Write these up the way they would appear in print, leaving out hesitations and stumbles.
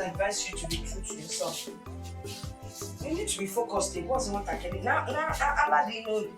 advise you to be true to yourself. You need to be focused. It wasn't what I can do. Now, Allah didn't know you.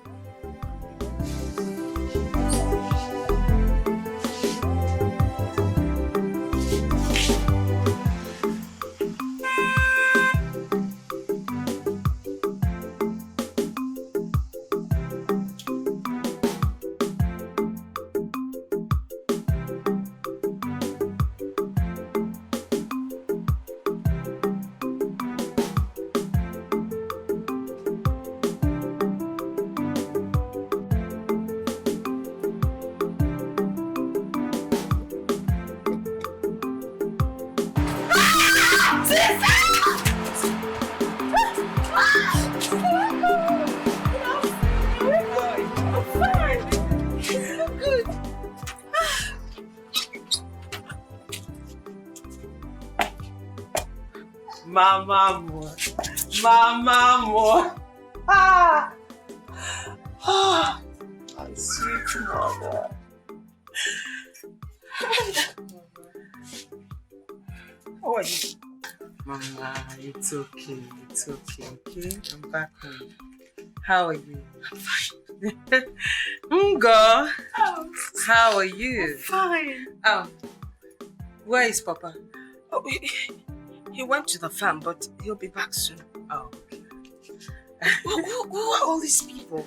Mama more. Ah, my sweet mother. How are you? Mama, it's okay. It's okay, okay? I'm back home. How are you? I'm fine. Ngo, how are you? I'm fine. Where is Papa? Oh, he went to the farm, but he'll be back soon. Oh, okay. Who are all these people?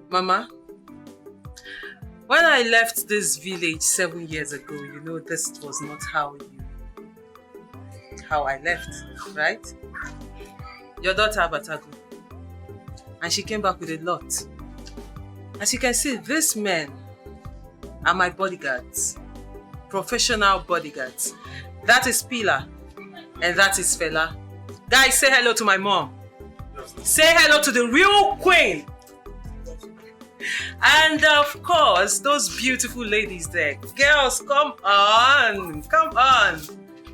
Mama, when I left this village 7 years ago, you know this was not how I left, right? Your daughter Abatago, and she came back with a lot. As you can see, these men are my bodyguards, professional bodyguards. That is Pila, and that is Fela. Guys, say hello to my mom. Say hello to the real queen. And of course, those beautiful ladies there. Girls, come on. Come on.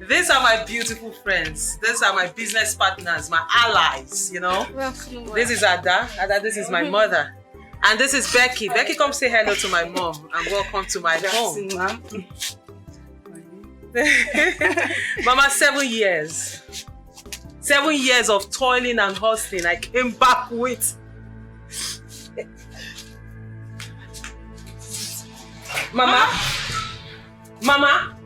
These are my beautiful friends. These are my business partners, my allies, you know. This is Ada. Ada, this is my mother. And this is Becky. Becky, come say hello to my mom and welcome to my home. Mama, 7 years. 7 years of toiling and hustling. I came back with. Mama? Mama?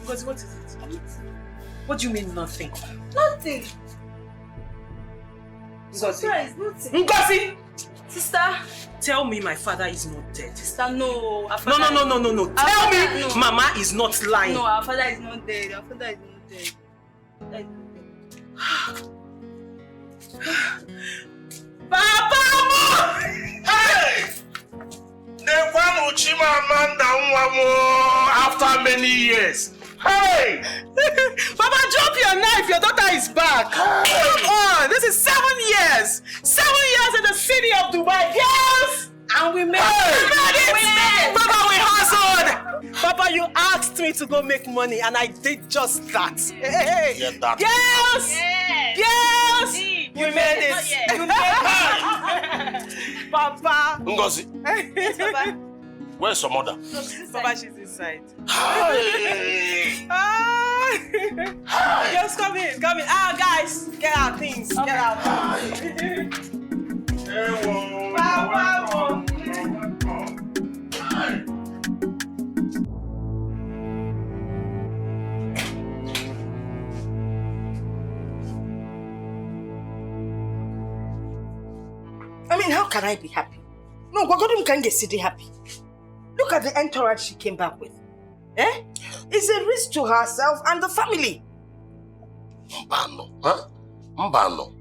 What is it? What do you mean nothing? Nothing. Surprise, nothing. Ngozi! Sister. Tell me my father is not dead. Sister, no. No. Tell me no. Mama is not lying. No, our father is not dead. Our father is not dead. Papa! Hey! After many years. Hey! Papa, drop your knife. Your daughter is back. Hey. Come on. This is 7 years. 7 years in the city of Dubai. Yes! And we made it. Papa, we hustled. Papa, you asked me to go make money and I did just that. Hey. Yeah, that. Yes! Yes! You made it. You made it. Papa. Ngozi. Yes, Papa. Where's your mother? No, she's Papa, she's inside. Hey. Just come in. Guys, get our things. Okay. Get our things. Hey, Papa. I mean, how can I be happy? No, Gwagodum can't get city happy. Look at the entourage she came back with. Eh? It's a risk to herself and the family. Mbano, huh? Mbano.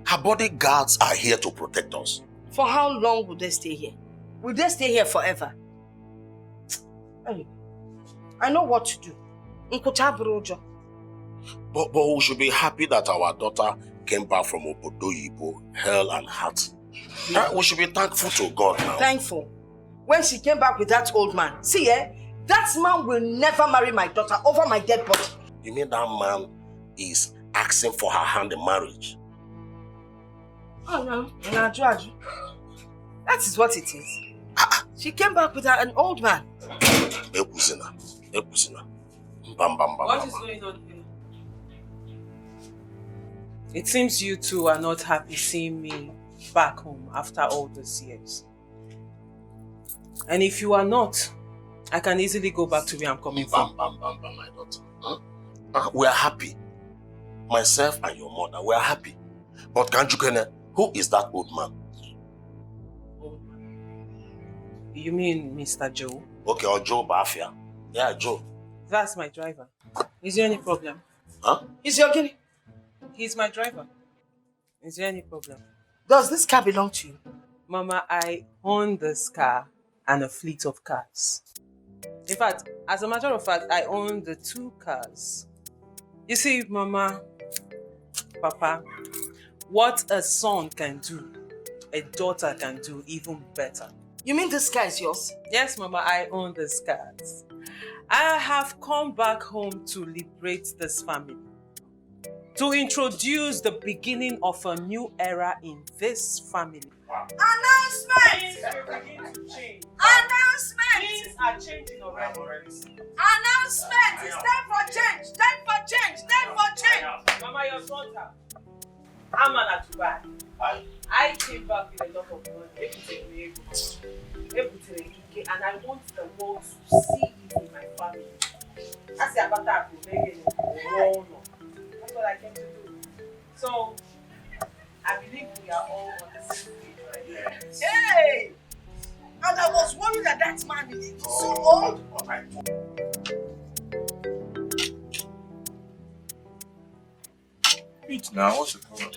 Her bodyguards are here to protect us. For how long will they stay here? Will they stay here forever? Anyway, I know what to do. But we should be happy that our daughter came back from Obodoyibo, hell and heart. We should be thankful to God now. Thankful. When she came back with that old man, see, that man will never marry my daughter over my dead body. You mean that man is asking for her hand in marriage? Oh no, that is what it is. She came back with an old man. Ekusina. Bam, bam, bam, What is bam. going on here? It seems you two are not happy seeing me back home after all these years. And if you are not, I can easily go back to where I'm coming from. Bam, my daughter. Huh? We are happy. Myself and your mother, we are happy. But Kanjukene, who is that old man? Old man? You mean Mr. Joe? Okay, or Joe Bafia. Yeah, Joe. That's my driver. Is there any problem? Huh? Is your guinea? He's my driver. Is there any problem? Does this car belong to you? Mama, I own this car and a fleet of cars. In fact, as a matter of fact, I own the 2 cars. You see, Mama, Papa, what a son can do, a daughter can do even better. You mean this car is yours? Yes, Mama, I own these cars. I have come back home to liberate this family, to introduce the beginning of a new era in this family. Announcement! Announcement! Things are changing already. Announcement! It's time for change! Time for change! Time for change! Mama, your daughter. I'm an Atubai. I came back with a lot of money, and I want the world to see it in my family. That's what I came to do. So, I believe we are all on the same page right now. Hey! And I was worried that that man is so old. Eat now, what's the problem?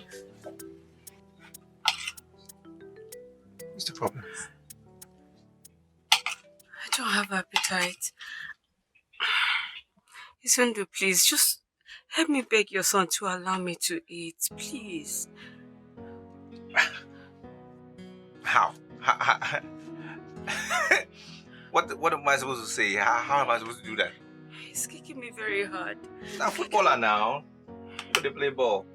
What's the problem? I don't have appetite. Isundu, please, just help me beg your son to allow me to eat, please. How? What am I supposed to say? How am I supposed to do that? He's kicking me very hard. He's a footballer now. But they play ball.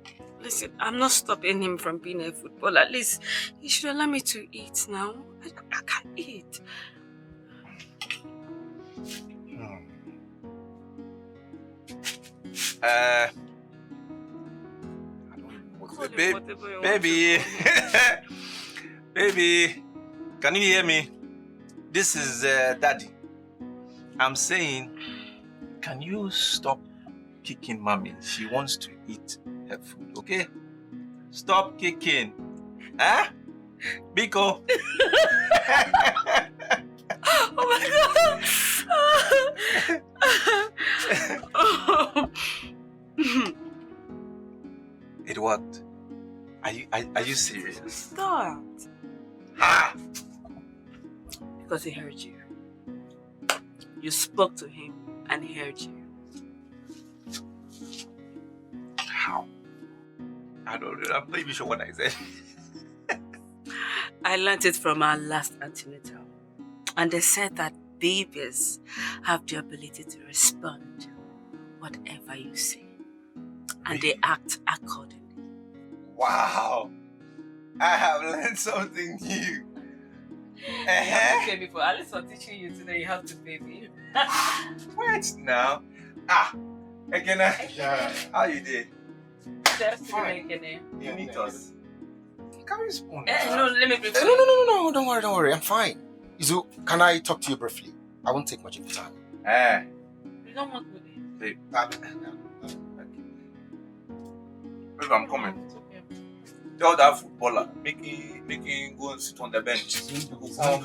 Listen, I'm not stopping him from being a footballer. At least he should allow me to eat now. I can't eat. I don't even know. Baby. Baby, can you hear me? This is Daddy. I'm saying, can you stop kicking Mommy? She wants to eat her food, okay? Stop kicking. Huh? Biko. Oh my God! It worked. Are you serious? Stop. Ah! Because he heard you. You spoke to him and he heard you. How? I don't know. I'm not even sure what I said. I learned it from our last antenatal. And they said that babies have the ability to respond whatever you say. And they act accordingly. Wow! I have learned something new. Okay, before at least for teaching you today, you have to pay me. Wait now. Again, how you did? Fine. You meet us. Can we spoon? No, let me prepare. No, don't worry, I'm fine. Izu, can I talk to you briefly? I won't take much of your time. You don't want me. Babe, I'm coming. It's okay. Tell that footballer, make him go and sit on the bench. What is it?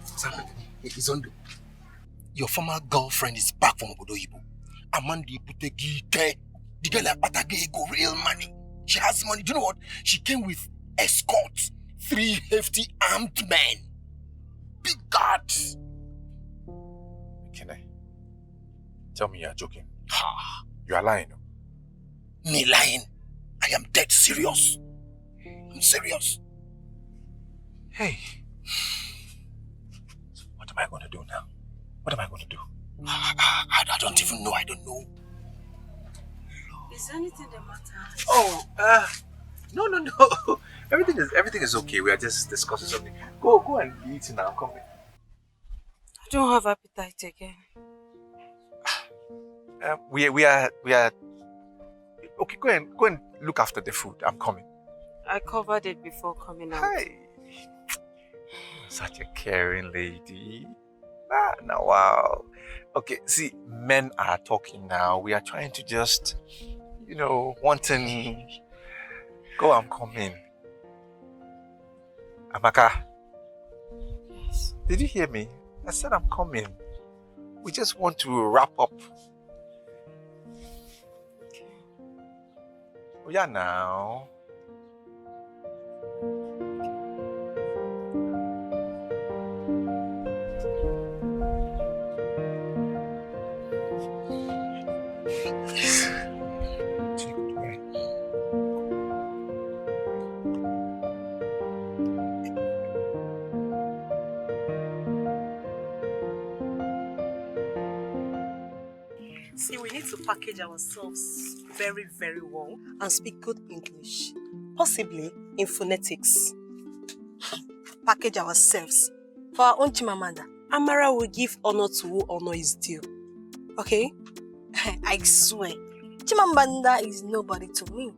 What's happening? Izondo, your former girlfriend is back from Obodo Ibo. Amandi Dikeh. The girl at Patage go real money. She has money. Do you know what? She came with escorts, 3 hefty armed men, big guards. Can I? Tell me you're joking. Ha! You are lying. Me lying? I I am dead serious. I'm serious. Hey. So what am I going to do now? What am I going to do? I don't even know. I don't know. Is anything the matter? Oh, no. Everything is okay. We are just discussing something. Go and eat now. Come in. I don't have appetite again. We are. Okay, go and look after the food. I'm coming. I covered it before coming out. Hi. Such a caring lady. Now, wow. Okay, see, men are talking now. We are trying to just, wanting. Go, I'm coming. Amaka. Yes. Did you hear me? I said I'm coming. We just want to wrap up. Okay. Oh, yeah, now. See, we need to package ourselves very, very well and speak good English, possibly in phonetics. Package ourselves. For our own Chimamanda, Amara will give honor to who honor is due. Okay? I swear, Chimamanda is nobody to me.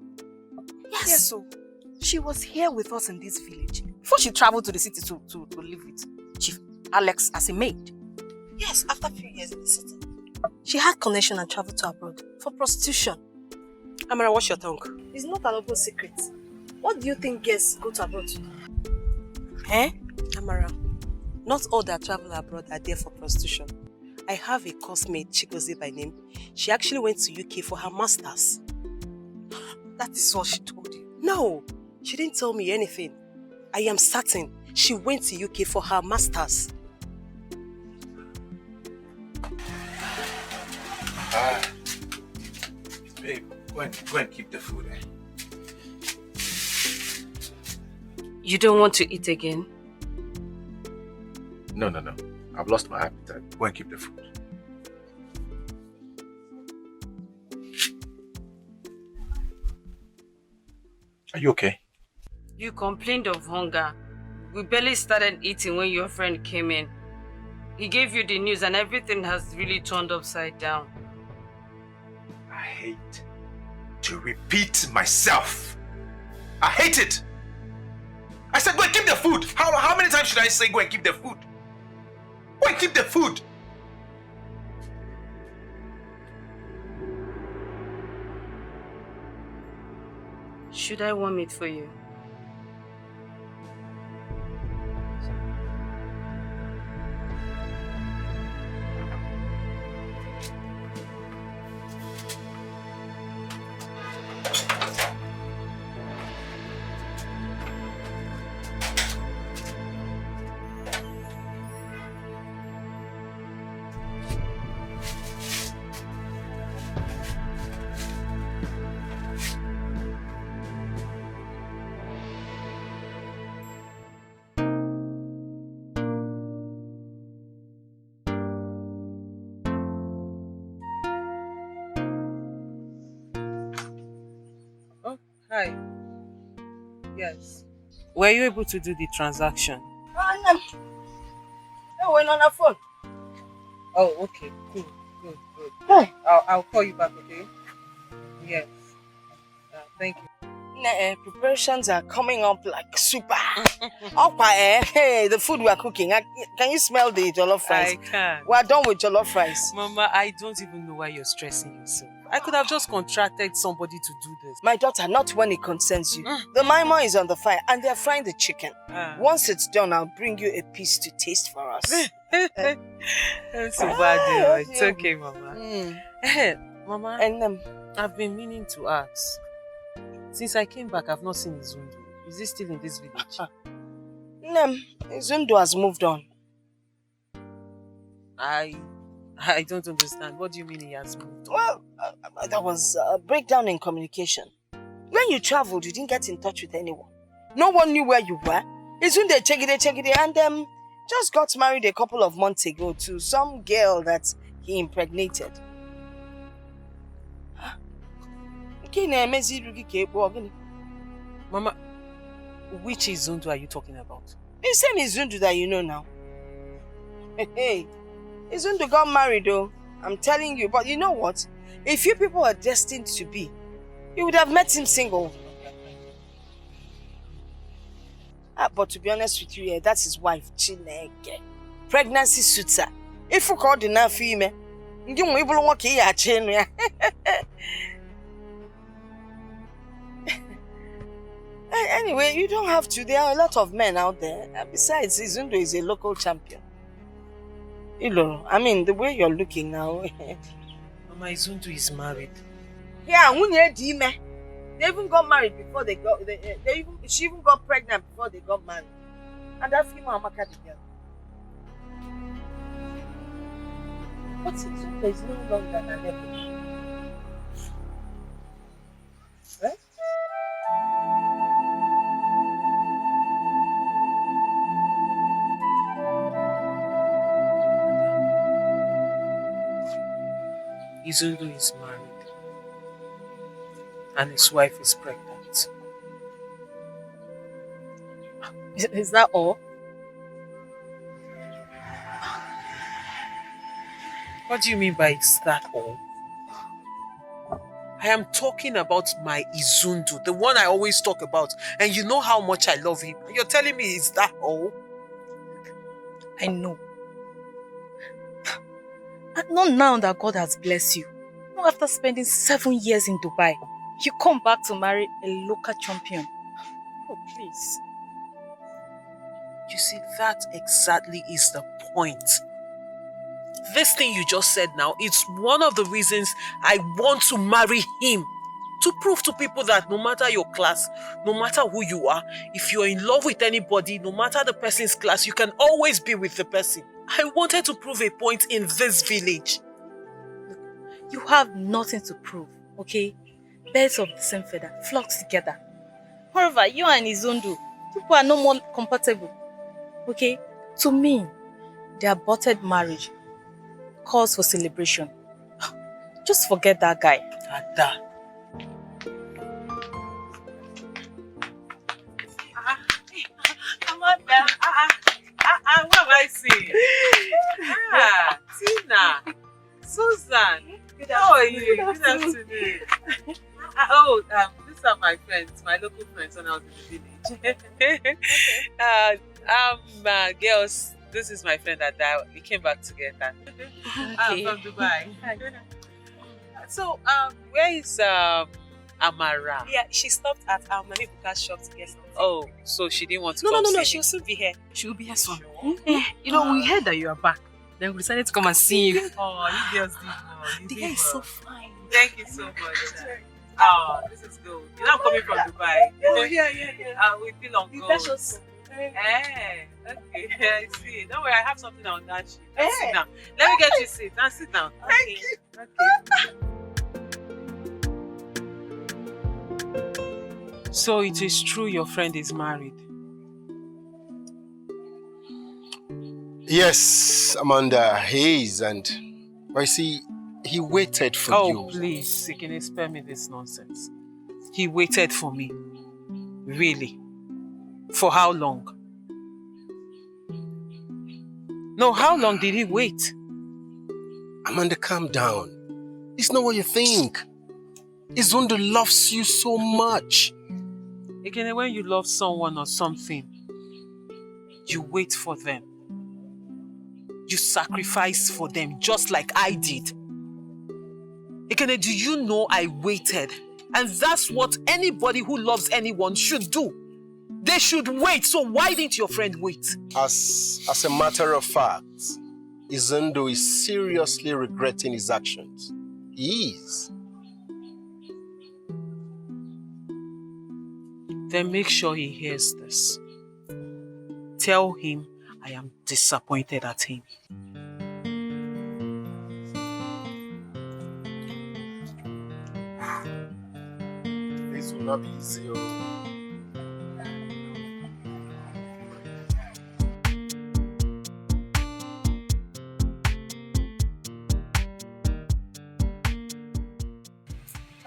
Yes, so she was here with us in this village before she traveled to the city to live with Chief Alex as a maid. Yes, after a few years in the city. She had connection and traveled to abroad for prostitution. Amara, watch your tongue. It's not an open secret. What do you think girls go to abroad to do? Eh? Amara, not all that travel abroad are there for prostitution. I have a coursemate, Chigozie by name. She actually went to UK for her masters. That is what she told you. No, she didn't tell me anything. I am certain she went to UK for her masters. Babe, go and keep the food, eh? You don't want to eat again? No. I've lost my appetite. Go and keep the food. Are you okay? You complained of hunger. We barely started eating when your friend came in. He gave you the news and everything has really turned upside down. I hate to repeat myself. I hate it. I said go and keep the food. How many times should I say go and keep the food? Go and keep the food. Should I warm it for you? Hi. Yes. Were you able to do the transaction? No, we're on our phone. Oh, okay. Good. Hey. I'll call you back, okay? Yes. Thank you. Preparations are coming up like super. Hey, the food we are cooking. Can you smell the jollof rice? I can. We are done with jollof rice. Mama, I don't even know why you're stressing yourself. I could have just contracted somebody to do this. My daughter, not when it concerns you. The maima is on the fire and they are frying the chicken. Once it's done, I'll bring you a piece to taste for us. That's so bad. It's okay, Mama. Mama, And I've been meaning to ask. Since I came back, I've not seen Izundu. Is he still in this village? Zundu has moved on. I don't understand. What do you mean he has moved on? Well, there was a breakdown in communication. When you traveled, you didn't get in touch with anyone. No one knew where you were. It's when they check it, and just got married a couple of months ago to some girl that he impregnated. Mama, which Izundu are you talking about? The same Izundu that you know now. Hey, Izundu got married though. I'm telling you, but you know what? If you people are destined to be, you would have met him single. But to be honest with you, that's his wife, Chineke. Pregnancy suits her. If you call the na female, you won't even walk here. Anyway, you don't have to. There are a lot of men out there. And besides, Izundu is a local champion. I mean, the way you're looking now. Mama, Izundu is married. Yeah, they even got married before they got. She even got pregnant before they got married. And that female Amaka together. But Izundu is no longer an level. Right? Izundu is married and his wife is pregnant. Is that all? What do you mean by is that all? I am talking about my Izundu, the one I always talk about, and you know how much I love him. You're telling me is that all? I know. And not now that God has blessed you. Not after spending 7 years in Dubai. You come back to marry a local champion. Oh, please. You see, that exactly is the point. This thing you just said now, it's one of the reasons I want to marry him. To prove to people that no matter your class, no matter who you are, if you're in love with anybody, no matter the person's class, you can always be with the person. I wanted to prove a point in this village. You have nothing to prove, okay? Birds of the same feather flock together. However, you and Izundu, people are no more compatible, okay? To me, the aborted marriage calls for celebration. Just forget that guy. Ada. Amanda, what am I saying? Tina, Susan, how are you? Good afternoon. These are my friends, my local friends when I was in the village. Girls, this is my friend Ada. We came back together. Okay. From Dubai. So, where is Amara? Yeah, she stopped at our Mami Buka's shop to get something. Oh, so she didn't want to No, come see she'll me. soon be here. She'll be here soon. You know, we heard that you are back. Then we decided to come and see you. Oh, you girls did well. You The did guy is so well. fine. Thank you so much. Oh, this is good. You know I'm coming from Dubai. Oh, yeah. We feel on You guys gold. just... Okay, I see. Don't worry, I have something on that sheet. Sit down. Let me get you a seat. Now sit down. Thank you. Okay. So it is true your friend is married? Yes, Amanda, he is, and I see he waited for you. Oh, please, you can spare me this nonsense. He waited for me. Really? For how long? No, how long did he wait? Amanda, calm down. It's not what you think. Izundu loves you so much. Again, when you love someone or something, you wait for them. You sacrifice for them just like I did. Ekene, do you know I waited? And that's what anybody who loves anyone should do. They should wait. So why didn't your friend wait? As a matter of fact, Izundu is seriously regretting his actions. He is. Then make sure he hears this. Tell him I am disappointed at him. This will not be easy. Oh.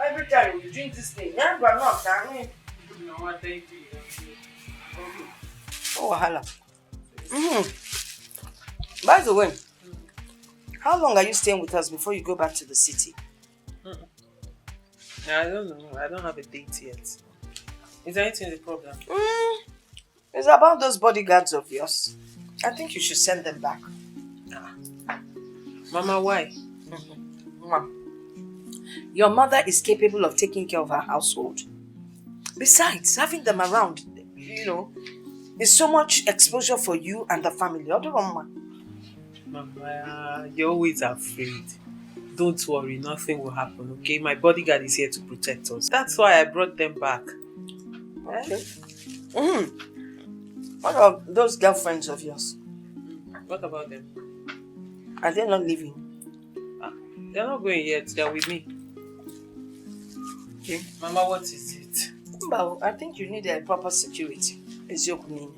Every time you drink this thing, yeah, but not, I mean. No, what thank you. Oh, wahala. By the way, how long are you staying with us before you go back to the city? I don't know. I don't have a date yet. Is there anything the problem? It's about those bodyguards of yours. I think you should send them back. Mama, why? Mom, your mother is capable of taking care of her household. Besides, having them around, is so much exposure for you and the family. Mama, you're always afraid. Don't worry, nothing will happen, okay? My bodyguard is here to protect us. That's why I brought them back. Okay. What about those girlfriends of yours? What about them? Are they not leaving? They're not going yet. They're with me. Okay. Mama, what is it? Well, I think you need a proper security. It's your opinion.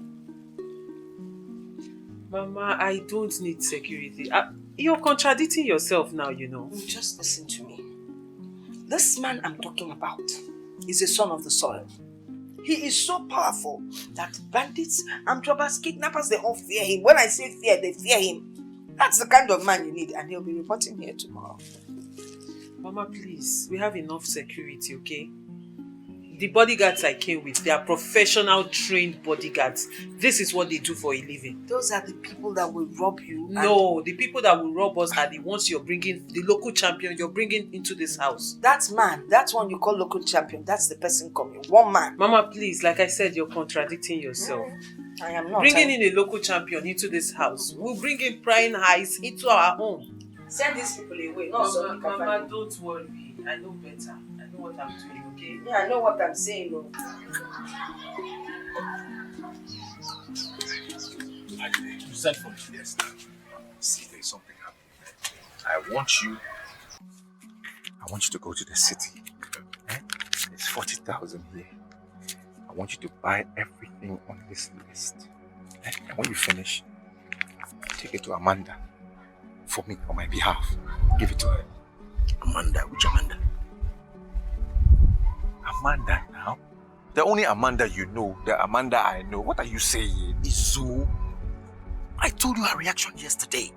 Mama, I don't need security. You're contradicting yourself now, Just listen to me. This man I'm talking about is a son of the soil. He is so powerful that bandits, armed robbers, kidnappers, they all fear him. When I say fear, they fear him. That's the kind of man you need, and he'll be reporting here tomorrow. Mama, please. We have enough security, okay? The bodyguards I came with, they are professional, trained bodyguards. This is what they do for a living. Those are the people that will rob you. No, the people that will rob us are the ones you're bringing, the local champion you're bringing into this house. That man, that one you call local champion, that's the person coming. One man. Mama, please, like I said, you're contradicting yourself. I am not. Bringing in a local champion into this house will bring in prying eyes into our home. Send these people away. Mama, don't worry. I know better. I know what I'm doing, okay? Yeah, I know what I'm saying. No. You sent for me, yes. See, there's something happening. I want you to go to the city. There's 40,000 here. I want you to buy everything on this list. And when you finish, take it to Amanda. For me, on my behalf. Give it to her. Amanda, which Amanda? Amanda now? The only Amanda you know, the Amanda I know. What are you saying? Izu, I told you her reaction yesterday.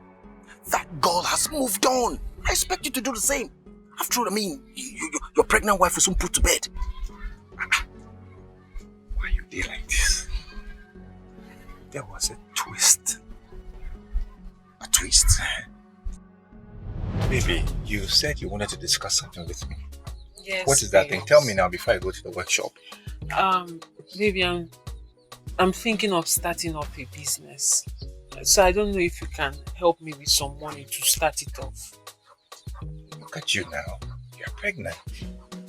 That girl has moved on. I expect you to do the same. After all, your pregnant wife was soon put to bed. Why are you there like this? There was a twist. A twist? Baby, you said you wanted to discuss something with me. Yes. What is that thing? Tell me now before I go to the workshop. Baby, I'm thinking of starting up a business. So I don't know if you can help me with some money to start it off. Look at you now. You're pregnant.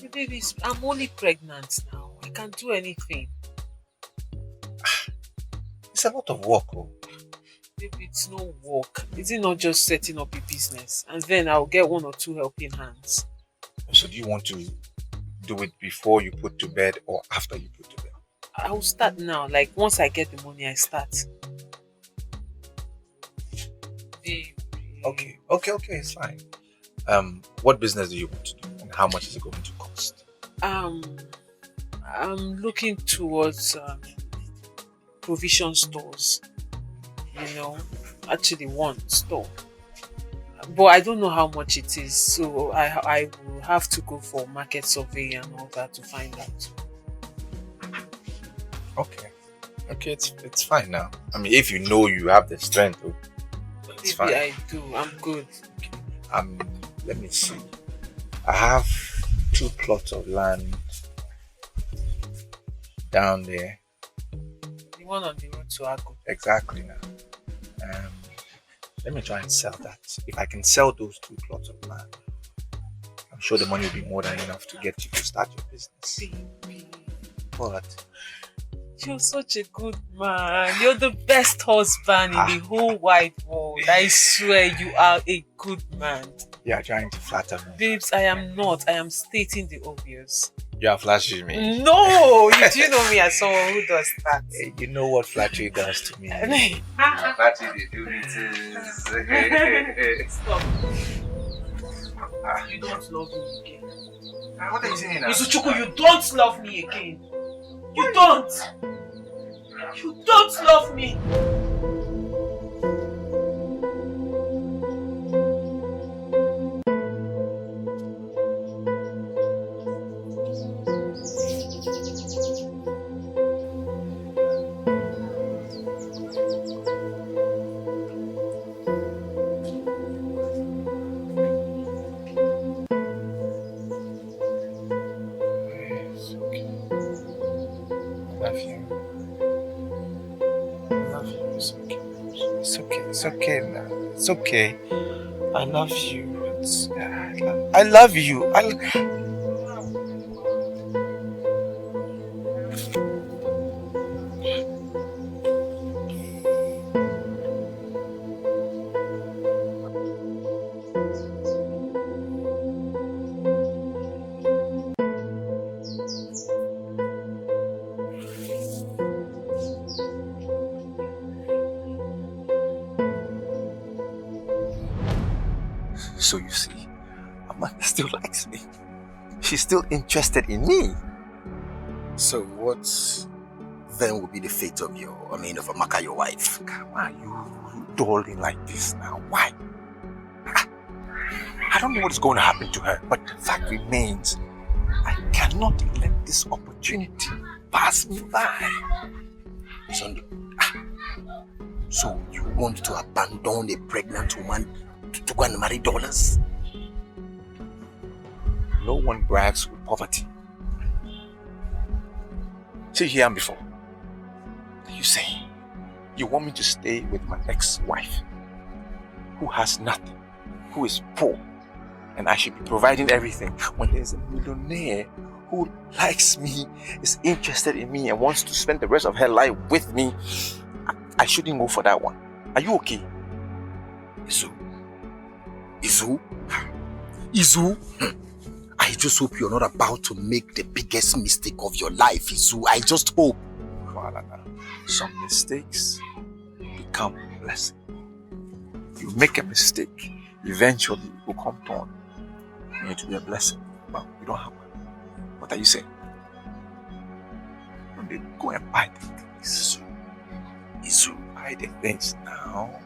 Hey, baby, I'm only pregnant now. I can't do anything. It's a lot of work, oh. Baby, it's no work. Is it not just setting up a business? And then I'll get 1 or 2 helping hands. So do you want to do it before you put to bed or after you put to bed? I'll start now. Like, once I get the money, I start. Baby. Okay, it's fine. What business do you want to do and how much is it going to cost? I'm looking towards provision stores. Actually one store. But I don't know how much it is, so I will have to go for market survey and all that to find out. Okay, it's fine now. If you know you have the strength, it's Maybe fine. I do. I'm good. Let me see. I have 2 plots of land down there. The one on the road to Ago. Exactly now. Let me try and sell that. If I can sell those 2 plots of land, I'm sure the money will be more than enough to get you to start your business. Baby, What? you're such a good man. You're the best husband in the whole wide world. I swear you are a good man. You are trying to flatter me. Babes, I am not. I am stating the obvious. You are flashing me. No! Do you know me as someone who does that? Hey, you know what flattery does to me. Flattery, they do it is... Stop. You don't love me again. What are you saying now? Izuchukwu, you don't love me again. You don't. You don't love me. It's okay now. It's okay. I love you. I love you. So you see, Amanda still likes me. She's still interested in me. So what then will be the fate of of Amaka, your wife? Why are you darling like this now? Why? I don't know what's going to happen to her, but the fact remains, I cannot let this opportunity pass me by. Sunday, so you want to abandon a pregnant woman to go and marry dollars? No one brags with poverty. See, here I'm before. You say you want me to stay with my ex-wife who has nothing, who is poor, and I should be providing everything when there's a millionaire who likes me, is interested in me, and wants to spend the rest of her life with me. I shouldn't go for that one. Are you okay? Izu, I just hope you're not about to make the biggest mistake of your life, Izu. I just hope. Some mistakes become a blessing. You make a mistake, eventually it will come to you to be a blessing. But we don't have one. What are you saying? When they go and buy the things, Izu, buy the things now.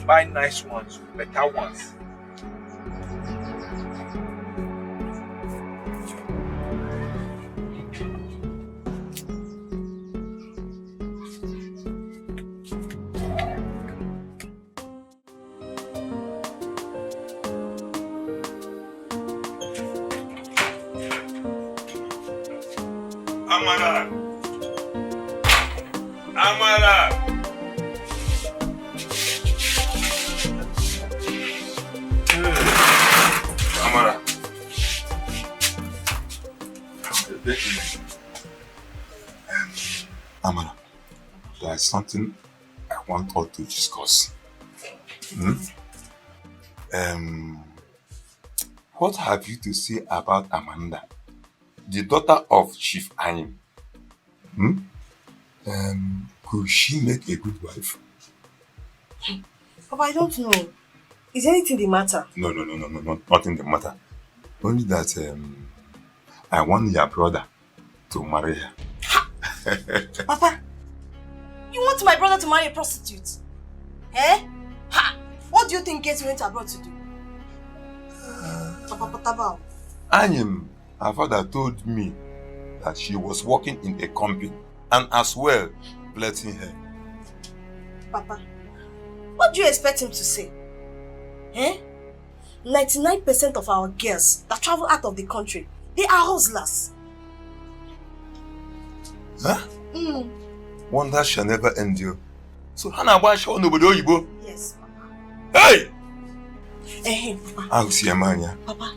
Buy nice ones, better ones. Amara! Amara! Amara. Amara, there is something I want us to discuss. What have you to say about Amanda, the daughter of Chief Ini? Could she make a good wife? Papa, I don't know. Is anything the matter? No, nothing the matter. Only that I want your brother to marry her. Papa, you want my brother to marry a prostitute? Eh? Ha! What do you think Kate went abroad to do? Papa Pataba. Anyim, her father told me that she was working in a company and as well blessing her. Papa, what do you expect him to say? Eh? 99% of our girls that travel out of the country, they are hustlers. Huh? Wonder shall never endure. So Hannah Basho nobody Oyibo. Yes, Papa. Hey! Eh, Papa. I'll see a man. Papa,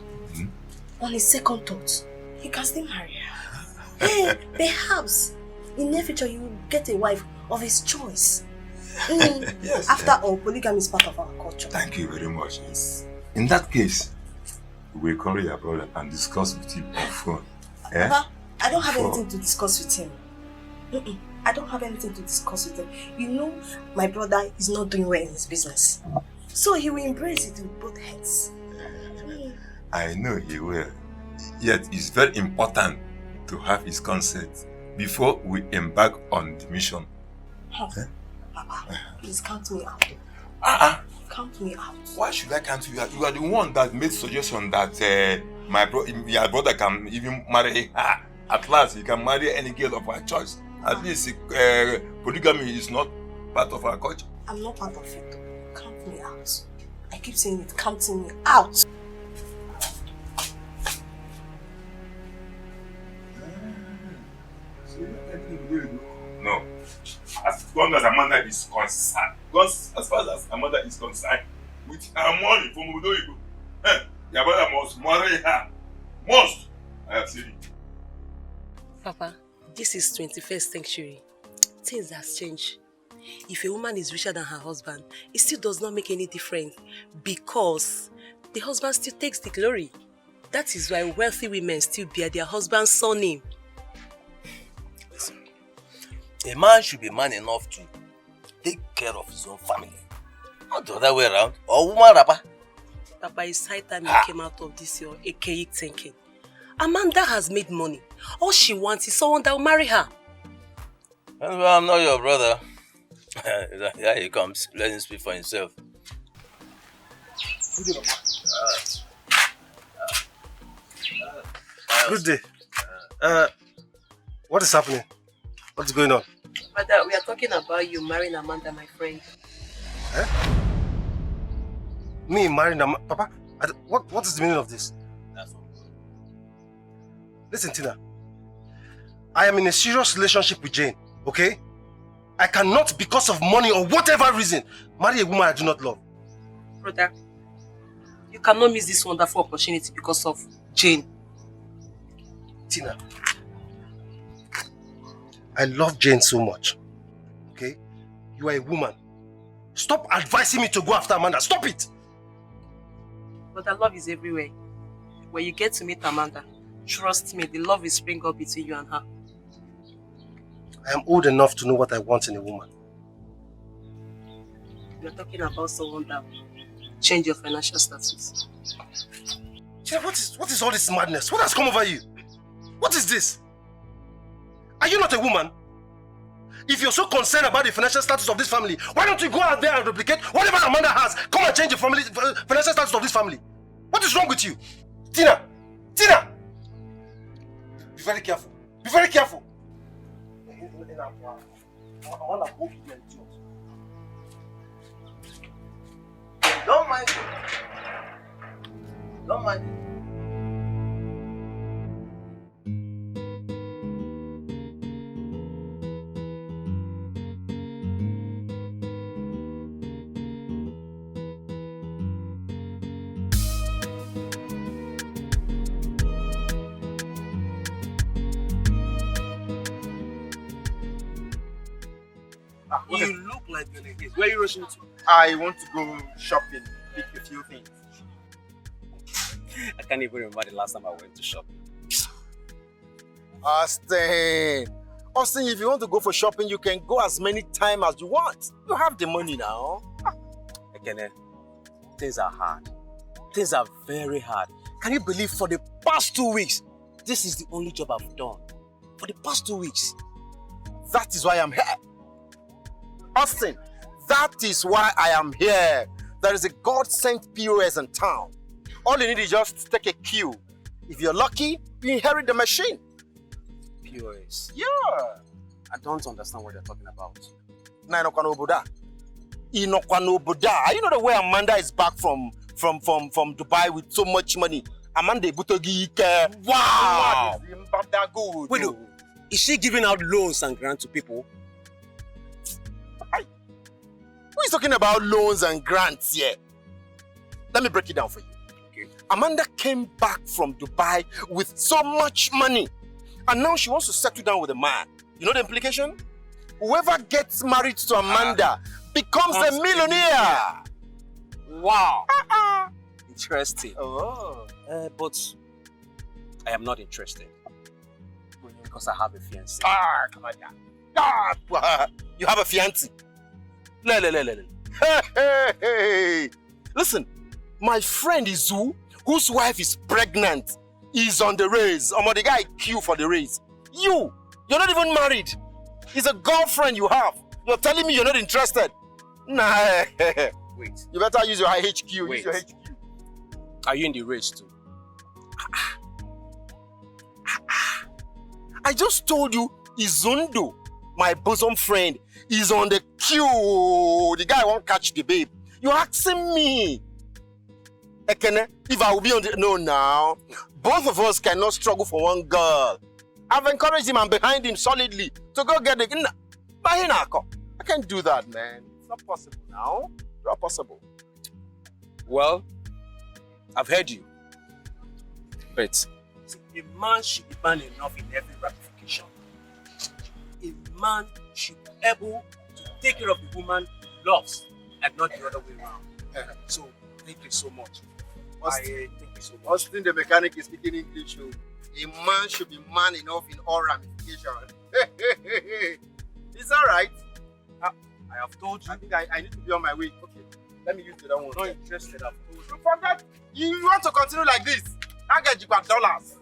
on his second thought, he can still marry her. Hey, perhaps in the future you will get a wife of his choice. Yes. After all, polygamy is part of our culture. Thank you very much. Yes. In that case, we'll call your brother and discuss with him on phone. Papa, I don't have anything to discuss with him. I don't have anything to discuss with him. You know, my brother is not doing well in his business. So he will embrace it with both hands. I know he will. Yet it's very important to have his consent before we embark on the mission. Papa, please count me out. Count me out. Why should I count you out? You are the one that made suggestion that your brother can even marry her. At last, he can marry any girl of our choice. At least polygamy is not part of our culture. I'm not part of it. Count me out. I keep saying it, counting me out. No. As long as Amanda is concerned, because as far as Amanda is concerned, with her money from Udoibo, your brother must marry her. Must. I have said it. Papa, this is 21st century. Things have changed. If a woman is richer than her husband, it still does not make any difference because the husband still takes the glory. That is why wealthy women still bear their husband's surname. Listen, a man should be man enough to take care of his own family. Not the other way around. Or woman rapper. Papa, it's high time you came out of this your archaic thinking. Amanda has made money. All she wants is someone that will marry her. Well, I'm not your brother. Here he comes. Let him speak for himself. Good day. What is happening? What's going on? Father, we are talking about you marrying Amanda, my friend. Me marrying Amanda? Papa, what is the meaning of this? Listen, Tina. I am in a serious relationship with Jane, okay? I cannot, because of money or whatever reason, marry a woman I do not love. Brother, you cannot miss this wonderful opportunity because of Jane. Tina, I love Jane so much, okay? You are a woman. Stop advising me to go after Amanda. Stop it! But the love is everywhere. When you get to meet Amanda, trust me, the love will spring up between you and her. I am old enough to know what I want in a woman. You're talking about someone that will change your financial status. Tina, what is all this madness? What has come over you? What is this? Are you not a woman? If you're so concerned about the financial status of this family, why don't you go out there and replicate whatever Amanda has? Come and change the financial status of this family. What is wrong with you? Tina! Tina! Be very careful. Be very careful. Don't mind. Don't mind. You look like you're in a haste. Where are you rushing to? I want to go shopping, pick a few things. I can't even remember the last time I went to shopping. Austin, if you want to go for shopping, you can go as many times as you want. You have the money now. Again, things are hard. Things are very hard. Can you believe for the past 2 weeks, this is the only job I've done? For the past 2 weeks. That is why I'm here. Austin, that is why I am here. There is a God-sent POS in town. All you need is just take a cue. If you're lucky, you inherit the machine. POS? Yeah. I don't understand what you're talking about. You know the way Amanda is back from Dubai with so much money? Amanda Butogi. Wow! Wait, is she giving out loans and grants to people? Who is talking about loans and grants here? Let me break it down for you. Okay. Amanda came back from Dubai with so much money. And now she wants to settle down with a man. You know the implication? Whoever gets married to Amanda becomes a millionaire. Wow. Interesting. Oh. But I am not interested. Because I have a fiancé. Come on, you have a fiancé. Hey. Listen, my friend Izu, whose wife is pregnant, is on the race. The guy queue for the race. You're not even married. It's a girlfriend you have. You're telling me you're not interested? Nah. Wait. You better use your HQ. Wait. Use your HQ. Are you in the race too? I just told you Izundo, my bosom friend, is on the queue. The guy won't catch the babe. You're asking me. Ekene, if I will be on the... No, now. Both of us cannot struggle for one girl. I've encouraged him and behind him solidly to go get the... I can't do that, man. It's not possible now. It's not possible. Well, I've heard you. But a man should be man enough in every ramification. A man should be able to take care of the woman he loves and not the other way around. So, thank you so much. Thank you so much. Austin, the mechanic, is speaking English. A man should be man enough in all ramifications. It's all right. I have told you. I think I need to be on my way. Okay, let me use the other one. I'm not interested, I've told you. You forget. You want to continue like this? I get you back dollars.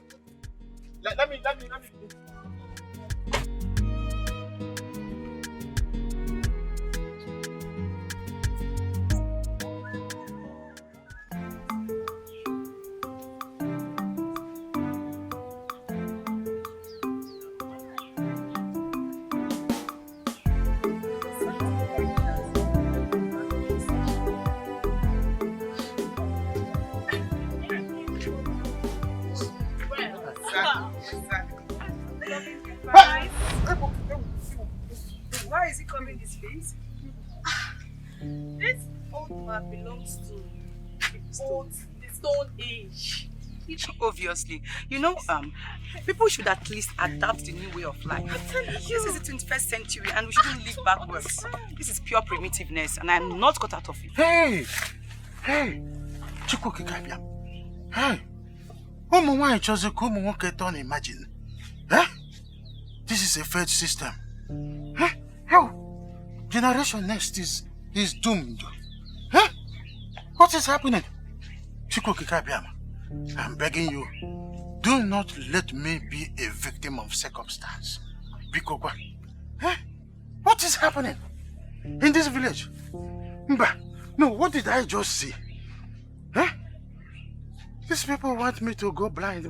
Let me. Why is he coming this place? This old man belongs to the Stone Age. Obviously. You know, people should at least adapt the new way of life. This is the 21st century and we shouldn't live backwards. This is pure primitiveness and I'm not cut out of it. Hey! Chukwu Kikabia. Hey! Why chose to come and imagine? Huh? This is a failed system. Huh? How? Generation next is doomed. Huh? What is happening? Chukwu Kikabia, I'm begging you, do not let me be a victim of circumstance. Bikokwa. Huh? What is happening in this village? No, what did I just see? Huh? These people want me to go blind.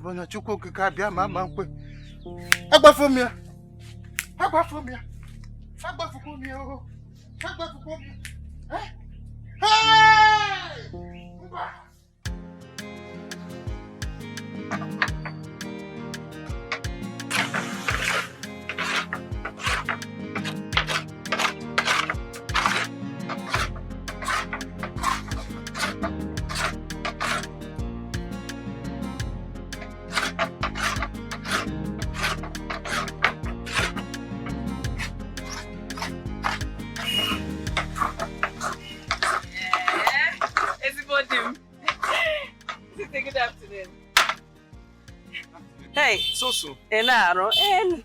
Hey, so soon. And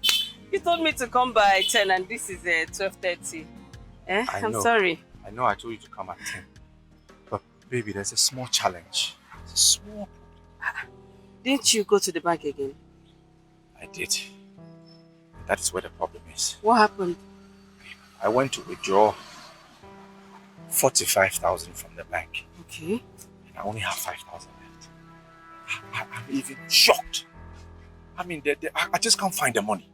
you told me to come by 10 and this is 12:30. I'm sorry. I know I told you to come at 10. But baby, there's a small challenge. It's a small problem. Didn't you go to the bank again? I did. That is where the problem is. What happened? I went to withdraw 45,000 from the bank. Okay. And I only have 5,000 left. I'm even shocked. I mean, I just can't find the money.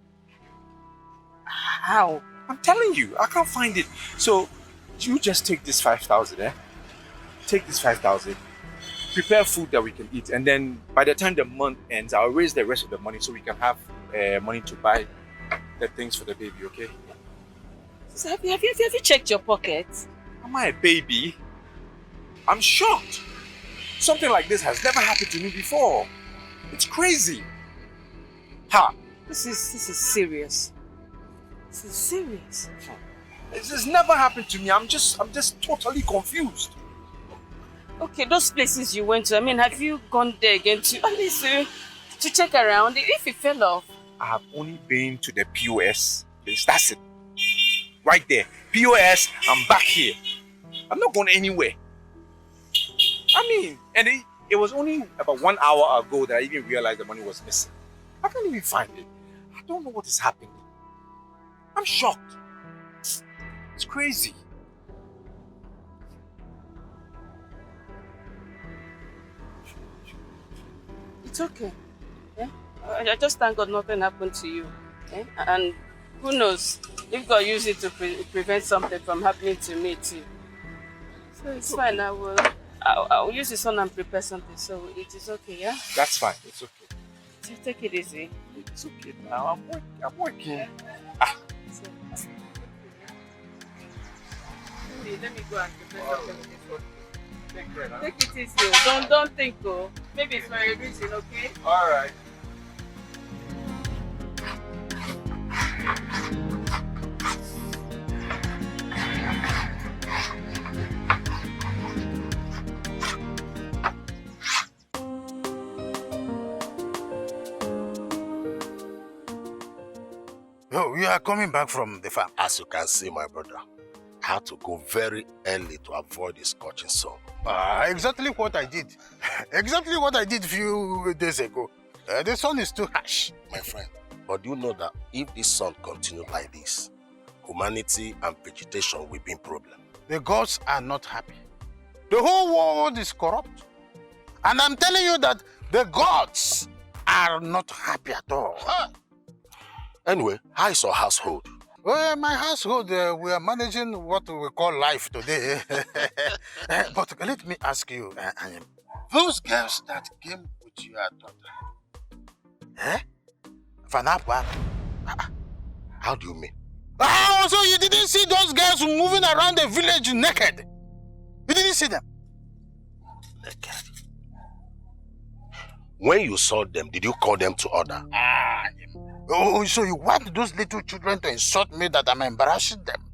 How? I'm telling you, I can't find it. So, you just take this 5,000, Take this 5,000, prepare food that we can eat, and then by the time the month ends, I'll raise the rest of the money so we can have money to buy the things for the baby, okay? So have you checked your pockets? Am I a baby? I'm shocked. Something like this has never happened to me before. It's crazy. Ha! This is serious. This is serious. This has never happened to me. I'm just totally confused. Okay, those places you went to, I mean, have you gone there again to at least to check around if it fell off? I have only been to the POS. That's it. Right there. POS, I'm back here. I'm not going anywhere. I mean, and it was only about 1 hour ago that I even realized the money was missing. I can't even find it. I don't know what is happening. I'm shocked. It's crazy. It's okay. Yeah? I just thank God nothing happened to you. Yeah? And who knows, if God used it to prevent something from happening to me too. So it's fine, I'll use the sun and prepare something, so it is okay, yeah? That's fine, it's okay. So take it easy. It's okay now, I'm working. Yeah. So, let me go and prepare something for you. Take care, huh? Take it easy. Don't think, oh. Maybe it's for a reason, okay? Alright. Oh, you are coming back from the farm. As you can see, my brother, I had to go very early to avoid the scorching sun. Exactly what I did. Exactly what I did a few days ago. The sun is too harsh. My friend, but do you know that if this sun continued like this, humanity and vegetation will be in problem? The gods are not happy. The whole world is corrupt. And I'm telling you that the gods are not happy at all. Anyway, how is your household? Well, my household, we are managing what we call life today. But let me ask you, those girls that came with your daughter, Fanapa? How do you mean? Oh, so you didn't see those girls moving around the village naked? You didn't see them? Naked? When you saw them, did you call them to order? Oh, so you want those little children to insult me that I'm embarrassing them?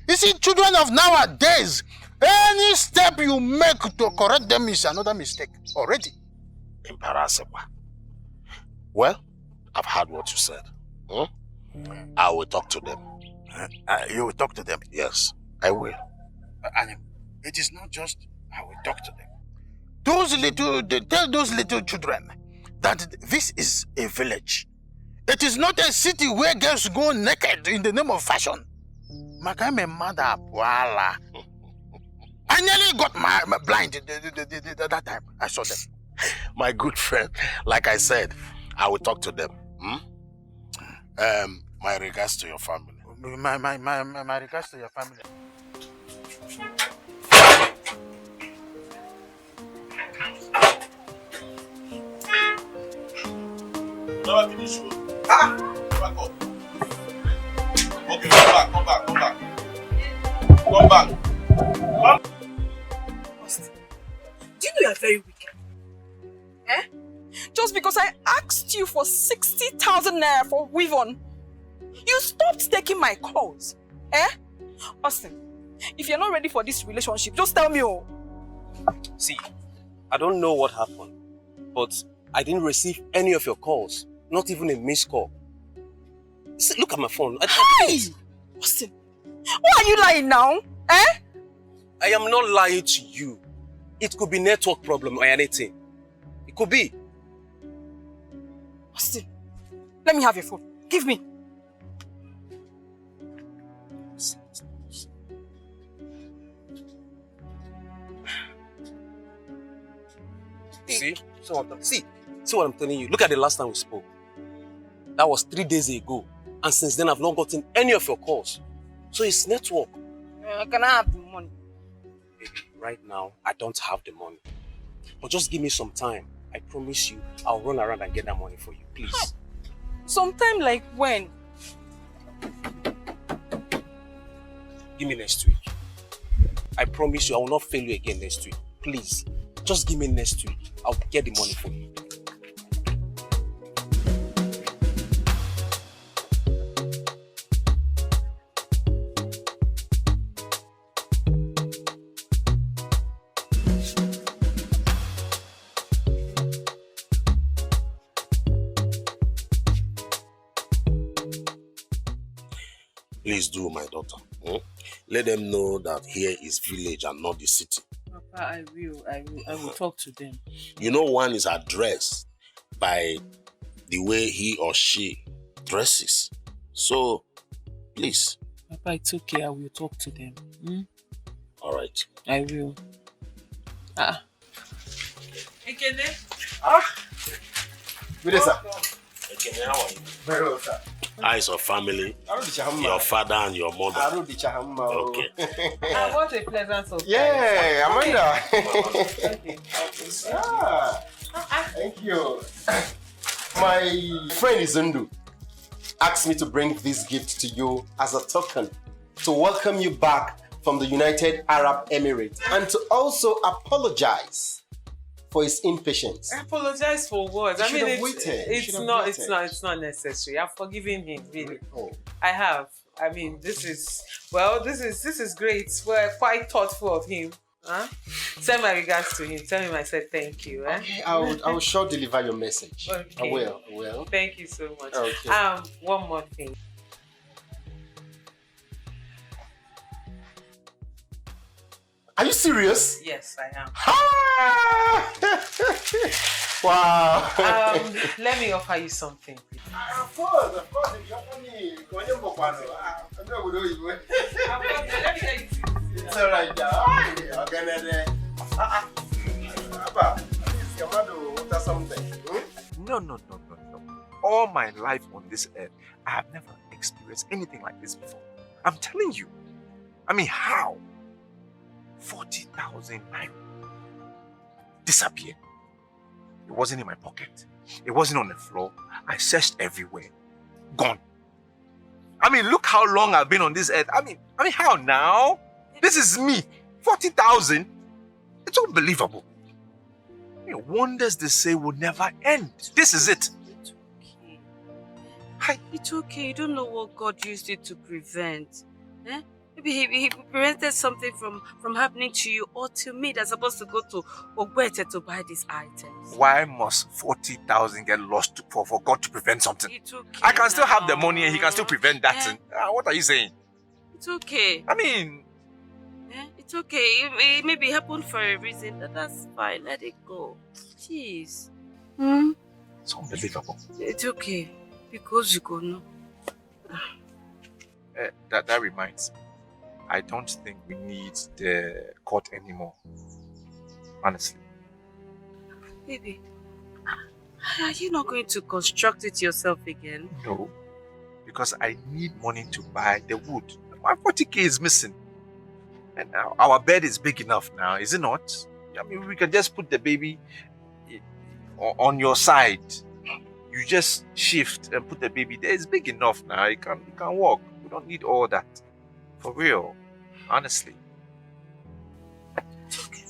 You see, children of nowadays, any step you make to correct them is another mistake already. Embarrassing. Well, I've heard what you said. I will talk to them. You will talk to them? Yes, I will. And it is not just I will talk to them. Tell those little children that this is a village. It is not a city where girls go naked in the name of fashion. Makame mother, voila. I nearly got my blind that time. I saw them. My good friend, like I said, I will talk to them. My regards to your family. My regards to your family. Never finish show. Back up. Okay, come back. Come back. Do you know you are very wicked? Eh? Just because I asked you for 60,000 naira for weave-on, you stopped taking my calls. Eh? Austin, if you're not ready for this relationship, just tell me. Oh. See, I don't know what happened, but I didn't receive any of your calls, not even a missed call. See, look at my phone. Hey! Austin, why are you lying now? Eh? I am not lying to you. It could be network problem or anything. It could be. Austin, let me have your phone. Give me. See what I'm telling you. Look at the last time we spoke. That was 3 days ago. And since then, I've not gotten any of your calls. So it's network. Can I have the money? Right now, I don't have the money. But just give me some time. I promise you, I'll run around and get that money for you, please. Sometime like when? Give me next week. I promise you, I will not fail you again next week. Please, just give me next week. I'll get the money for you. please do, my daughter. Let them know that here is village and not the city. Papa, I will talk to them. You know, one is addressed by the way he or she dresses. So, please. Papa, it's okay. I will talk to them. All right. I will. Ekene? Good day, sir. Ekene, how are you? Very well, sir. How is your family? Your father and your mother? Okay. What a pleasant surprise. Yeah, Amanda. Thank you. Thank you. My friend Izundu asked me to bring this gift to you as a token to welcome you back from the United Arab Emirates and to also apologize for his impatience. I apologize for what? I mean, it's not necessary. I've forgiven him, really. I have. I mean, this is great. We're quite thoughtful of him. Send my regards to him. Tell him I said thank you. Okay, I will sure deliver your message. Okay. I will. Thank you so much. Okay. One more thing. Are you serious? Yes, I am. Wow. Let me offer you something. Of course. If you offer me, it's all right. No. All my life on this earth, I have never experienced anything like this before. I'm telling you. I mean, how? 40,000 naira disappeared. It wasn't in my pocket. It wasn't on the floor. I searched everywhere. Gone. I mean, look how long I've been on this earth. I mean, how now? This is me. 40,000? It's unbelievable. Wonders they say will never end. This is it. It's okay. You don't know what God used it to prevent. Maybe he prevented something from happening to you or to me that's supposed to go to Ogwete to buy these items. Why must 40,000 get lost for God to prevent something? It's okay. I can still have the money and he can still prevent that thing. What are you saying? It's okay. I mean... It's okay. It maybe happened for a reason. That's fine. Let it go. Jeez. It's unbelievable. It's okay. Because you go no. That reminds me. I don't think we need the court anymore. Honestly. Baby, are you not going to construct it yourself again? No. Because I need money to buy the wood. My 40k is missing. And now our bed is big enough now, is it not? I mean, we can just put the baby on your side. You just shift and put the baby there. It's big enough now. It can walk. We don't need all that. For real. Honestly. It's okay.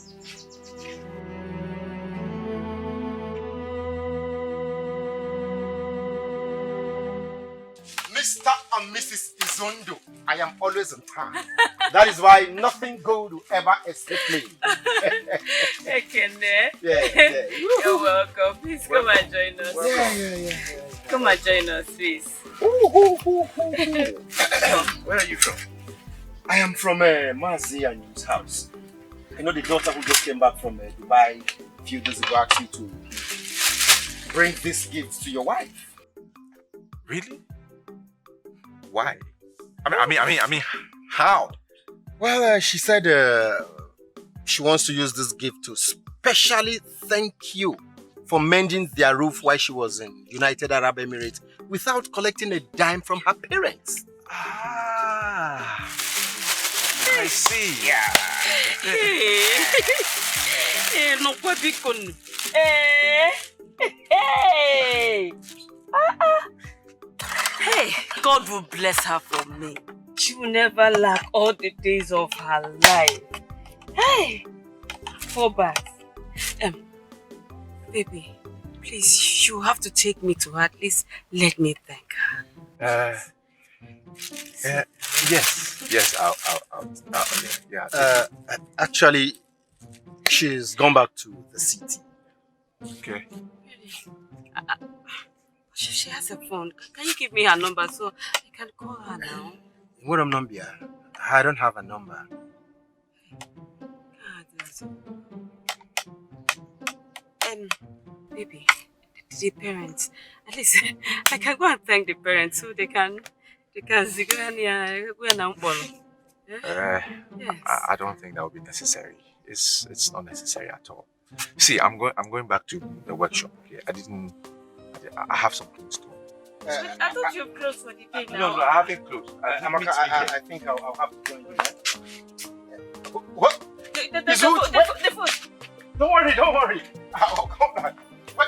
Mr. and Mrs. Izondo, I am always on time. That is why nothing good will ever escape me. Ekene. Yeah. You're welcome. Please come and join us. Yeah. Come and join us, please. Where are you from? I am from Mazi and his house. I know the daughter who just came back from Dubai a few days ago asked you to bring this gift to your wife. Really? Why? I mean, how? Well, she said she wants to use this gift to specially thank you for mending their roof while she was in United Arab Emirates without collecting a dime from her parents. I see. Yeah. No, Hey, God will bless her for me. She will never lack all the days of her life. Hey, fall back. Baby, please, you have to take me to her. At least let me thank her. Yes, I'll actually, she's gone back to the city. Okay. She has a phone. Can you give me her number so I can call her now? What number? I don't have a number. Baby, the parents, at least I can go and thank the parents so they can I don't think that would be necessary. It's not necessary at all. See, I'm going back to the workshop. Okay, I have some things to do. I thought you closed for the day now. No, I haven't closed. I think I'll have to join you. What? The food. Don't worry. I'll come back. Wait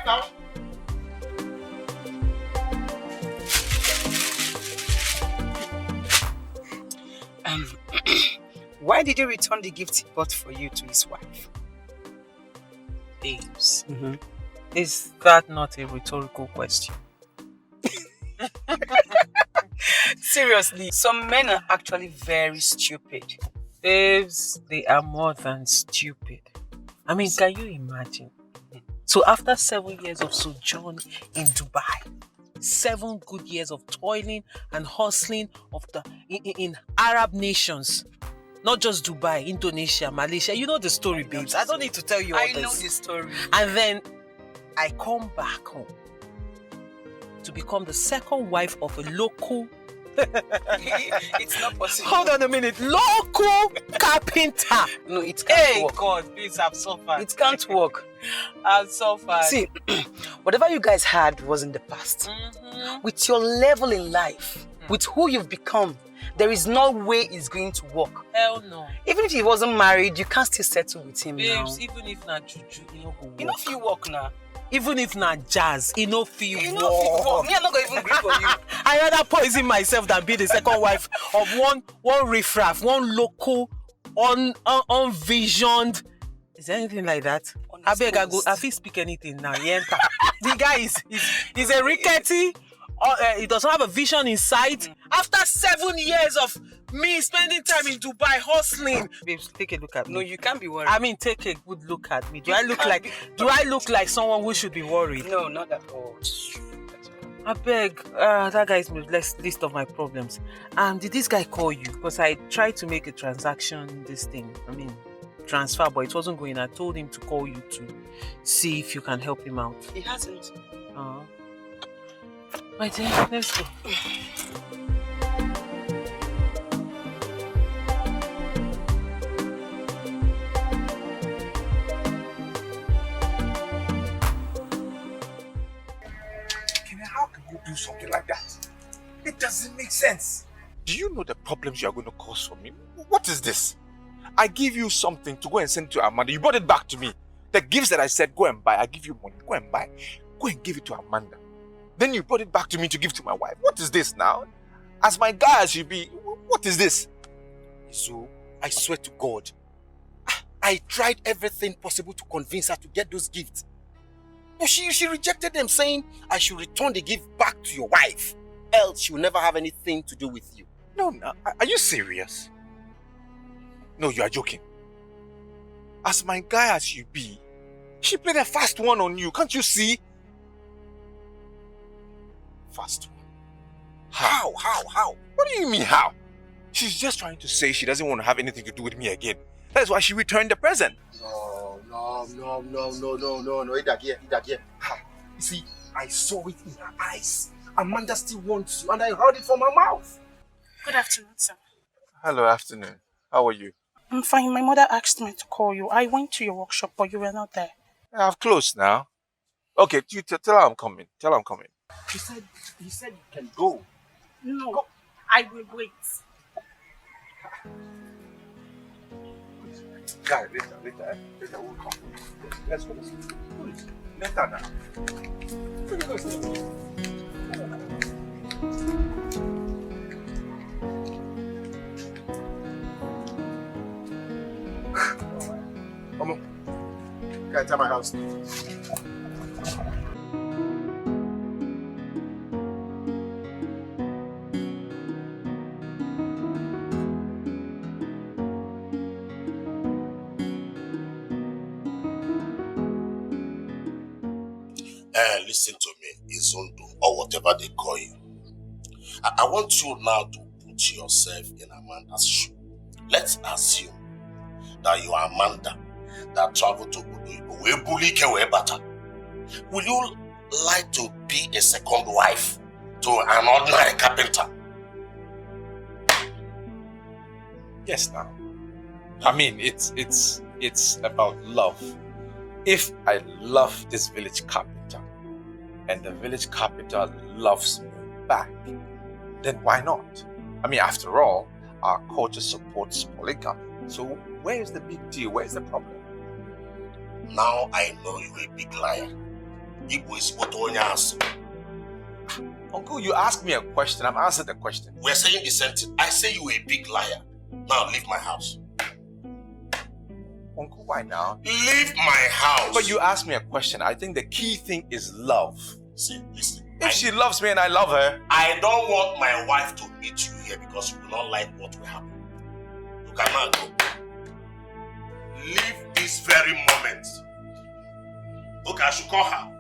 now. Why did he return the gift he bought for you to his wife? Babes, is that not a rhetorical question? Seriously, some men are actually very stupid. Babes, they are more than stupid. I mean, can you imagine? So after 7 years of sojourn in Dubai, 7 good years of toiling and hustling in Arab nations, not just Dubai, Indonesia, Malaysia. You know the story, babes. I don't need to tell you all this. I know the story. And then I come back home to become the second wife of a local... It's not possible. Hold on a minute. Local carpenter. No, it can't work. God, please, I've suffered. It can't work. I've suffered. See, whatever you guys had was in the past. With your level in life, with who you've become, there is no way it's going to work. Hell no. Even if he wasn't married, you can still settle with him now. Babes, even if not juju, you know go work. You know if you work now. Even if not jazz, you know feel Me, I'm not going to even grip on you. I rather poison myself than be the second wife of one riffraff, one local, unvisioned. Is there anything like that? I beg, I feel speak anything now. The guy is a rickety. He doesn't have a vision in sight. After 7 years of me spending time in Dubai hustling, babes, take a look at me. No, you can't be worried. I mean, take a good look at me. Do I look like someone who should be worried? No, not at all. I beg, that guy is my list of my problems. Did this guy call you? Because I tried to make a transaction, transfer, but it wasn't going. I told him to call you to see if you can help him out. He hasn't. My dear, let's go. How can you do something like that? It doesn't make sense. Do you know the problems you are going to cause for me? What is this? I give you something to go and send to Amanda. You brought it back to me. The gifts that I said, go and buy. I give you money. Go and buy. Go and give it to Amanda. Then you brought it back to me to give to my wife. What is this now? As my guy as you be, what is this? So, I swear to God, I tried everything possible to convince her to get those gifts. But she rejected them, saying I should return the gift back to your wife. Else she will never have anything to do with you. No, are you serious? No, you are joking. As my guy as you be, she played a fast one on you. Can't you see? Fast one. How? What do you mean how? She's just trying to say she doesn't want to have anything to do with me again. That's why she returned the present. No, Dikeh. You see, I saw it in her eyes. Amanda still wants you, and I heard it from her mouth. Good afternoon, sir. Hello, afternoon. How are you? I'm fine. My mother asked me to call you. I went to your workshop, but you were not there. I've closed now. Okay, you tell her I'm coming. Tell her I'm coming. He said you can go. No, go. I will wait. Guy, later we'll come. Let's go. Later now. Come on. Can I enter my house? Listen to me, Izundu, or whatever they call you. I want you now to put yourself in Amanda's shoe. Let's assume that you are Amanda that traveled to Obodo Ibo. Will you like to be a second wife to an ordinary carpenter? Yes, now. I mean, it's about love. If I love this village carpenter and the village carpenter loves me back, then why not? I mean, after all, our culture supports polygamy. So where is the big deal? Where is the problem? Now I know you're a big liar. Igwe is what on your answer. Uncle, you asked me a question. I'm answering the question. We're saying the same thing. I say you're a big liar. Now leave my house. Uncle, why now? Leave my house. But you asked me a question. I think the key thing is love. See, listen. If she loves me and I love her. I don't want my wife to meet you here because you will not like what will happen. You cannot go. Leave this very moment. Okay, I should call her.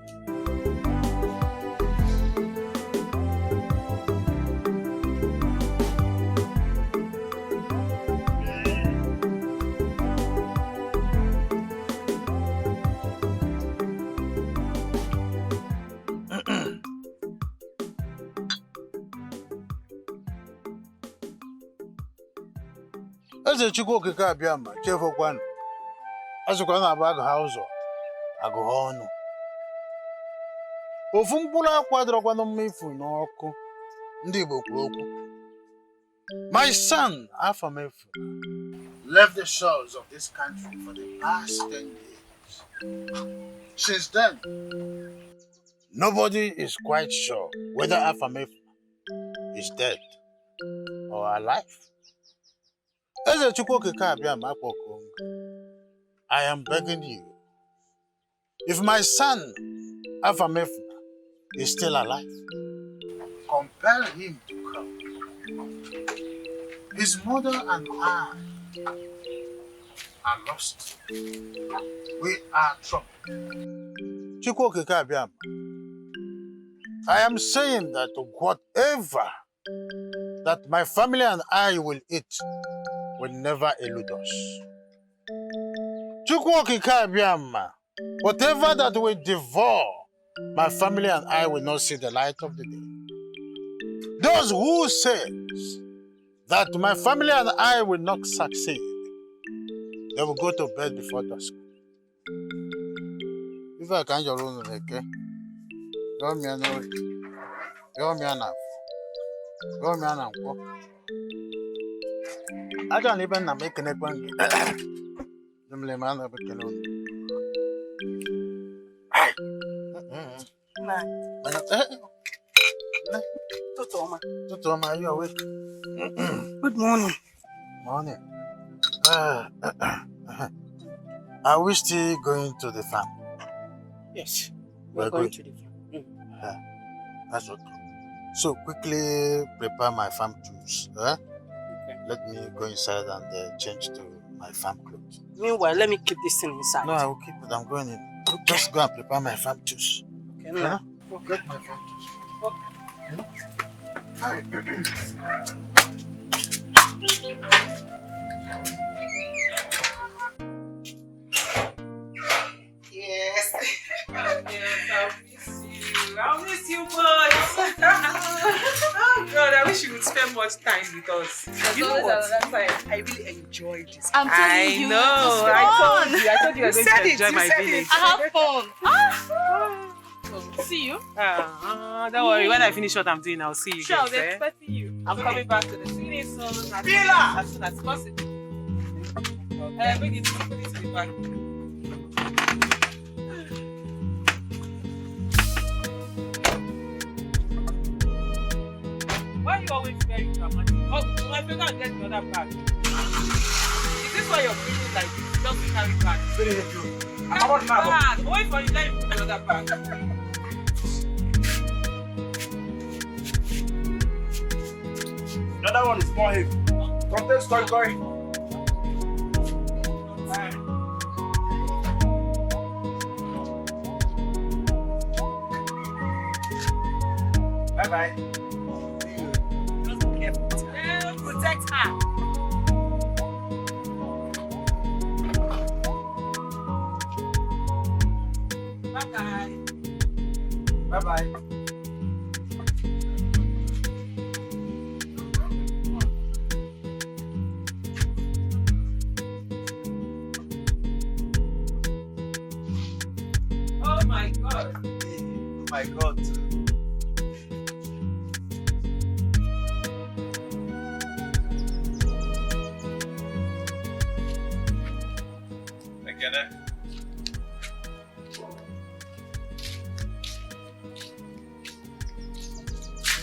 Eze Chukwu okike abịa ma chefukwanụ. Azụkwa na abụ agụha ụzọ, agụha ọnụ. Ofu mkpụrụ akwa dọrọkwanụ mma ifu n'ọkụ. Ndị Igbo kwuru okwu. My son, Afamefu, left the shores of this country for the past 10 years. Since then, nobody is quite sure whether Afamefu is dead or alive. Eze Chukwu okike abịa ma akpọkuo m. I am begging you, if my son Afamefu is still alive, compel him to come. His mother and I are lost. We are troubled. Chukwu okike abịa ma, I am saying that whatever that my family and I will eat will never elude us. Chukwu okike abịa ma, whatever that will devour, my family and I will not see the light of the day. Those who says that my family and I will not succeed, they will go to bed before dusk. If I can't your own okay, go me an I don't even make an appointment. The man of a canoe. Totoma, you awake? Good morning. Morning. Are we still going to the farm? Yes, We're going to the farm. That's okay. So quickly prepare my farm tools. Okay. Let me go inside and change to my farm clothes. Meanwhile, let me keep this thing inside. No, I will keep it. I'm going in. Okay. Just go and prepare my farm tools. Okay, no. Get my farm tools. Yes. I'll miss you, boys. Oh God, I wish you would spend much time with us. You know what? I really enjoyed this. I'm telling you, I told you I was going to enjoy my village. I have fun. See you. Don't worry. When I finish what I'm doing, I'll see you. Sure, I'll be guys, expecting you. I'm coming back to the city soon as soon as possible. Bring it to the back. Why are you always very dramatic? Oh, my finger and get the other bag. Is this why you're feeling like this? Just to carry back. I'm about to bag. Wait for you, let me put the other bag. The other one is more heavy. Contains going. Bye bye. Just be careful. Get her. Bye-bye. Bye-bye. Oh my God. Oh my God.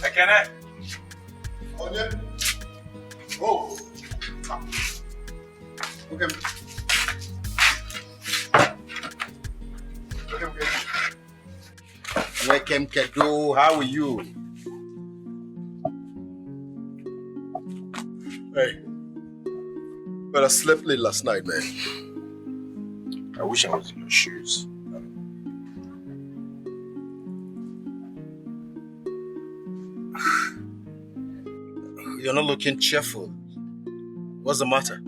Ekene. Onye? Oh. Okay. Welcome, Kedo. How are you? Hey. But I slept late last night, man. I wish I was in your shoes. You're not looking cheerful. What's the matter?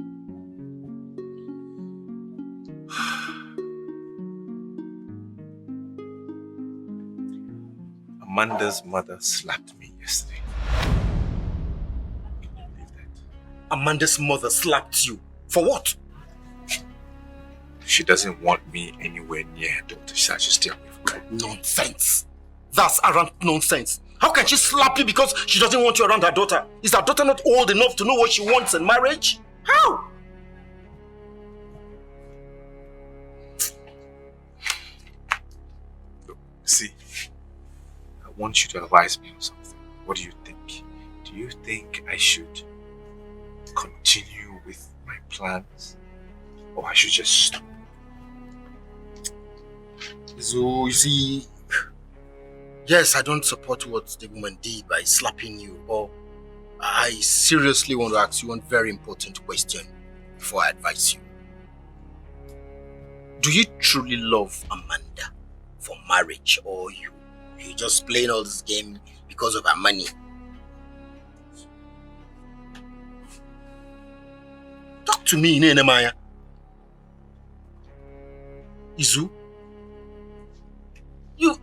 Amanda's mother slapped me yesterday. Amanda's mother slapped you. For what? She doesn't want me anywhere near her daughter. She said I should stay away from her. Nonsense. That's arrant nonsense. How can she slap you because she doesn't want you around her daughter? Is her daughter not old enough to know what she wants in marriage? How? Look, see, I want you to advise me on something. What do you think? Do you think I should continue with my plans? Or I should just stop? So, you see, yes, I don't support what the woman did by slapping you, but I seriously want to ask you one very important question before I advise you. Do you truly love Amanda for marriage, or you just playing all this game because of her money? Talk to me, Nehemiah. Izu? You...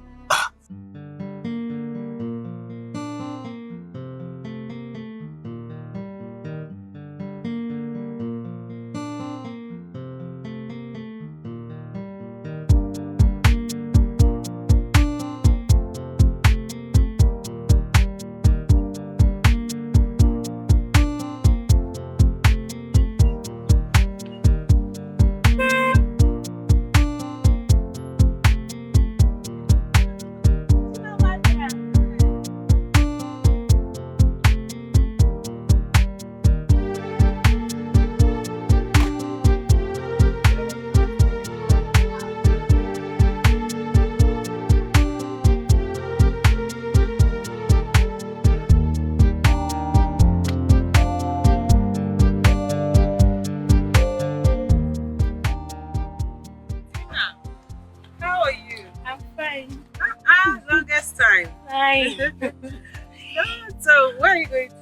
So, where are you going to?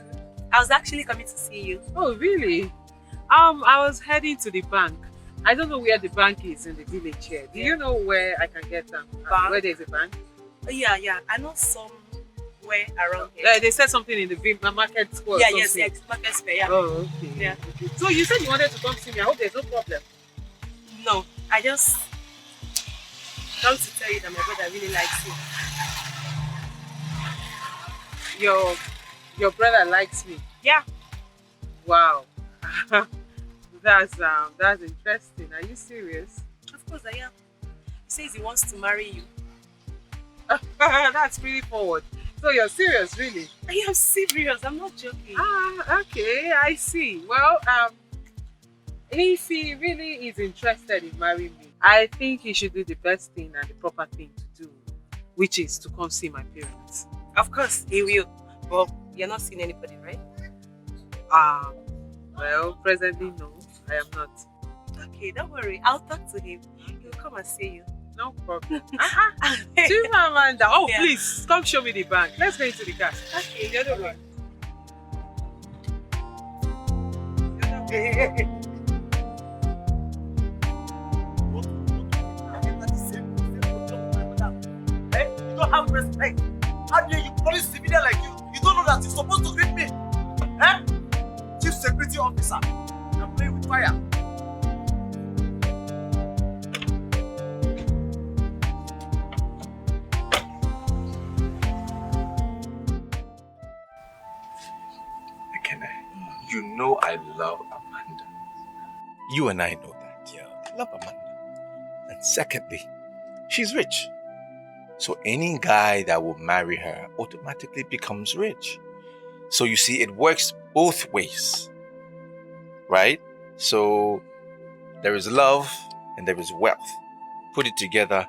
I was actually coming to see you. Oh, really? I was heading to the bank. I don't know where the bank is in the village here. Do you know where I can get them? Where there's a bank? Yeah. I know somewhere around here. They said something in the market square. Yes, market square. Yeah. Oh, okay. Yeah. So you said you wanted to come see me. I hope there's no problem. No, I just come to tell you that my brother really likes you. Your brother likes me. Yeah. Wow. That's interesting. Are you serious? Of course I am. He says he wants to marry you. That's pretty forward. So you're serious, really? I am serious. I'm not joking. Okay, I see. Well, if he really is interested in marrying me, I think he should do the best thing and the proper thing to do, which is to come see my parents. Of course, he will. But you're not seeing anybody, right? Well, presently, no, I am not. Okay, don't worry. I'll talk to him. He'll come and see you. No problem. Amanda. Oh, yeah. Please, come show me the bank. Let's go into the car. Okay, The other way. Hey. You don't have respect. How dare you, police civilian like you? You don't know that you're supposed to greet me. Eh? Chief security officer. You're playing with fire. You know I love Amanda. You and I know that. Yeah, I love Amanda. And secondly, she's rich. So any guy that will marry her automatically becomes rich. So you see, it works both ways. Right? So there is love and there is wealth. Put it together,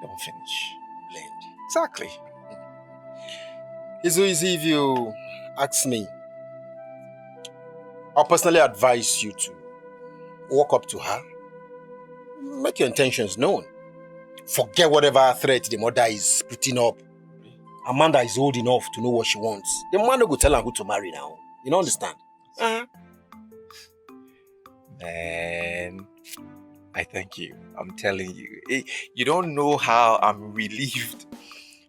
don't finish. Blend. Exactly. It's so easy if you ask me. I'll personally advise you to walk up to her, make your intentions known. Forget whatever threat the mother is putting up. Amanda is old enough to know what she wants. The man will tell her who to marry now. You don't understand? Man, I thank you. I'm telling you. You don't know how I'm relieved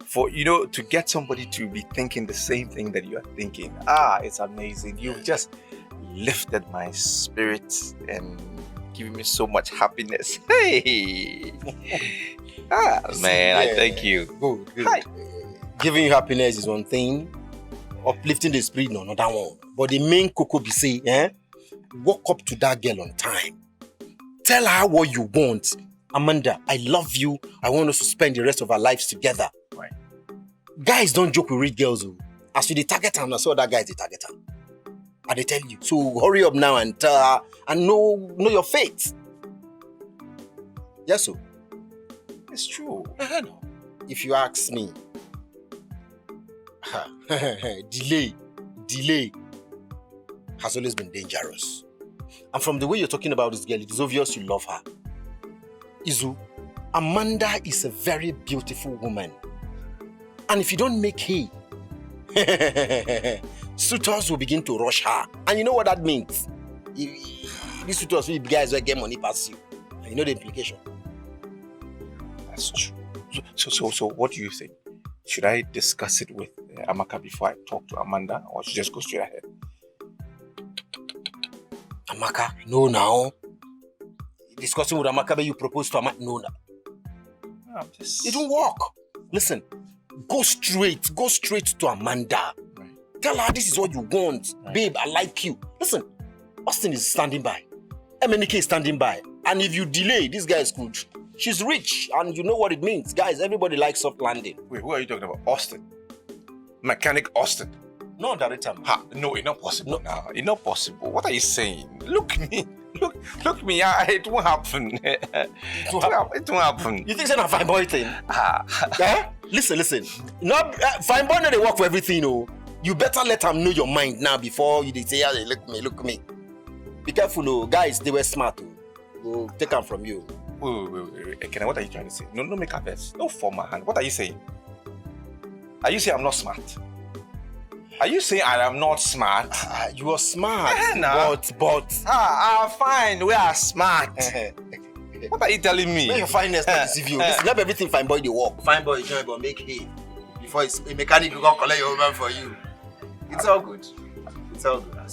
for, to get somebody to be thinking the same thing that you are thinking. It's amazing. You've just lifted my spirits and given me so much happiness. Hey! Man, I thank you. Good. Hi. Giving you happiness is one thing. Uplifting the spirit, no, another one. But the main cocoa be say, walk up to that girl on time. Tell her what you want. Amanda, I love you. I want us to spend the rest of our lives together. Right. Guys don't joke with rich girls. As you the target her, I saw that guy is the target her. I tell you. So hurry up now and tell her and know your fate. Yes, so. It's true. If you ask me, delay has always been dangerous. And from the way you're talking about this girl, it is obvious you love her. Izu, Amanda is a very beautiful woman. And if you don't make hay, suitors will begin to rush her. And you know what that means? These suitors will be guys who get money past you. And you know the implication. That's true. So what do you think? Should I discuss it with Amaka before I talk to Amanda, or should I just go straight ahead? Amaka? No, now. Discussing with Amaka, you propose to Amaka? No, now. It don't work. Listen, go straight to Amanda. Right. Tell her this is what you want. Right. Babe, I like you. Listen, Austin is standing by. MNK is standing by. And if you delay, this guy is good. She's rich, and you know what it means. Guys, everybody likes soft landing. Wait, who are you talking about? Austin? Mechanic Austin? No, director. No, it's not possible now. It's not possible. What are you saying? Look me. Look me. It won't happen. It won't happen. You think it's a fine boy thing? Listen. Not fine boy, no, they work for everything. Oh. You better let them know your mind now before you say, look me. Be careful, oh. Guys, they were smart. Oh. Take them from you. Wait. Ekene, what are you trying to say? No make a mess. No form my hand. What are you saying? Are you saying I'm not smart? Are you saying I am not smart? You are smart. But. Fine. We are smart. What are you telling me? Make your fineness not deceive you. Listen, not everything fine boy they work. Fine boy join but make hay. Before a mechanic will go collect your woman for you. It's all good.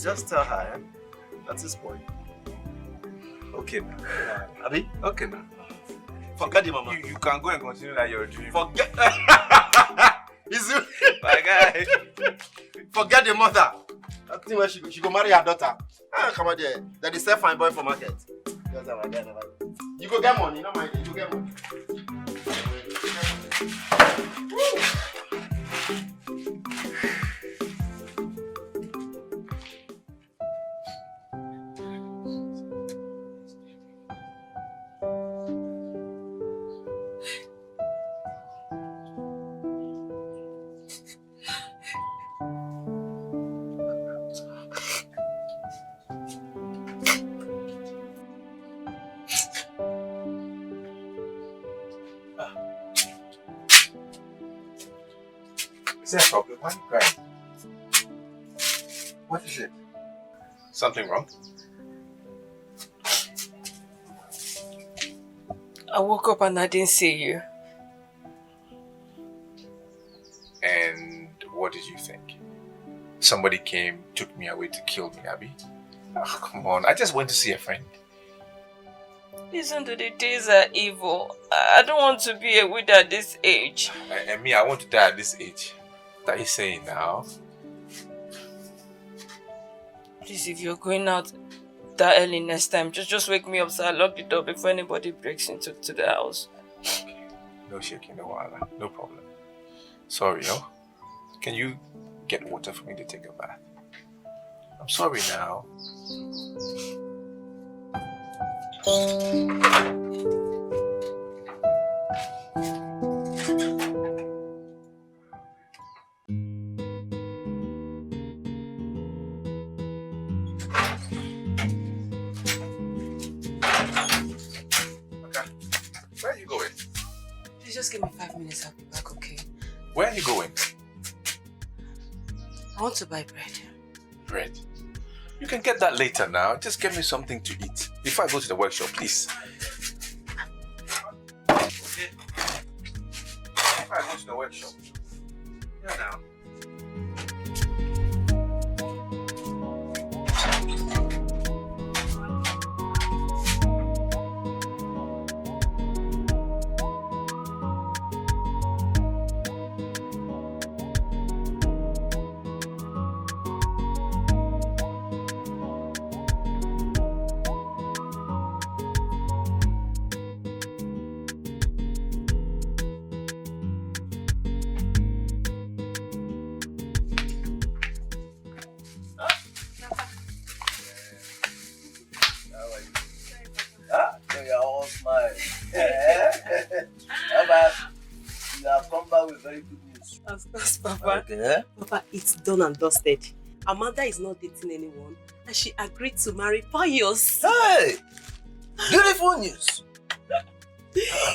Just tell her. That's his point. Okay now. Abi? Okay now. Forget the mama. You can go and continue that your dream. Forget. My guy. Forget the mother. I think when she go marry her daughter. Come on there. That is fine boy for market. You go get money, no mind. You go get money. Is there a problem? Why are you crying? What is it? Something wrong? I woke up and I didn't see you. And what did you think? Somebody came, took me away to kill me, Abby? Oh, come on, I just went to see a friend. Listen to the days are evil. I don't want to be a widow at this age. And me, I want to die at this age. What are you saying now? Please, if you're going out that early next time, just wake me up so I lock the door before anybody breaks into the house. No shaking, no wala, no problem. Sorry, no? Can you get water for me to take a bath? I'm sorry now. Where are you going? Please just give me 5 minutes, I'll be back, okay? Where are you going? I want to buy bread. Bread? You can get that later now. Just get me something to eat before I go to the workshop, please. Okay. Before I go to the workshop. Yeah, now. Papa. Okay. Papa, it's done and dusted. Amanda is not dating anyone and she agreed to marry Pius. Hey! Beautiful news!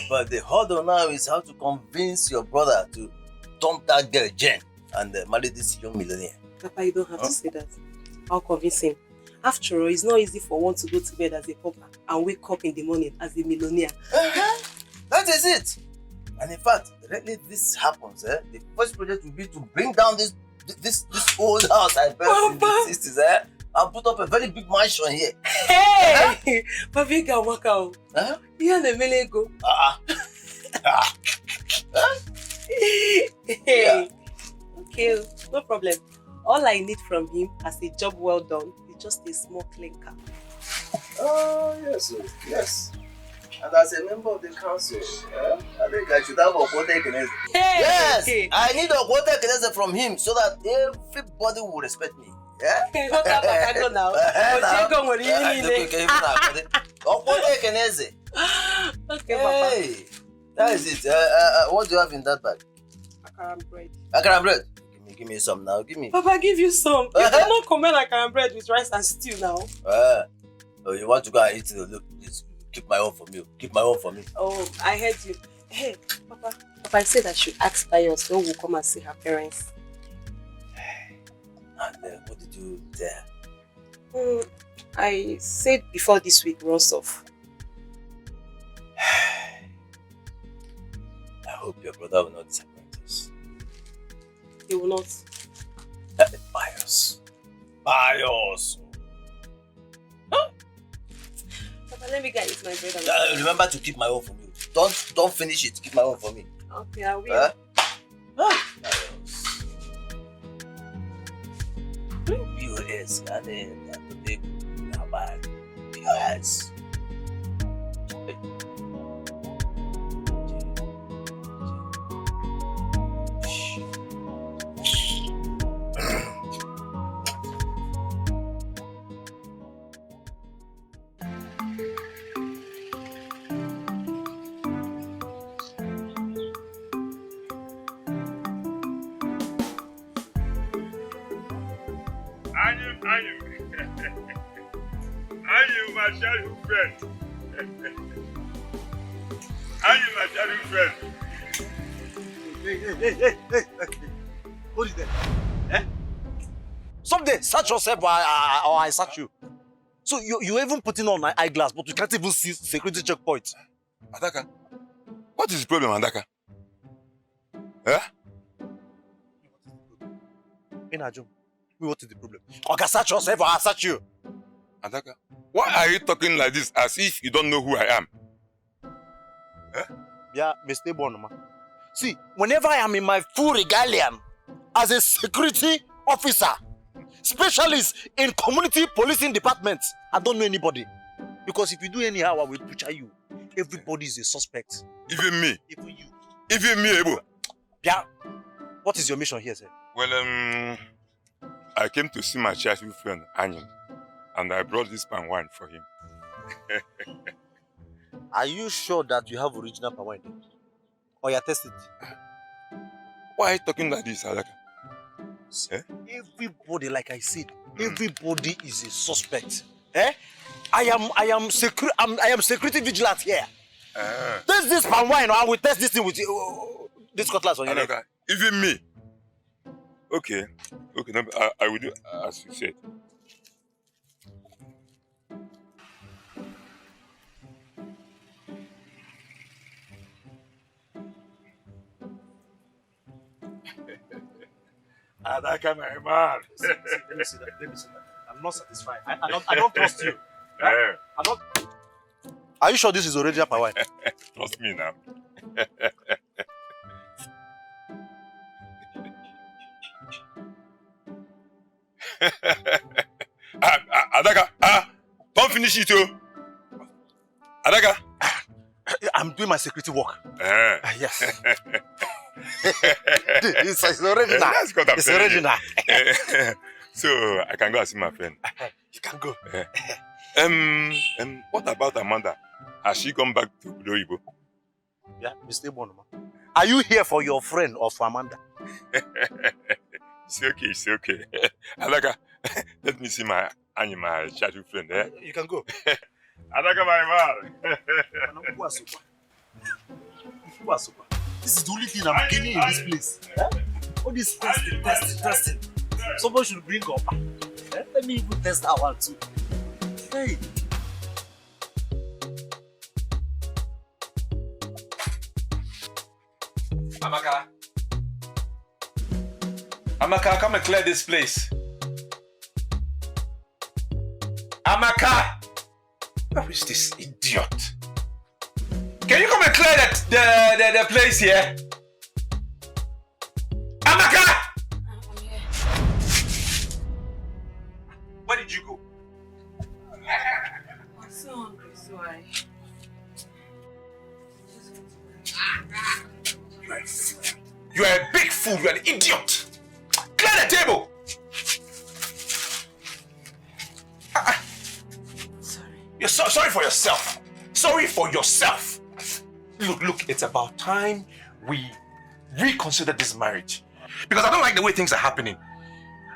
But the hurdle now is how to convince your brother to dump that girl Jen and marry this young millionaire. Papa, you don't have to say that. I'll convince him. After all, it's not easy for one to go to bed as a pauper and wake up in the morning as a millionaire. That is it! And in fact, directly this happens, the first project will be to bring down this old house I built in the 60s, and put up a very big mansion here. Hey! Papi can work out. You and the mele go. Hey. Okay, no problem. All I need from him as a job well done is just a small clinker. Oh, yes, yes. And as a member of the council, I think I should have a quota Ekeneze. Hey! Yes! I need a quota Ekeneze from him so that everybody will respect me. Yeah? Okay, what about I go now? Okay, hey, that is it. What do you have in that bag? Akara bread. Akara bread? Give me some now. Give me. Papa, give you some. You cannot comment akara bread with rice and stew now. Oh, you want to go and eat it? Look, please. Keep my own for me. Keep my own for me. Oh, I heard you. Hey, Papa. Papa, I said I should ask Pius when we come and see her parents. And what did you there? I said before this week runs off. I hope your brother will not disappoint us. He will not. Pius. Pius. Papa, let me get it my bread. Remember to keep my own for me. Don't finish it. Keep my own for me. Okay, I will. POS, POS. I'm my childhood friend. I'm my childhood friend. Hey. What is that? Someday, search yourself or I search you. So you even putting on an eyeglass, but you can't even see security checkpoints. Adaka, what is the problem, Adaka? Eh? Inajum, what is the problem? Okay, search yourself or I'll search you. Adaka, why are you talking like this as if you don't know who I am? Eh? Yeah, Mr. Bonoma. See, whenever I am in my full regalium as a security officer, specialist in community policing department, I don't know anybody. Because if you do anyhow, I will picture you. Everybody is a suspect. Even me? Even you. Even me, Ebo? Yeah. What is your mission here, sir? Well, I came to see my childhood friend, Anyan, and I brought this palm wine for him. Are you sure that you have original palm wine? Or you tested it? Why are you talking like this, Adaka? Eh? Everybody, like I said, everybody is a suspect. Eh? I am security vigilant here. Test this palm wine, or I will test this thing with you. This cutlass on your neck. Even me. Okay, no, I will do as you said. Adaka, my man. Let me see that. I'm not satisfied. I don't trust you. I'm not. Are you sure this is original palm wine? Trust me now. Adaka, don't finish it, oh. Adaka. I'm doing my security work. Yes. It's original. That's what I'm it's telling original. you. So I can go and see my friend. You can go. What about Amanda? Has she come back to Nollywood? Yeah, Mr. Bonoma. Are you here for your friend or for Amanda? It's okay. Adaka, let me see my childhood friend. Eh? You can go. Adaka, my man. This is the only thing I'm getting in this place. All this testing. Someone should bring up. Let me even test that one too. Hey. Amaka, come and clear this place. Amaka! Where is this idiot? Can you come and clear the place here? Amaka! Where did you go? I'm so hungry, so I... You are a big fool. You are an idiot. Clear the table. Sorry. You're sorry for yourself. Sorry for yourself. Look, it's about time we reconsider this marriage. Because I don't like the way things are happening.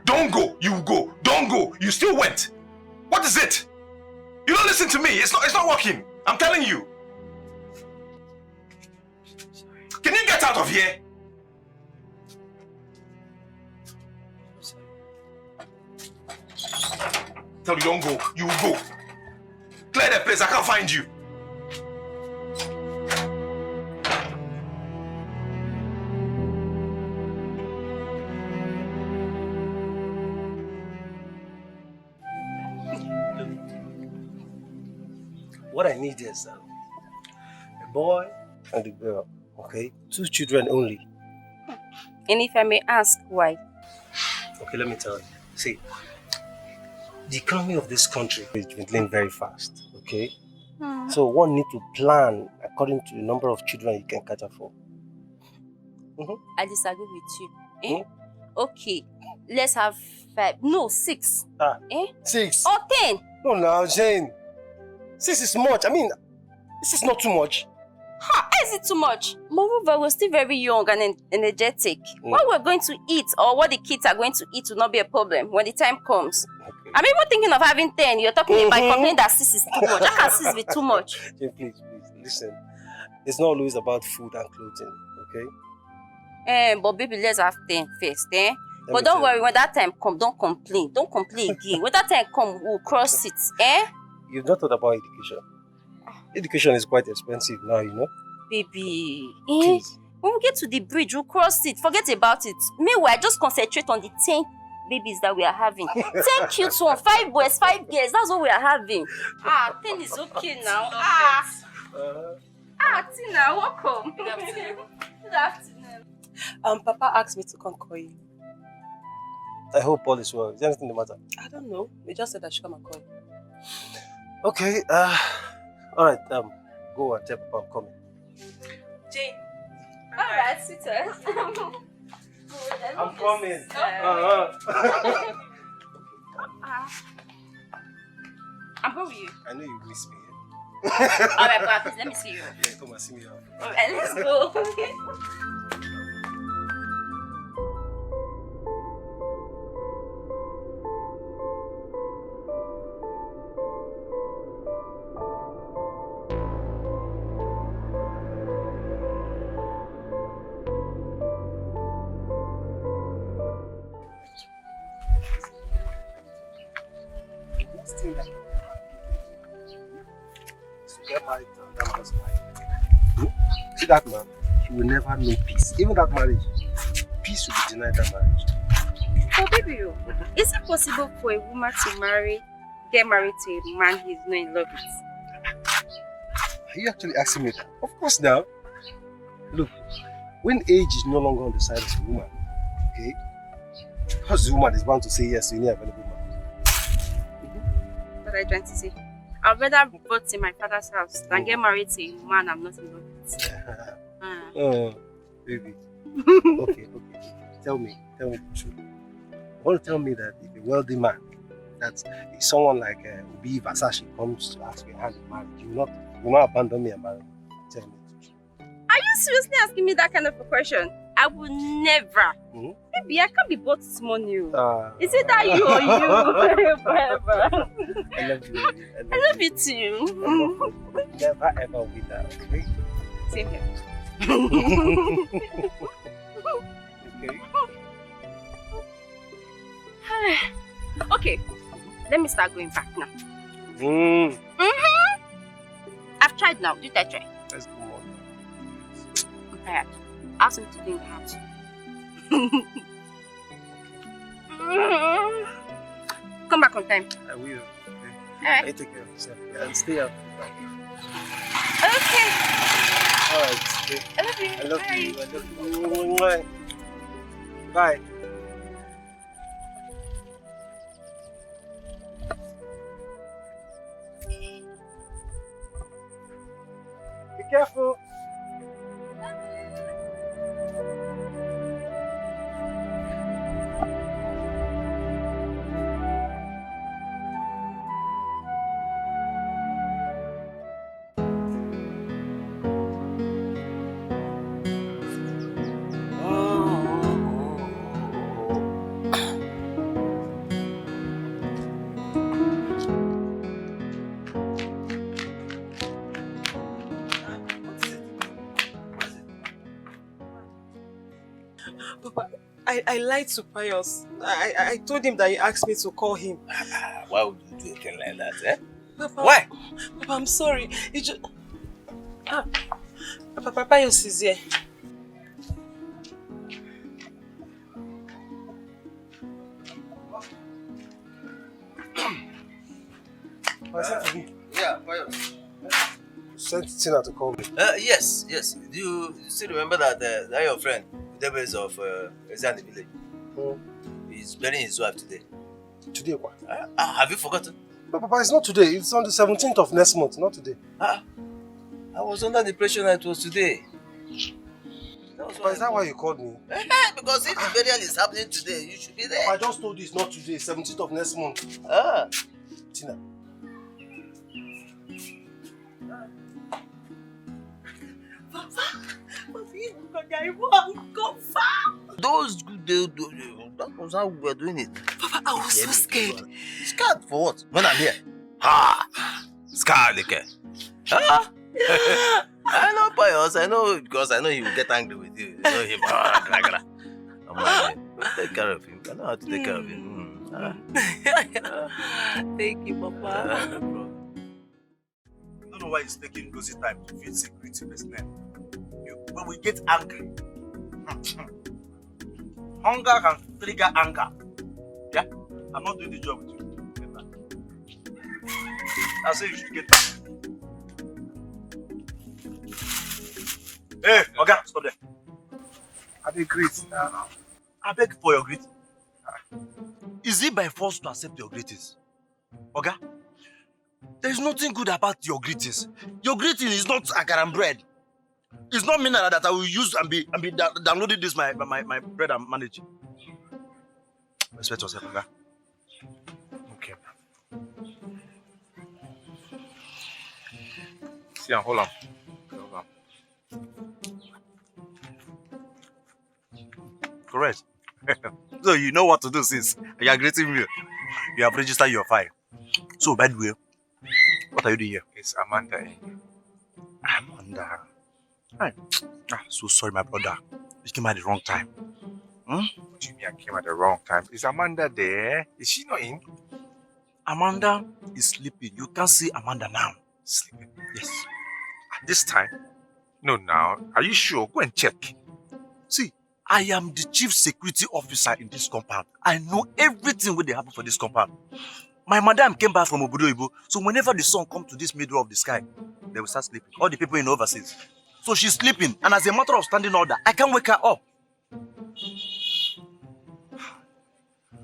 Don't go, you go. Don't go, you still went. What is it? You don't listen to me. It's not working. I'm telling you. Can you get out of here? Tell you don't go, you go. Clear the place, I can't find you. What I need is a boy and a girl, okay? 2 children only. And if I may ask why? Okay, let me tell you. See, the economy of this country is dwindling very fast, okay? So one need to plan according to the number of children you can cater for. I disagree with you. Okay, let's have 5. No, 6. 6? Or 10. No, now, Jane. 6 is much. I mean, this is not too much. How is it too much? Moreover, we're still very young and energetic. What we're going to eat or what the kids are going to eat will not be a problem when the time comes. I'm even thinking of having 10. You're talking about complaining that 6 is too much. How can 6 be too much? Jane, please, listen. It's not always about food and clothing, okay? But baby, let's have 10 first, But don't worry, when that time comes, don't complain. Don't complain again. When that time comes, we'll cross it, You've not thought about education. Education is quite expensive now, you know. Baby, Please. when we get to the bridge, we'll cross it. Forget about it. Meanwhile, just concentrate on the 10 babies that we are having. 10 cute ones, 5 boys, 5 girls. That's what we are having. 10 is okay now. Tina, welcome. Good afternoon. Good afternoon. Papa asked me to come call you. I hope all is well. Is there anything the matter? I don't know. They just said I should come and call you. Okay, alright, go and tell Papa I'm coming. Jane. Alright, sweetheart. I'm coming. I'm going with you. I know you miss me. Alright, but please let me see you. Yeah, come and see me out. Alright, let's go. Get married to that man's wife. See that man, he will never know peace. Even that marriage, peace will be denied that marriage. Oh, baby, is it possible for a woman to get married to a man he's not in love with? Are you actually asking me that? Of course now. Look, when age is no longer on the side of the woman, okay, because the woman is bound to say yes to any available man. What are you trying to say? I'd rather vote in my father's house than get married to a man I'm not in love with. Oh, baby. Okay. Tell me the truth. You want to tell me that if a wealthy man, that if someone like Obi Versace comes to ask your hand in marriage, you will not abandon me and marry me? Tell me the truth. Are you seriously asking me that kind of a question? I will never. Baby, I can't be bought this money. Is it that you or you? Forever. I love you. I love you too. Never ever with that, okay? Same here. Okay, let me start going back now. I've tried now. Did I try? Let's go on. I'm tired. Ask him to do in the house. Come back on time. I will. Okay. Alright. I take care of yourself. Yeah, and stay up. Okay. Alright. I love you. I love Bye. you. I love you. Bye. Be careful. Papa, I lied to Pius. I told him that he asked me to call him. Why would you do a thing like that, eh? Papa, Why? Papa, I'm sorry. It just... Papa, Pius is here. Yeah, Pius. Sent Tina to call me. Yes. Do you still remember that that your friend, the devils of Ezan the village? He's burying his wife today. Today, what? Have you forgotten? No, Papa, it's not today. It's on the 17th of next month, not today. I was under the impression that it was today. Papa, is that why you called me? Because if the burial is happening today, you should be there. Papa, I just told you it's not today, 17th of next month. Tina. Those good days, that was how we were doing it. Papa, I was so scared. Scared for what? When I'm here. Scared, Dikeh. I know Pius, I know, because I know he will get angry with you. You know him. I'm like, take care of him. I know how to take care of him. Thank you, Papa. don't know why it's taking Gozi time to feed security personnel. When we get angry, hunger can trigger anger. Yeah? I'm not doing the job with you. I say you should get back. Hey, Oga, stop there. I beg greet now. I beg for your greeting. Is it by force to accept your greetings? Oga, there is nothing good about your greetings. Your greeting is not akaram bread. It's not mineral that I will use and be downloading this my bread and manage. Respect yourself, Oga. Okay. See, hold on. Correct. So you know what to do since you are greeting me. You have registered your file. So by the way, what are you doing here? It's Amanda. Amanda. So sorry, my brother. You came at the wrong time. What do you mean I came at the wrong time? Is Amanda there? Is she not in? Amanda is sleeping. You can't see Amanda now. Sleeping? Yes. At this time? No, now. Are you sure? Go and check. See, I am the chief security officer in this compound. I know everything what they happen for this compound. My madam came back from Obodo Ibo, so whenever the sun comes to this middle of the sky, they will start sleeping. All the people in overseas. So she's sleeping, and as a matter of standing order, I can't wake her up.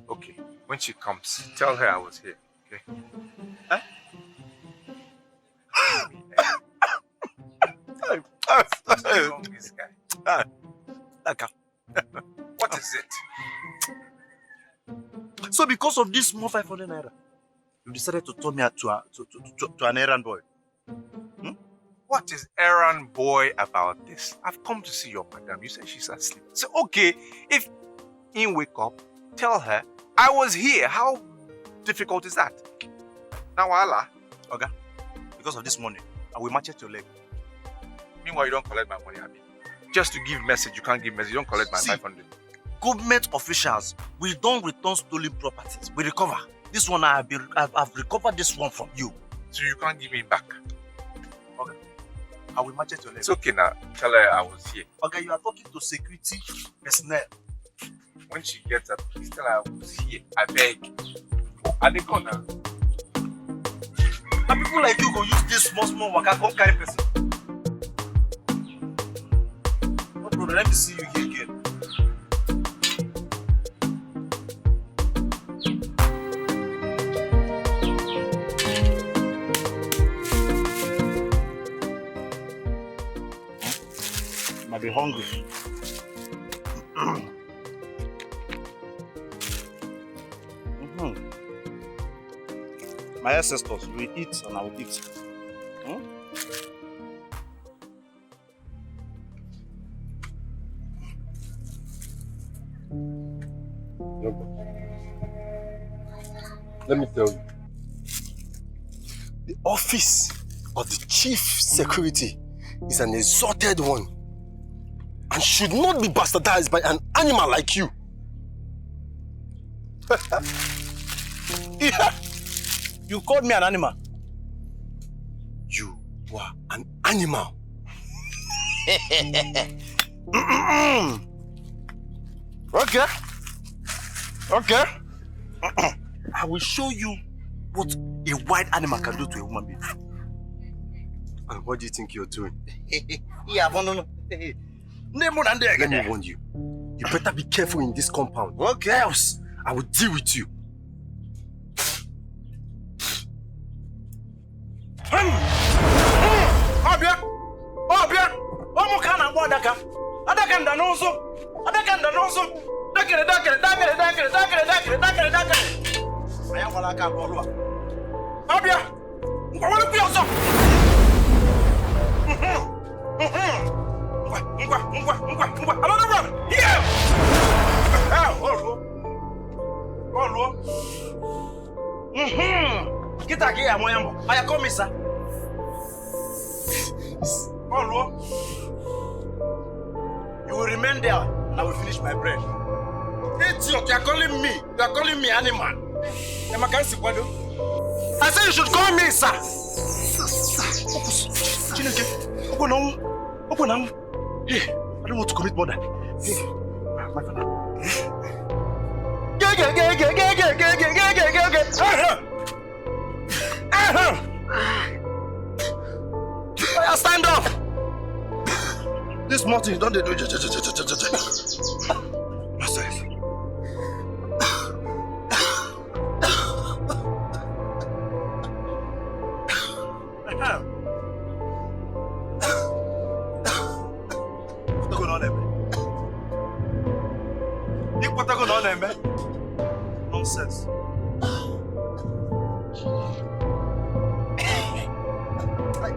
Okay, when she comes, tell her I was here, okay? Huh? What's wrong with this guy? What is it? So because of this small 500 naira, you decided to turn me out to an errand boy. What is errand boy about this? I've come to see your madam. You said she's asleep. So okay, if in wake up, tell her I was here. How difficult is that? Now Allah. Okay. Because of this money, I will match your leg. Meanwhile, you don't collect my money, Abi. Just to give message, you can't give message. You don't collect my 500. Government officials, we don't return stolen properties. We recover. This one I've recovered this one from you. So you can't give me back. Okay. I will match your leg. It's okay now. Tell her I was here. Okay, you are talking to security personnel. When she gets up, please tell her I was here. I beg. Are they gone now? And people like you go use this small waka come carry person. No problem, let me see you here again. Might be hungry. My ancestors will eat and I will eat. Let me tell you. The office of the chief security is an exalted one and should not be bastardized by an animal like you. Yeah. You called me an animal. You were an animal. Okay. Okay. I will show you what a wild animal can do to a human being. And what do you think you're doing? Yeah, no. Let me warn you. You better be careful in this compound. Okay. Else, I will deal with you. Kita aquí a moyambo. Aya komisa. You will remain there and I will finish my bread. Idiot, you are calling me. You are calling me animal. I say you should call me sir. Open now. Hey, I don't want to commit murder. Hey, my father. Stand up. This morning you don't do myself. Nonsense.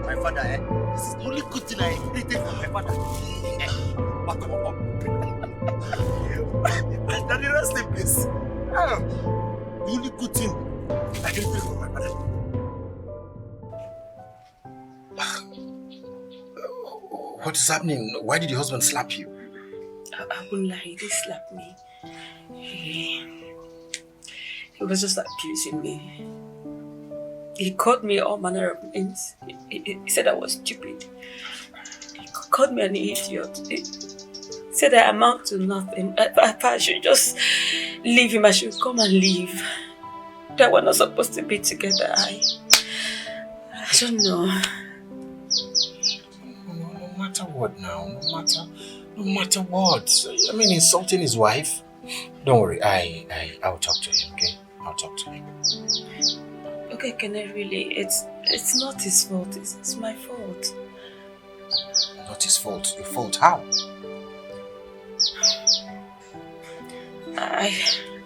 My father, this is the only good thing I inherited from my father. Daddy, rest in peace. The only good thing I inherited from my father. What is happening? Why did your husband slap you? I won't lie, he did slap me. He was just abusing me. He called me all manner of names. He said I was stupid. He called me an idiot. He said I amount to nothing. I should just leave him. I should come and leave. That we're not supposed to be together. I don't know. No matter what now, no matter what. I mean, insulting his wife. Don't worry, I'll talk to him, okay? I'll talk to him. Okay, can I really? It's not his fault. It's my fault. Not his fault. Your fault? How?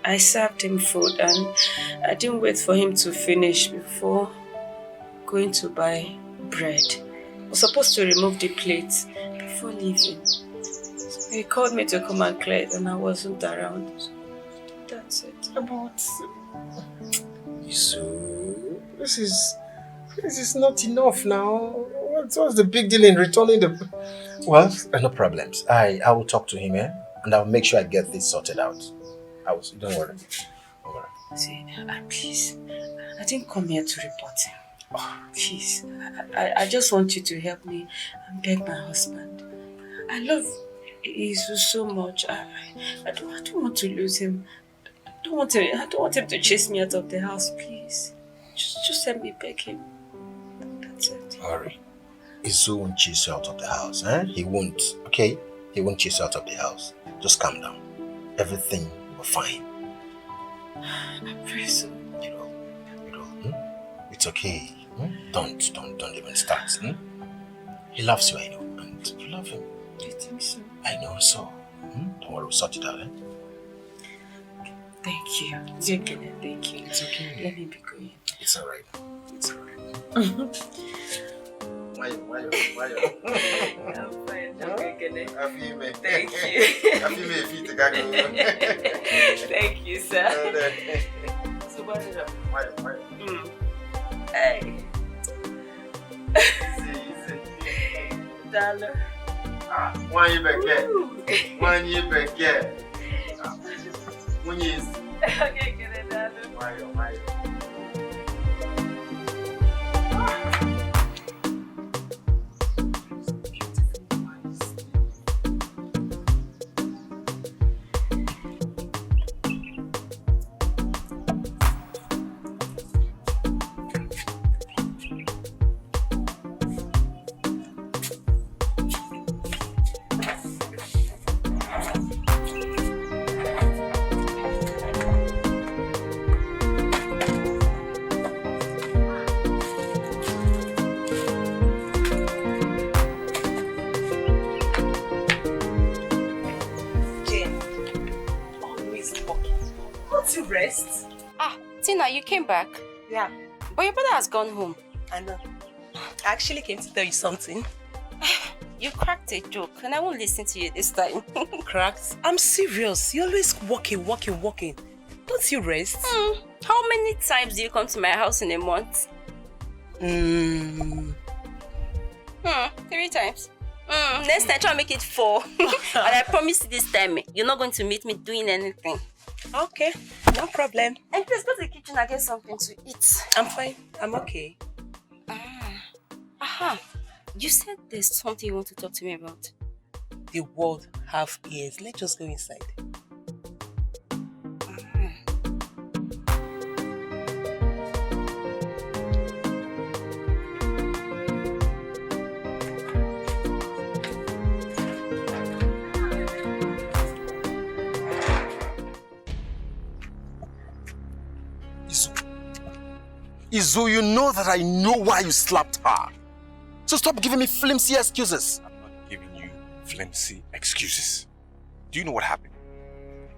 I served him food and I didn't wait for him to finish before going to buy bread. I was supposed to remove the plate before leaving. So he called me to come and clear it and I wasn't around. So that's it. So this is not enough now. What's the big deal in returning the... Well, no problems. I will talk to him, and I'll make sure I get this sorted out. Don't worry. Don't worry. See, please, I didn't come here to report him. Oh, please, I just want you to help me and beg my husband. I love Jesus so much. I don't want to lose him. I don't want him to chase me out of the house, please. Just help me beg him. That's it. Hurry. Izu won't chase you out of the house, He won't, okay? He won't chase you out of the house. Just calm down. Everything will be fine. I pray so. It's okay. Don't even start. He loves you, I know, and you love him. Do you think so? I know so. Don't worry, we'll sort it out, Thank you. Thank you. It's okay. Let me be going. It's alright. It's alright. Why? I'm fine. I'm okay. Thank you. Thank you, sir. So what is up? Hey. Dollar. Why you back here? When you Okay, get it, dollar. Why? Rest. Tina, you came back? Yeah. But your brother has gone home. I know. I actually came to tell you something. You cracked a joke and I won't listen to you this time. Cracked? I'm serious. You're always walking. Don't you rest? How many times do you come to my house in a month? 3 times. Next time, try to make it 4. And I promise you this time, you're not going to meet me doing anything. Okay, no problem. And please go to the kitchen and get something to eat. I'm fine. I'm okay. Aha. You said there's something you want to talk to me about. The world have ears. Let's just go inside. Izu, you know that I know why you slapped her. So stop giving me flimsy excuses. I'm not giving you flimsy excuses. Do you know what happened?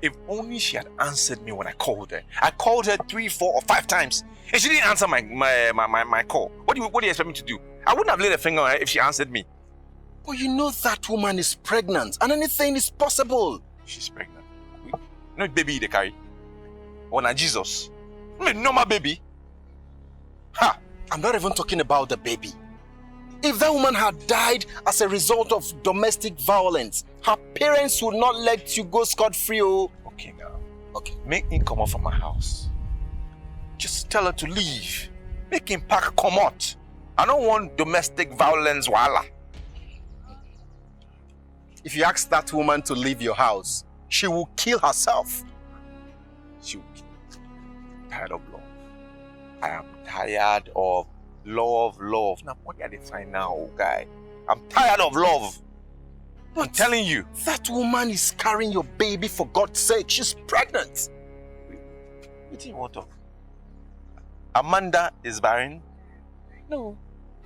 If only she had answered me when I called her. I called her 3, 4, or 5 times, and she didn't answer my call. What do you expect me to do? I wouldn't have laid a finger on her if she answered me. But you know that woman is pregnant, and anything is possible. She's pregnant. No baby they carry. Or na Jesus. I mean, normal baby. Ha! I'm not even talking about the baby. If that woman had died as a result of domestic violence, her parents would not let you go scot-free. Oh. Okay now. Okay. Make him come out from my house. Just tell her to leave. Make him pack come out. I don't want domestic violence, wala. If you ask that woman to leave your house, she will kill herself. She will kill. I'm tired of love. I am tired of love. Now, what are they find now, guy? I'm tired of love. But I'm telling you. That woman is carrying your baby, for God's sake. She's pregnant. What do you want of? Amanda is barren? No.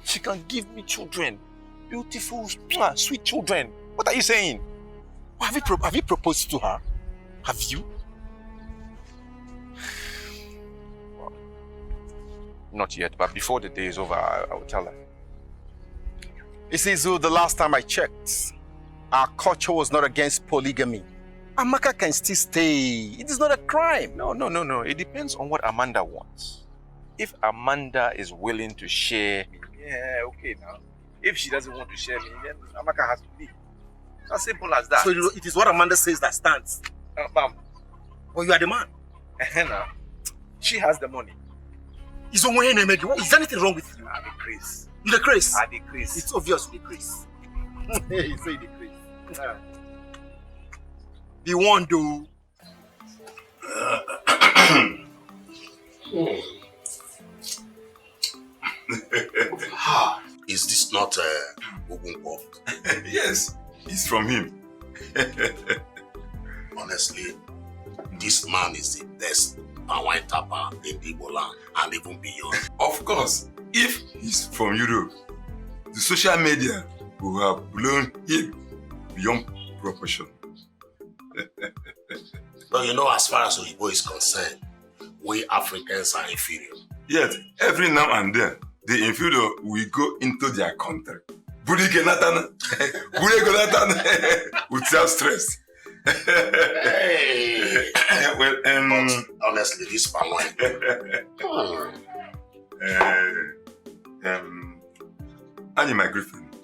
She can give me children. Beautiful, sweet children. What are you saying? Have you proposed to her? Have you? Well, not yet, but before the day is over, I will tell her. You see, Zu, the last time I checked, our culture was not against polygamy. Amaka can still stay. It is not a crime. No. It depends on what Amanda wants. If Amanda is willing to share me, yeah, okay now. If she doesn't want to share me, then Amaka has to leave. As simple as that. So it is what Amanda says that stands. Bam. But you are the man. Now, she has the money. Is there anything wrong with you? I decrease. You decrease? I decrease. It's obvious you decrease. You say you decrease. Be one, though. Is this not Ogunpo? Yes, it's from him. Honestly, this man is the best Pawai Tapa in Igbo land and even beyond. Of course, if he's from Europe, the social media will have blown him beyond proportion. But you know, as far as Oyibo is concerned, we Africans are inferior. Yet, every now and then, the inferior will go into their country. Without stress. Hey. Well, but honestly, this Pawai. Annie, my girlfriend,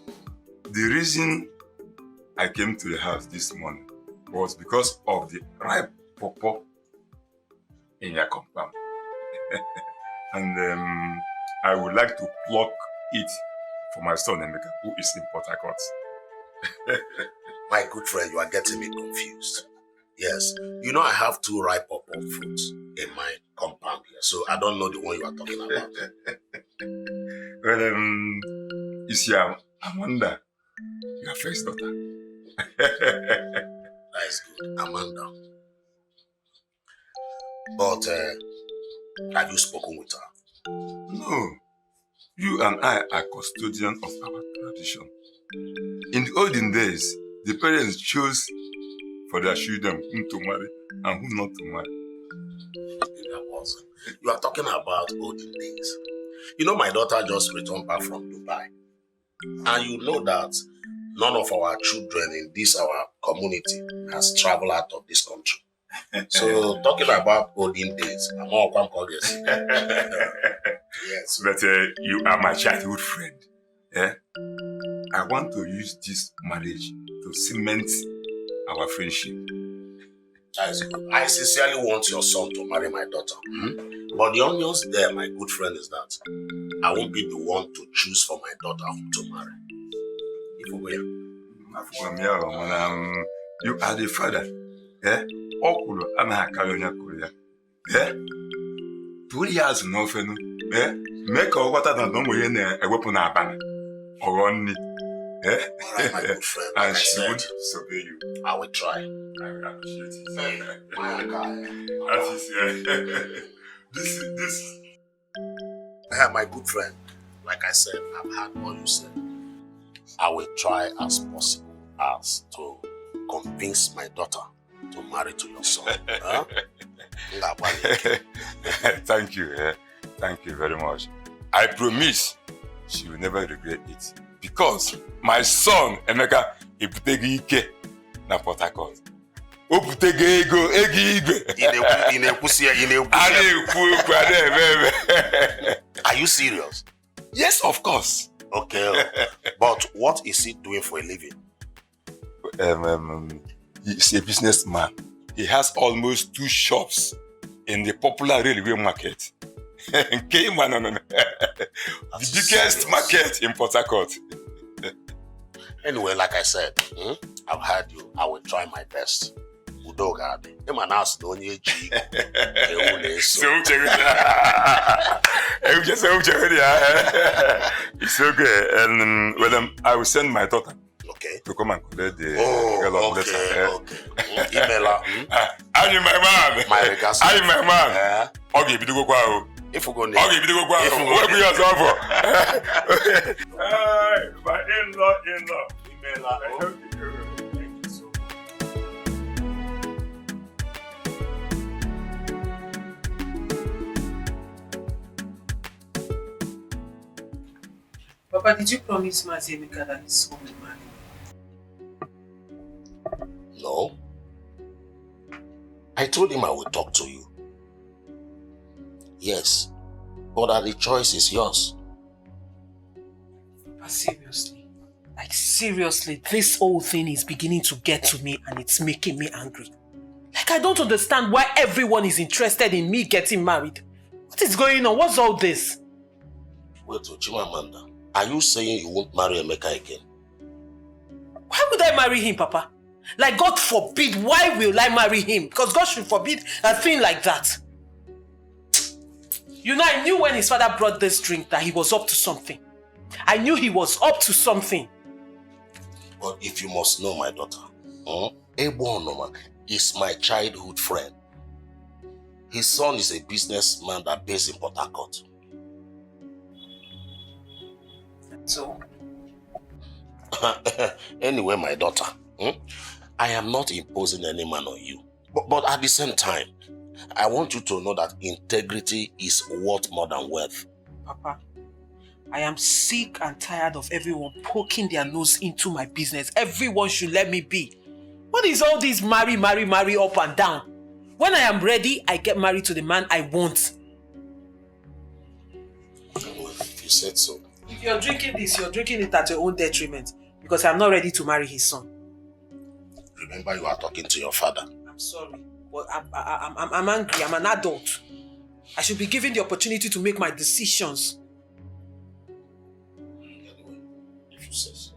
the reason I came to the house this morning was because of the ripe pawpaw in your compound. And I would like to pluck it for my son Emeka, who is in Port Harcourt. My good friend, you are getting me confused. Yes, you know I have 2 ripe pawpaw fruits in my compound here, so I don't know the one you are talking about. Well, is your Amanda, your first daughter? That is good, Amanda. But have you spoken with her? No. You and I are custodians of our tradition. In the olden days, the parents chose for their children whom to marry and whom not to marry. You are talking about olden days. You know, my daughter just returned back from Dubai. And you know that none of our children in this our community has traveled out of this country. So talking about olden days, I'm all yes. But you are my childhood friend. Yeah? I want to use this marriage to cement our friendship. That is good. I sincerely want your son to marry my daughter. But the onions there, my good friend, is that I won't be the one to choose for my daughter whom to marry. You are the father. Okulu anahakaryonya Korea. 2 years no fenu. Make a water than no way in a weapon abana. Or only. My good friend, I like I said, should disobey you. I will try. I appreciate it. Hey, my guy. This. My good friend, like I said, I've heard what you said. I will try as possible as to convince my daughter to marry to your son. Thank you. Thank you very much. I promise she will never regret it. Because my son, Emeka, he putegi ike na Port Harcourt. O putegi ego, Igwe. Are you serious? Yes, of course. Okay. But what is he doing for a living? He's a businessman. He has almost 2 shops in the popular railway market. The biggest market in Port Harcourt. Anyway, like I said, I've heard you. I will try my best. Udogade. It's okay. And I will send my daughter. Okay. To come and collect the okay. Email her. I'm my man. My regards. I'm my man. Okay, you go go. If we go near. Okay, you go go. What be yourself for? My in-law. Email her. Thank you so much. Papa, did you promise Mazemika that his son will marry? No. I told him I would talk to you. Yes. But that the choice is yours. But seriously, this whole thing is beginning to get to me and it's making me angry. Like, I don't understand why everyone is interested in me getting married. What is going on? What's all this? Wait, Chimamanda, are you saying you won't marry Emeka again? Why would I marry him, Papa? Like, God forbid, why will I marry him? Because God should forbid a thing like that. You know, I knew when his father brought this drink that he was up to something. I knew he was up to something. But if you must know, my daughter, Ebonoma is my childhood friend. His son is a businessman that based in Port Harcourt. So? Anyway, my daughter, I am not imposing any man on you. But at the same time, I want you to know that integrity is worth more than wealth. Papa, I am sick and tired of everyone poking their nose into my business. Everyone should let me be. What is all this marry up and down? When I am ready, I get married to the man I want. Well, if you said so. If you're drinking this, you're drinking it at your own detriment. Because I'm not ready to marry his son. Remember, you are talking to your father. I'm sorry, but I'm angry. I'm an adult. I should be given the opportunity to make my decisions. Anyway, if you say so.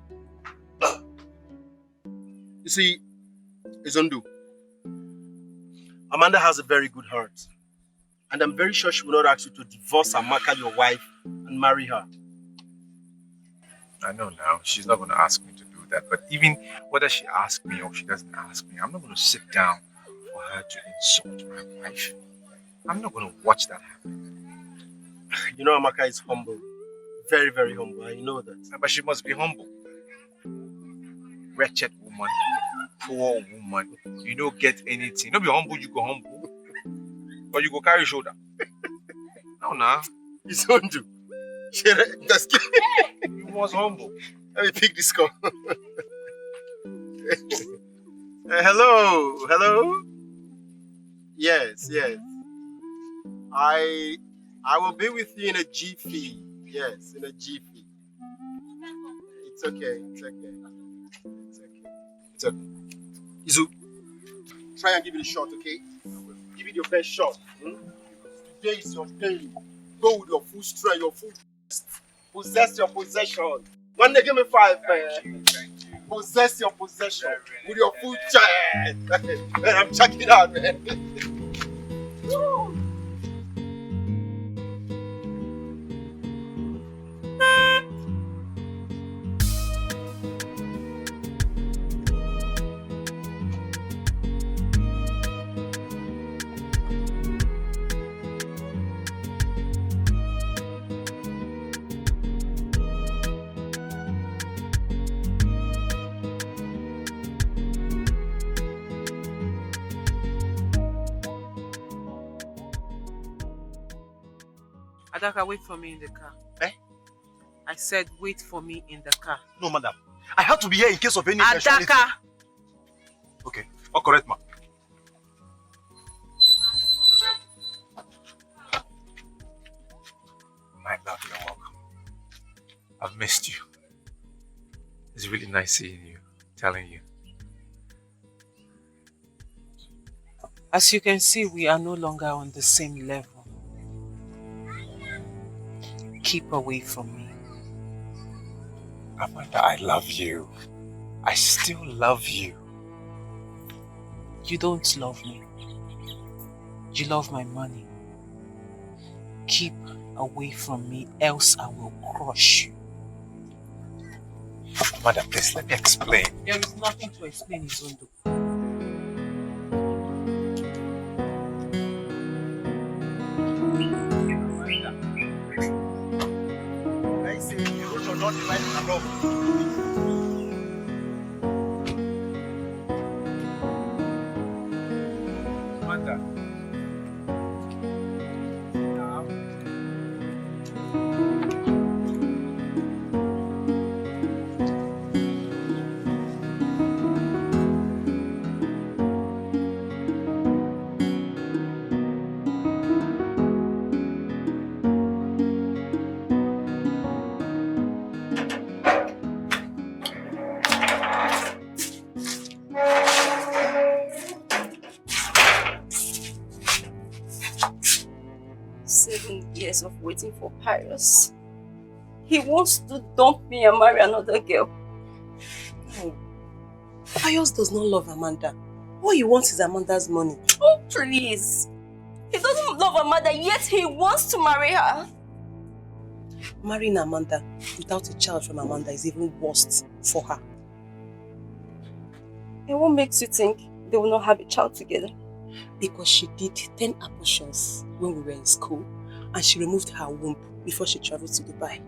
You see, Izondu, Amanda has a very good heart. And I'm very sure she will not ask you to divorce Amaka, your wife, and marry her. I know now, she's not going to ask me to do that. But even whether she asks me or she doesn't ask me, I'm not going to sit down for her to insult my wife. I'm not going to watch that happen. You know, Amaka is humble. Very, very humble. I know that. But she must be humble. Wretched woman, poor woman. You don't get anything. Don't be humble, you go humble. Or you go carry shoulder. No, nah. It's Izondu. You was humble. Let me pick this call. Hello. Yes. I will be with you in a jiffy. Yes, in a jiffy. It's okay. Izu, try and give it a shot, okay? Give it your best shot. Today is your day. Go with your full strength, your full best. Possess your possession. One day, give me 5, man. Possess your possession with your full chest. Man, I'm checking it out, man. Adaka, wait for me in the car. Eh? I said wait for me in the car. No, madam. I have to be here in case of any eventuality. Adaka! Okay. Oh, correct, ma. My love, you're welcome. I've missed you. It's really nice seeing you, telling you. As you can see, we are no longer on the same level. Keep away from me. Amanda, I love you. I still love you. You don't love me. You love my money. Keep away from me, else I will crush you. Amanda, please let me explain. There is nothing to explain, Izondo. I say you should not divide it alone. Amanda. Of waiting for Paris. He wants to dump me and marry another girl. No. Pius does not love Amanda. All he wants is Amanda's money. Oh, please. He doesn't love Amanda, yet he wants to marry her. Marrying Amanda without a child from Amanda is even worse for her. And what makes you think they will not have a child together? Because she did 10 abortions when we were in school. And she removed her womb before she traveled to Dubai.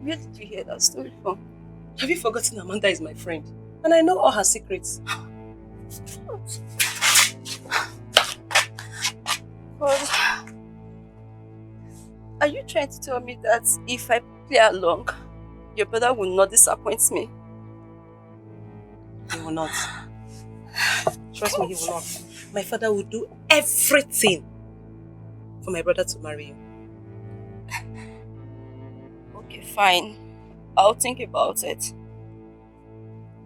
Where did you hear that story from? Have you forgotten Amanda is my friend? And I know all her secrets. But are you trying to tell me that if I play along, your brother will not disappoint me? He will not. Trust me, he will not. My father will do everything for my brother to marry you. Okay, fine. I'll think about it.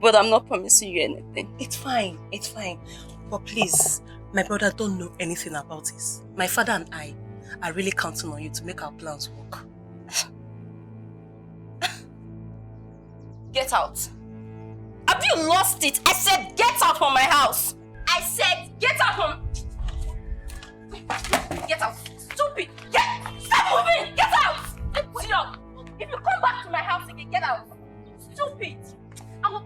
But I'm not promising you anything. It's fine. It's fine. But please, my brother don't know anything about this. My father and I are really counting on you to make our plans work. Get out. Have you lost it? I said get out from my house. I said get out from... Get out. Stupid. Stop moving. Get out. Idiot. If you come back to my house again, get out. Stupid. I will...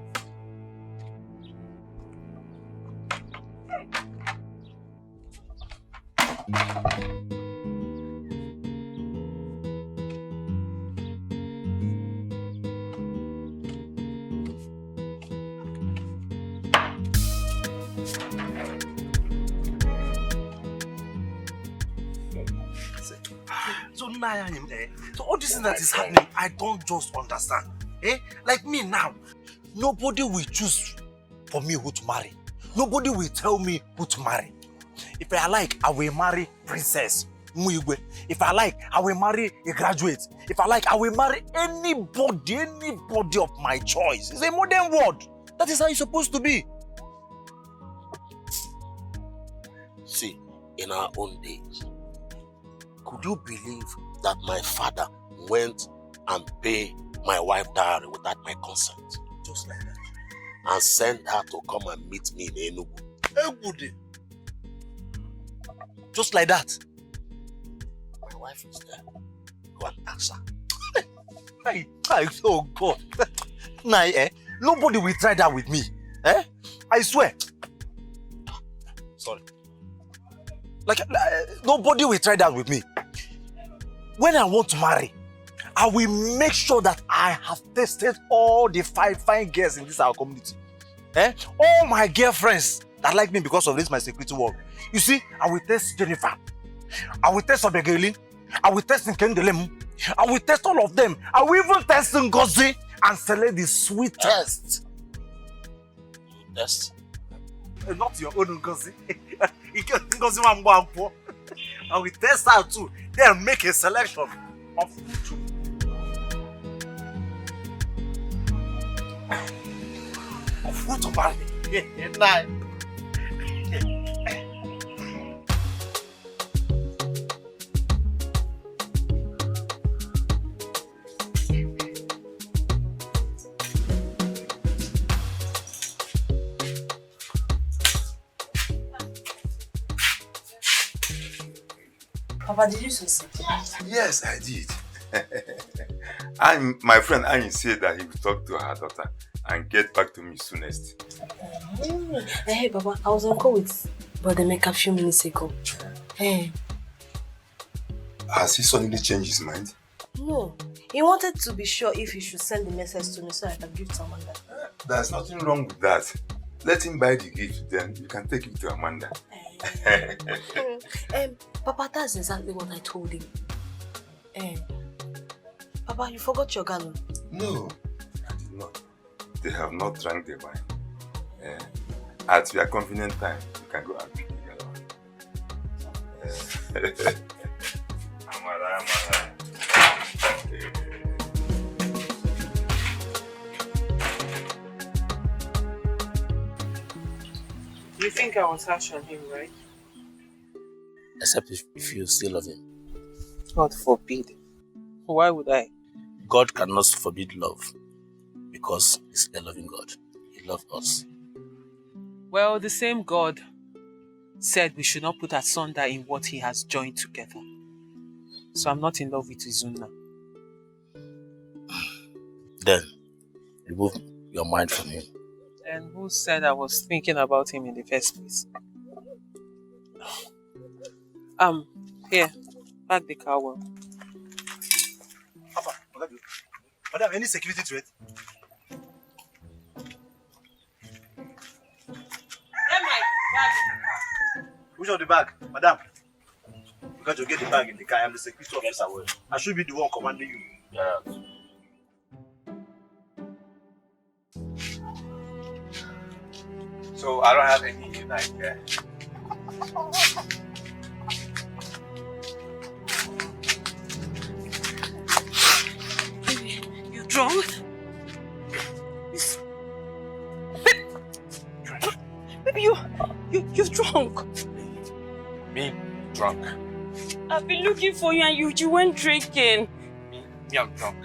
So all this thing that is happening, I don't just understand. Like me now, nobody will choose for me who to marry. Nobody will tell me who to marry. If I like, I will marry Princess Igwe. If I like, I will marry a graduate. If I like, I will marry anybody of my choice. It's a modern world. That is how it's supposed to be. See, in our own days, could you believe that my father went and paid my wife dowry without my consent? Just like that. And sent her to come and meet me in Enugu. Enugu. Just like that. My wife is there. Go and ask her. Oh God. Nah, nobody will try that with me. I swear. Sorry. Like, nobody will try that with me. When I want to marry, I will make sure that I have tested all the fine girls in this our community. All my girlfriends that like me because of this my security work. You see, I will test Jennifer. I will test Obegeli. I will test Nkendelem. I will test all of them. I will even test Ngozi and select the sweetest. Test? Not your own Ngozi. Ngozi Wangwa. I will test her too. Then make a selection of two. Of what about it? Nah. Papa, did you succeed? Yes, I did. And my friend Annie said that he would talk to her daughter and get back to me soonest. Hey, Papa, I was on call with Brother Meka a few minutes ago. Hey. Has he suddenly changed his mind? No. He wanted to be sure if he should send the message to me so I can give to Amanda. There's nothing wrong with that. Let him buy the gift, then you can take it to Amanda. Papa, that's exactly what I told him. Papa, you forgot your gallon. No, I did not. They have not drank the wine. At your convenient time, you can go and pick the gallon. Amara. You think I was harsh on him, right? Except if you still love him. God forbid. Why would I? God cannot forbid love because he's a loving God. He loves us. Well, the same God said we should not put asunder in what he has joined together. So I'm not in love with Izuna. Then, remove your mind from him. And who said I was thinking about him in the first place? Here, pack the car well. Papa, Madam, any security to it? Get my bag in the car. Which of the bag? Madam, you got to get the bag in the car. I'm the security officer. I should be the one commanding you. Yeah. So I don't have any Unite there. You drunk? Baby, you're drunk. Me, drunk. I've been looking for you and you went drinking. Me, I'm drunk.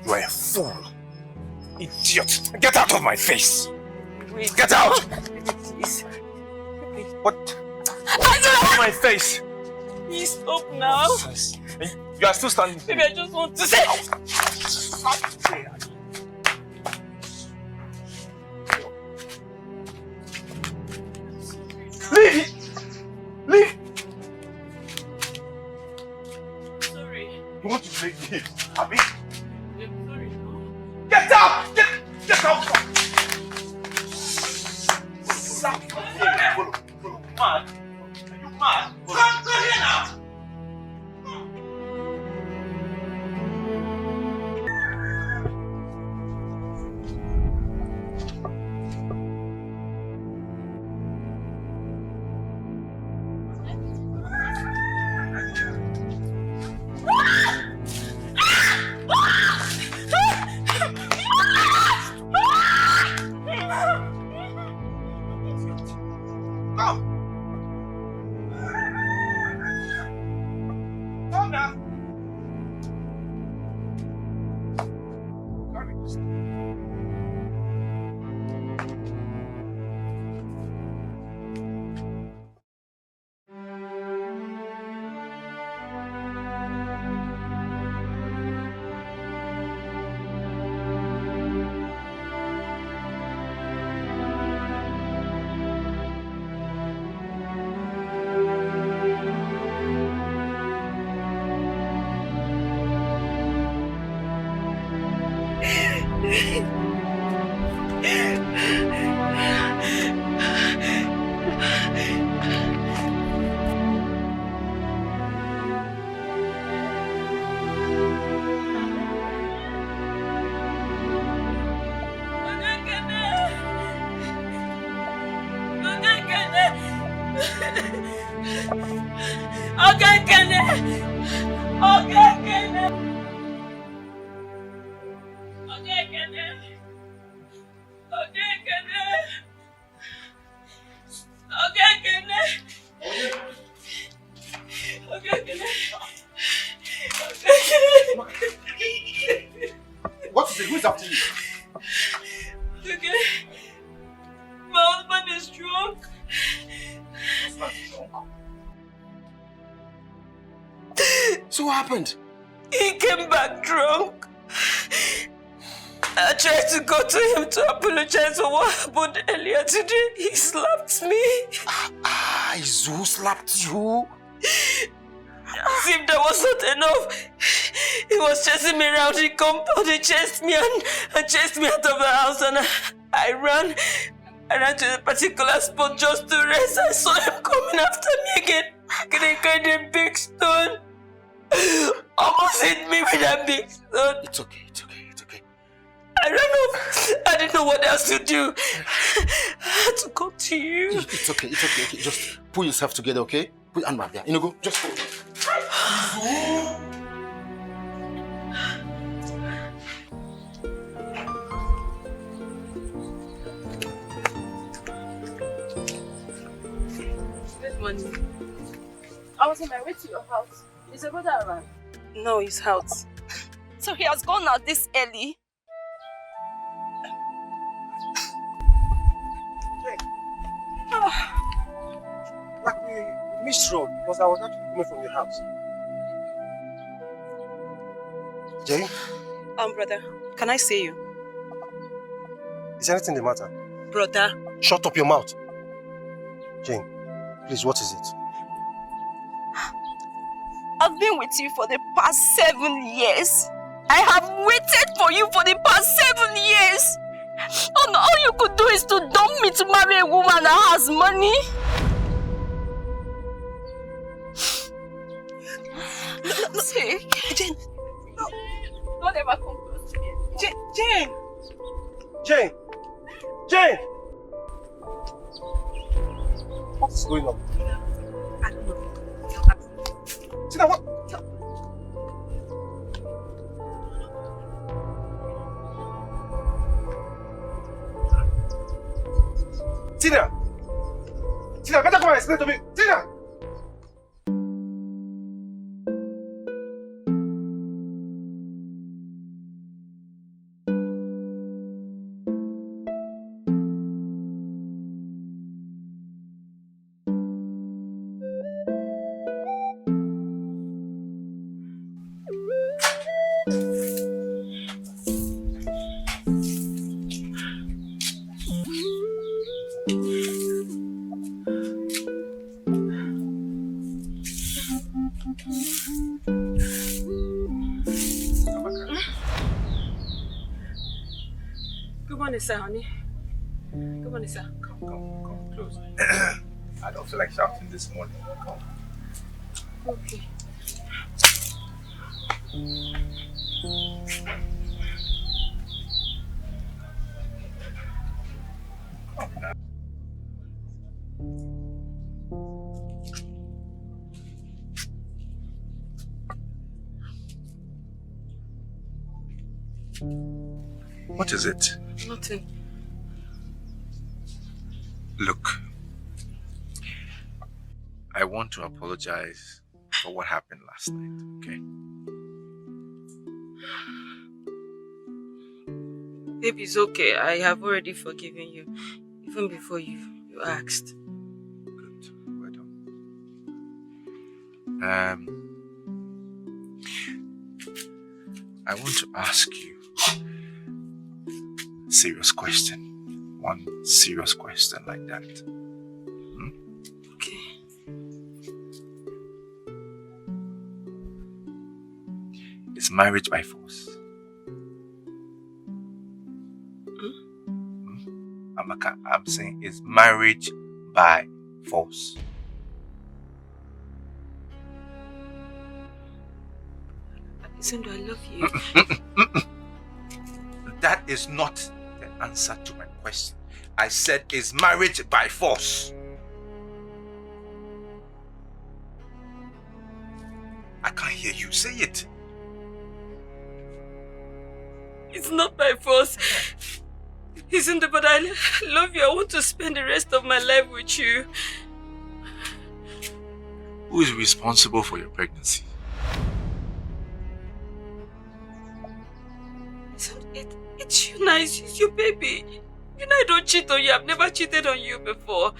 You are a fool. Idiot. Get out of my face. Wait. Get out! Please. What? Get out of my face! Please stop now. You are still standing. Baby, I just want to say. Leave! Leave! Sorry. You want to break me? Abi? I'm sorry. Get out! Get out! Follow. Mad? Are you mad? Go here now! Okay, Kene. Okay, Kene. Okay, Kene. Okay, Kene. Okay, Kene. Okay, Kene. What is it? Who is after you? Okay. My husband is drunk. So what happened? He came back drunk. I tried to go to him to apologize for what happened earlier today. He slapped me. Izu slapped you? As if that was not enough. He was chasing me around the compound. He chased me and chased me out of the house, and I ran. I ran to a particular spot just to rest. I saw him coming after me again. He carried a big stone. Almost hit me with a big stone. It's okay, it's okay, it's okay. I ran off. I didn't know what else to do. I had to come to you. It's okay, it's okay, okay. Just pull yourself together, okay? Put your hand back there. You know, go. Just go. Good morning. I was on my way to your house. Is your brother around? No, he's out. So he has gone out this early? Like we missed road because I was actually coming from your house. Jane, Brother, can I see you? is anything the matter? Brother. Shut up your mouth. Jane, please, what is it? I've been with you for the past 7 years. I have waited for you for the past 7 years. And all you could do is to dump me to marry a woman that has money. No, Jane. No. Don't ever come close to me. Jane. Jane! Jane! What is going on? I don't know. Tina, what? Tina! Tina, better come and explain to me. Tina! Good morning, sir, honey. Good morning, sir. Come close. I don't feel like shouting this morning. Come. Okay. What is it? Nothing. Look, I want to apologize for what happened last night, okay? Baby, it's okay. I have already forgiven you. Even before you asked. Good. Well done. I want to ask you a serious question. One serious question like that. Okay. Is marriage by force? Amaka, I'm saying, is marriage by force? Listen, I love you. That is not the answer to my question. I said, is marriage by force? I can't hear you. Say it. It's not by force. Isn't it? But I love you. I want to spend the rest of my life with you. Who is responsible for your pregnancy? It's you, nice. It's your baby. You know I don't cheat on you. I've never cheated on you before.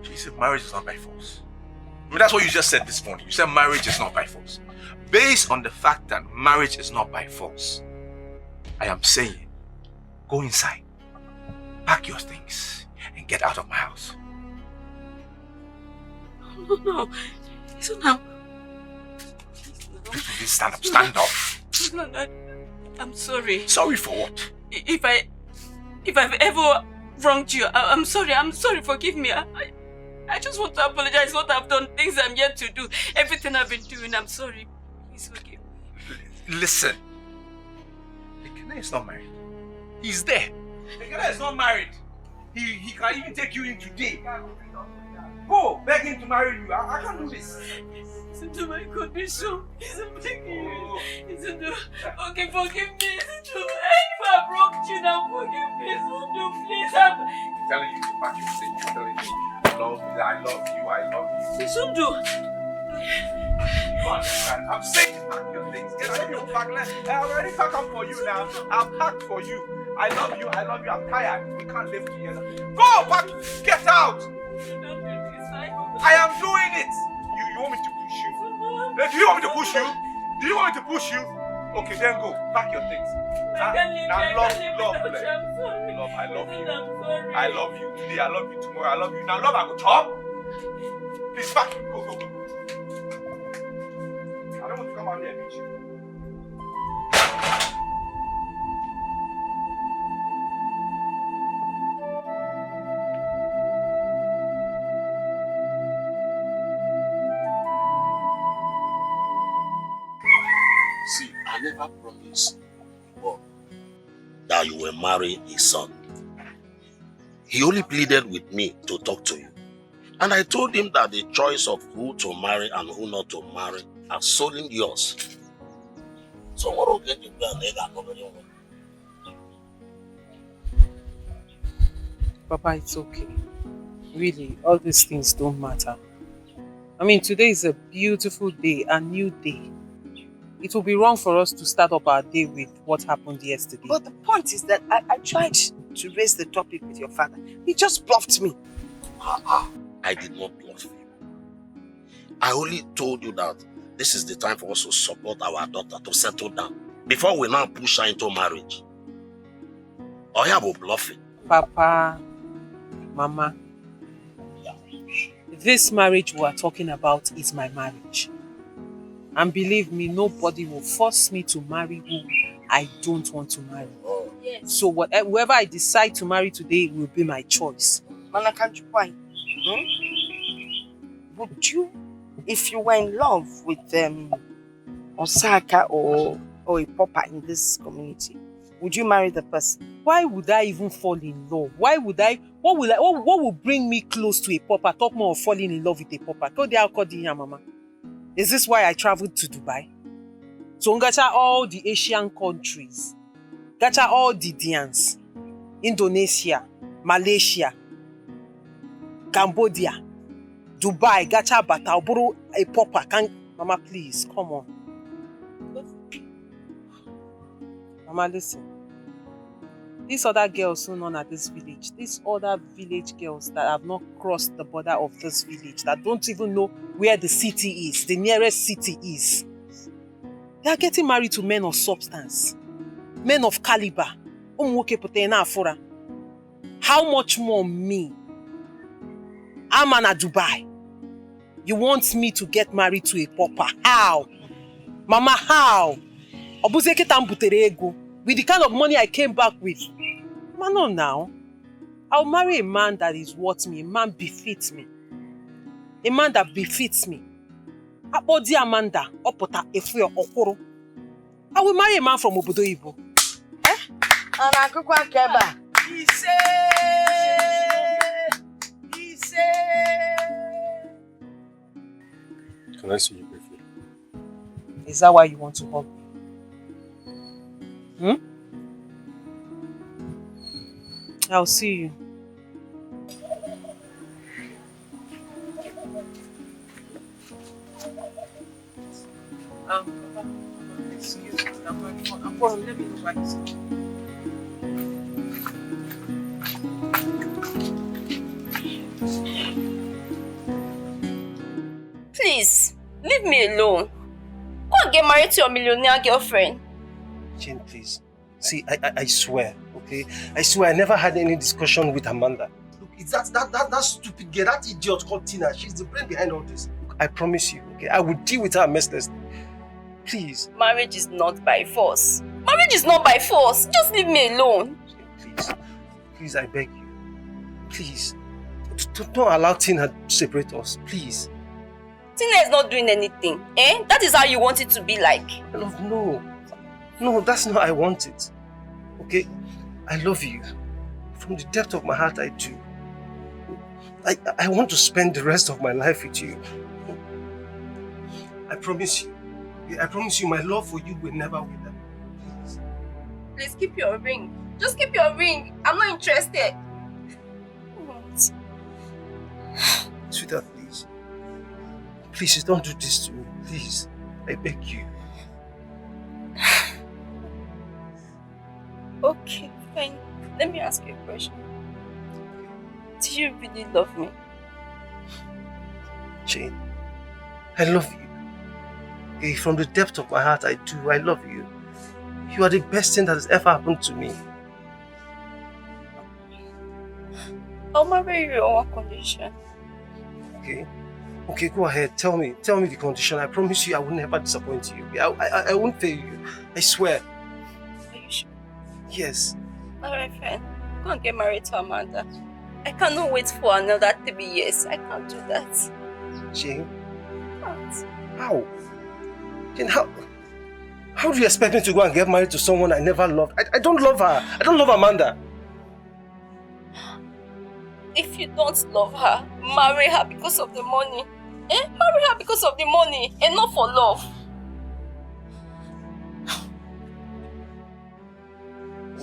You said marriage is not by force. I mean, that's what you just said this morning. You said marriage is not by force. Based on the fact that marriage is not by force, I am saying, go inside, pack your things, and get out of my house. No. Listen now. Please stand up, stand up. No, I'm sorry. Sorry for what? If I've ever wronged you, I'm sorry. I'm sorry. Forgive me. I just want to apologize for what I've done, things I'm yet to do, everything I've been doing. I'm sorry. Please forgive me. Listen. Ekene is not married. He's there. Ekene is not married. He can even take you in today. Go, beg him to marry you. I can't do this. Listen to my condition. Listen, begging you. Listen to... Okay, forgive me. Listen to... If I wronged you now, forgive me. Listen to, please. I'm telling you, back your thing. I'm telling you. I love you. I love you. Listen to... You understand? I'm saying pack your things. Get out of your pack. I already packed up for you now. I'll pack for you. I love you. I'm tired. We can't live together. Go, pack. Get out. I am doing it. You want me to push you? Do you want me to push you? Do you want me to push you? Okay, then go. Pack your things. Love, I love you. I love you today. I love you tomorrow. I love you. Now, love, I go chop. Please pack. Go. I don't want to come out here and meet you. See, I never promised God that you will marry his son. He only pleaded with me to talk to you. And I told him that the choice of who to marry and who not to marry are solely yours. So what will get you Papa, it's okay. Really, all these things don't matter. I mean, today is a beautiful day, a new day. It will be wrong for us to start up our day with what happened yesterday. But the point is that I tried to raise the topic with your father. He just bluffed me. I did not bluff you. I only told you that this is the time for us to support our daughter to settle down before we now push her into marriage. Or you will bluff it. Papa, Mama, this marriage we are talking about is my marriage. And believe me, nobody will force me to marry who I don't want to marry. Oh, yes. So whoever I decide to marry today will be my choice. Mana, can't you why? Would you, if you were in love with Osaka or a pauper in this community, would you marry the person? Why would I even fall in love? Why would I? What will bring me close to a pauper? Talk more of falling in love with a pauper. Go there, call the mama. Is this why I traveled to Dubai? So gacha all the Asian countries, gacha all the Dians, Indonesia, Malaysia, Cambodia, Dubai, gacha bata, oburu a pauper. Mama, please, come on. Mama, listen. These other girls who known at this village, these other village girls that have not crossed the border of this village, that don't even know where the city is, the nearest city is. They are getting married to men of substance, men of caliber. How much more me? I'm an Dubai. You want me to get married to a pauper? How? Mama, how? With the kind of money I came back with. Man, no now. I'll marry a man that is worth me. A man befits me. A man that befits me. Abodi Amanda, opota efuyo okoro. I will marry a man from Obodo Ibo. Anakukwa keba. Can I see you briefly? Is that why you want to hug me? I'll see you. Excuse me. I'm going. Let me know what you say. Please, leave me alone. Go and get married to your millionaire girlfriend. Jane, please. See, I swear, okay? I swear I never had any discussion with Amanda. Look, it's that stupid girl, that idiot called Tina. She's the brain behind all this. Look, I promise you, okay? I will deal with her mercilessly. Please. Marriage is not by force. Marriage is not by force. Just leave me alone. Jane, please. Please, I beg you. Please. Don't allow Tina to separate us, please. Tina is not doing anything, eh? That is how you want it to be like. Love, no. No, that's not how I want it. Okay? I love you. From the depth of my heart, I do. I want to spend the rest of my life with you. I promise you. I promise you my love for you will never wither. Please keep your ring. Just keep your ring. I'm not interested. Sweetheart, please. Please, don't do this to me. Please. I beg you. Okay, fine. Let me ask you a question. Do you really love me? Jane, I love you. Okay, from the depth of my heart, I do. I love you. You are the best thing that has ever happened to me. I'll marry you on one condition. Okay? Okay, go ahead. Tell me the condition. I promise you I will never disappoint you. I won't fail you. I swear. Are you sure? Yes. Alright, fine. Go and get married to Amanda. I cannot wait for another 3 years. I can't do that. Jane? Can't. How? Jane, how do you expect me to go and get married to someone I never loved? I don't love her. I don't love Amanda. If you don't love her, marry her because of the money. Eh? Marry her because of the money and not for love.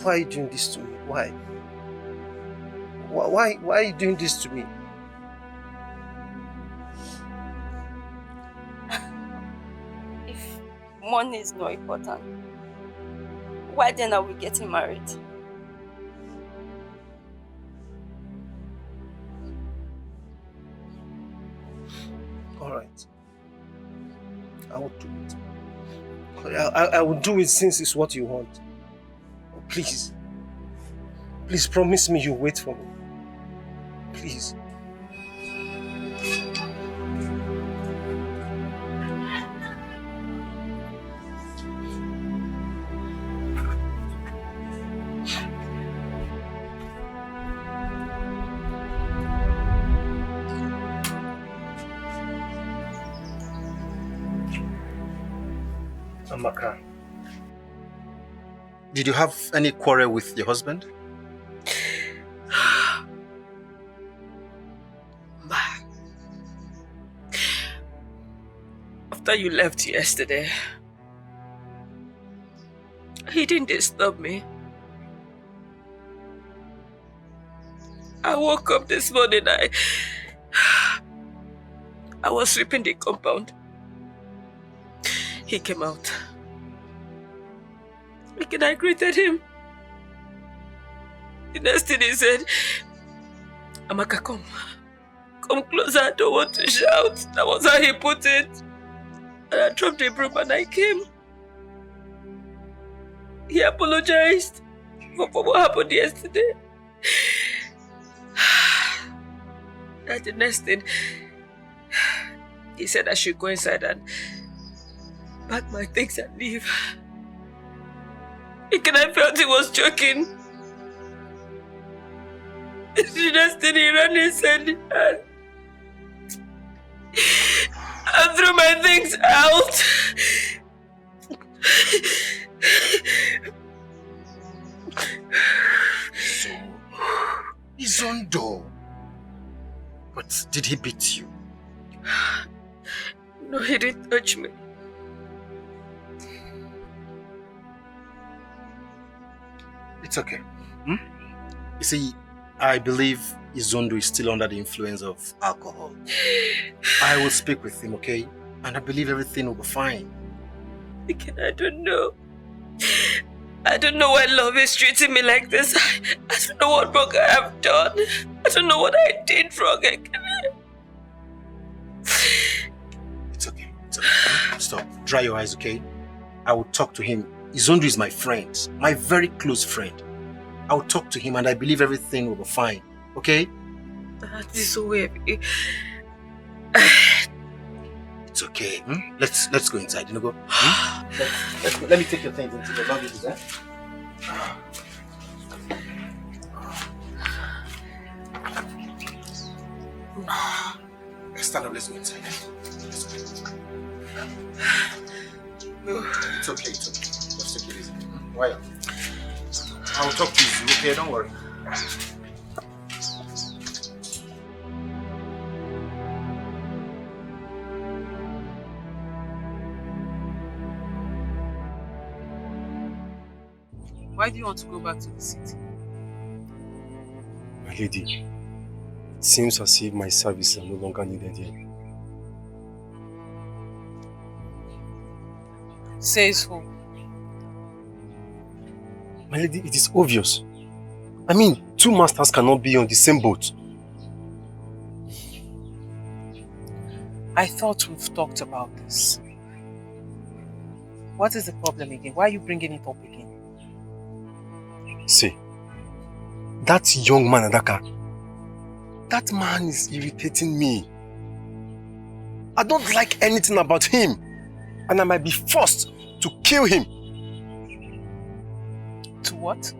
Why are you doing this to me? Why? Why are you doing this to me? If money is not important, why then are we getting married? Alright. I will do it. I will do it since it's what you want. Please. Please promise me you'll wait for me. Please. Amaka, did you have any quarrel with your husband? After you left yesterday, he didn't disturb me. I woke up this morning, I was sweeping the compound. He came out. And I greeted him. The next thing he said, Amaka, come. Come closer, I don't want to shout. That was how he put it. And I dropped the broom and I came. He apologized for what happened yesterday. That's the next thing. He said I should go inside and pack my things and leave. And I felt he was joking. The next thing he ran inside and threw my things out. So, he's on door. But did he beat you? No, he didn't touch me. It's okay. You see, I believe Izondo is still under the influence of alcohol. I will speak with him, okay? And I believe everything will be fine. Again, I don't know. I don't know why love is treating me like this. I don't know what wrong I have done. I don't know what I did wrong again. It's okay. It's okay. Stop. Dry your eyes, okay? I will talk to him. Izondo is my friend. My very close friend. I will talk to him and I believe everything will be fine. Okay? That is so heavy. It's okay. Let's go inside. You know, go. Let's go. Let me take your things into the luggage, eh? Let's stand up. Let's go inside. Let's go. It's okay. It's okay. Just take it easy. Why? I'll talk to you. Okay? Don't worry. Why do you want to go back to the city? My lady, it seems as if my services are no longer needed here. Says who? My lady, it is obvious. I mean, two masters cannot be on the same boat. I thought we've talked about this. What is the problem again? Why are you bringing it up again? See, that young man, Adaka, that man is irritating me. I don't like anything about him. And I might be forced to kill him. To what?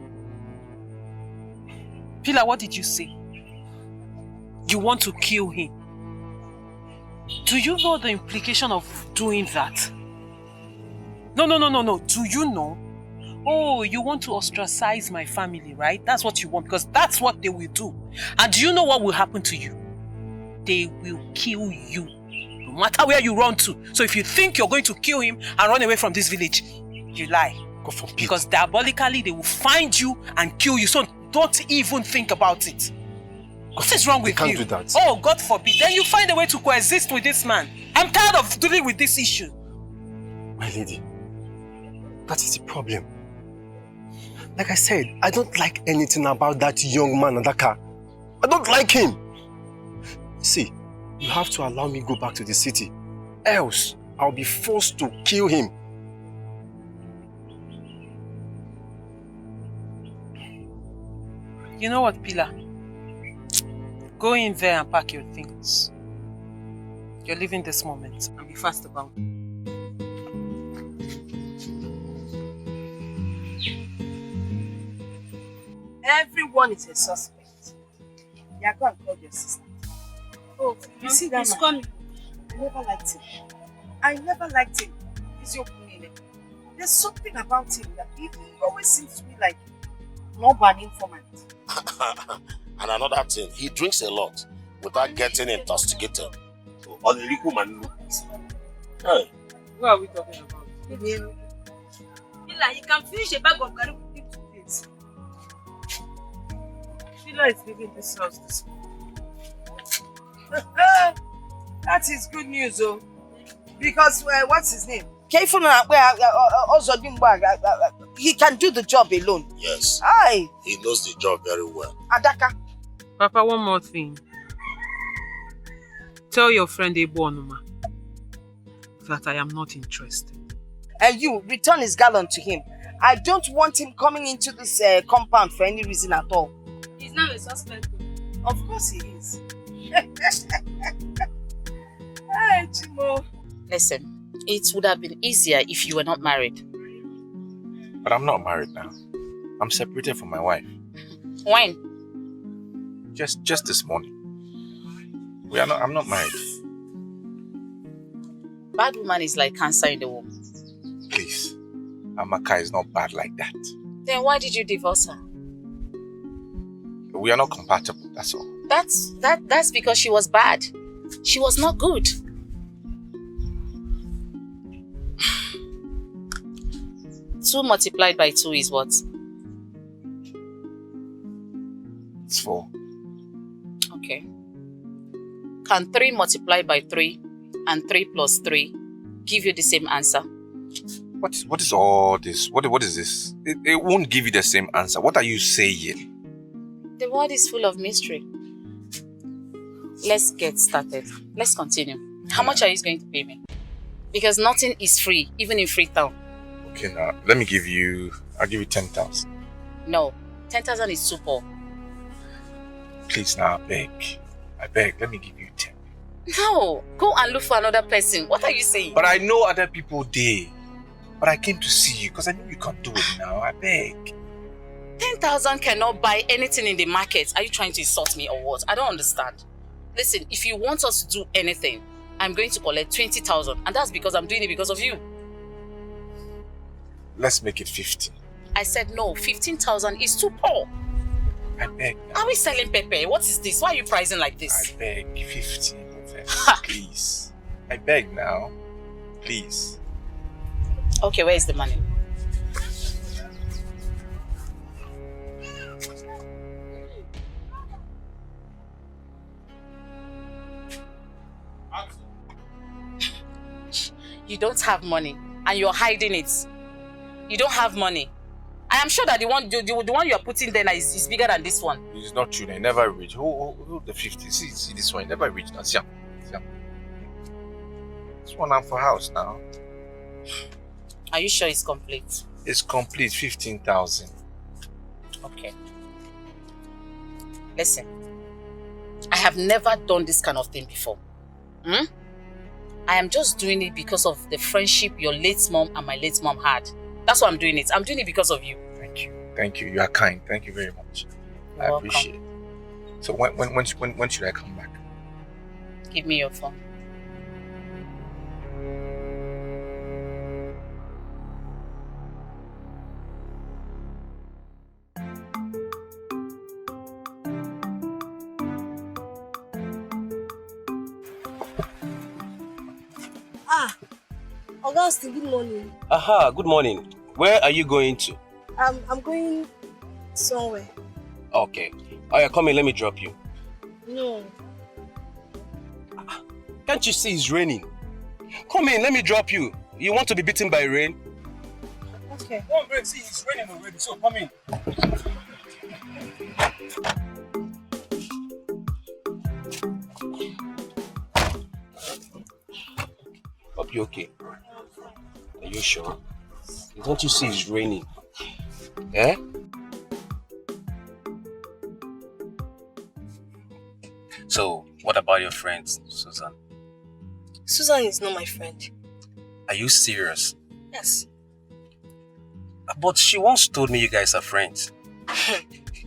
Pila, what did you say? You want to kill him? Do you know the implication of doing that? No. Do you know? Oh, you want to ostracize my family, right? That's what you want, because that's what they will do. And do you know what will happen to you? They will kill you, no matter where you run to. So if you think you're going to kill him and run away from this village, you lie. God forbid. Because diabolically, they will find you and kill you. So don't even think about it. What is wrong with you? They can't do that. Oh, God forbid. Then you find a way to coexist with this man. I'm tired of dealing with this issue. My lady, that is the problem. Like I said, I don't like anything about that young man, Adaka. I don't like him. See, you have to allow me go back to the city. Else, I'll be forced to kill him. You know what, Pila? Go in there and pack your things. You're leaving this moment and be fast about it. Everyone is a suspect. Yeah, go and call your sister. Oh, you see that man? Coming. I never liked him. He's your queen. There's something about him that he always seems to be like an informant. And another thing, he drinks a lot without getting intoxicated. So, Hey. What are we talking about? Mila, you can finish a bag of curry within 2 days. Sheila is leaving this house this morning. That is good news, though. Because, what's his name? He can do the job alone. Yes. Aye. He knows the job very well. Adaka. Papa, one more thing. Tell your friend Ebo that I am not interested. And you, return his gallon to him. I don't want him coming into this compound for any reason at all. He's now a suspect. Of course he is. Hi, Chimo. Listen, it would have been easier if you were not married. But I'm not married now. I'm separated from my wife. When? Just this morning. I'm not married. Bad woman is like cancer in the womb. Please. Amaka is not bad like that. Then why did you divorce her? We are not compatible, that's all. That's because she was bad. She was not good. 2 multiplied by 2 is what? 4. Okay. Can 3 multiplied by 3 and 3 plus 3 give you the same answer? What is all this? What is this? It won't give you the same answer. What are you saying? The world is full of mystery. Let's get started. Let's continue. How much are you going to pay me? Because nothing is free, even in Freetown. Okay, now let me give you. I'll give you 10,000. No, 10,000 is too poor. Please, now I beg. Let me give you 10. No, go and look for another person. What are you saying? But I know other people there. But I came to see you because I know you can't do it now. I beg. 10,000 cannot buy anything in the market. Are you trying to insult me or what? I don't understand. Listen, if you want us to do anything, I'm going to collect 20,000, and that's because I'm doing it because of you. Let's make it 15. I said no, 15,000 is too poor. I beg. Are we selling pepper? What is this? Why are you pricing like this? I beg, 15. Please. I beg now. Please. Okay, where is the money? You don't have money and you're hiding it. You don't have money. I am sure that the one you are putting there is bigger than this one. It's not true. They never reach. Who the 50? See this one. Never reached. Now, see. This one I'm for house now. Are you sure it's complete? It's complete. 15,000. Okay. Listen. I have never done this kind of thing before. I am just doing it because of the friendship your late mom and my late mom had. That's why I'm doing it. I'm doing it because of you. Thank you. You are kind. Thank you very much. You're I welcome. appreciate it. So when should I come back? Give me your phone. Augustine, good morning. Aha, good morning. Where are you going to? I'm going somewhere. Okay. Oh yeah, come in, let me drop you. No. Can't you see it's raining? Come in, let me drop you. You want to be beaten by rain? Okay. Come in, see it's raining already, so come in. Hope you're okay. Are you sure? Don't you see it's raining? Eh? So, what about your friend, Susan? Susan is not my friend. Are you serious? Yes. But she once told me you guys are friends.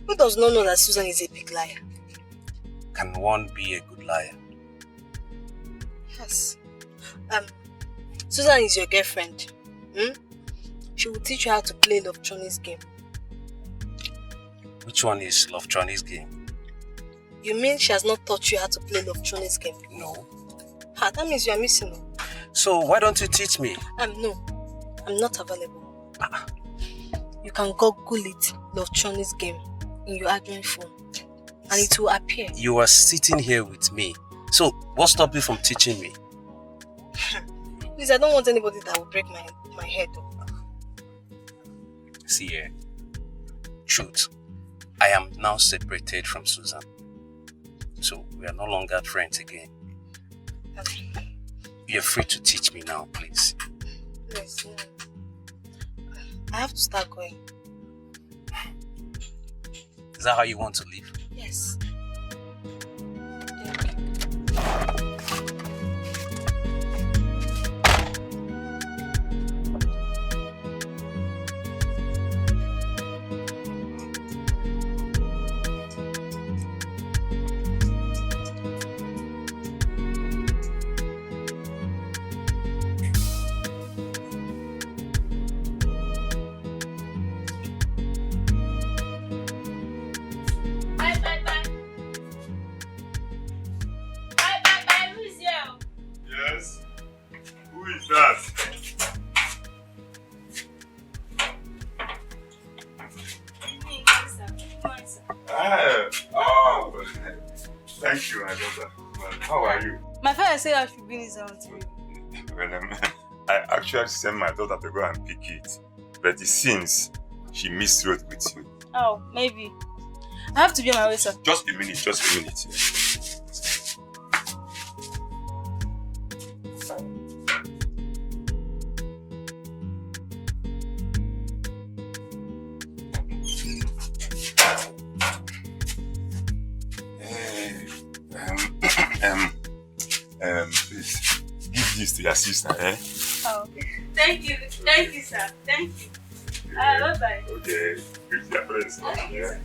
Who does not know that Susan is a big liar? Can one be a good liar? Yes. Susan is your girlfriend. She will teach you how to play Love Chinese game. Which one is Love Chinese game? You mean she has not taught you how to play Love Chinese game? No. That means you are missing. So why don't you teach me? No. I'm not available. You can Google it, Love Chinese game, in your admin phone. And it will appear. You are sitting here with me. So what stopped you from teaching me? Please, I don't want anybody that will break my head. See here. Truth. I am now separated from Susan. So we are no longer friends again. You're free to teach me now, please. Yes. I have to start going. Is that how you want to live? Yes. Thank you, my daughter. Well, how are you? My father said I should bring this out to you. Well, I actually sent my daughter to go and pick it, but it seems she miswrote with you. Oh, maybe. I have to be on my way, sir. Just a minute, just a minute. Please, give this to your sister, eh? Oh, thank you, sir. Thank you. Bye-bye. Okay, greet your friends. Okay,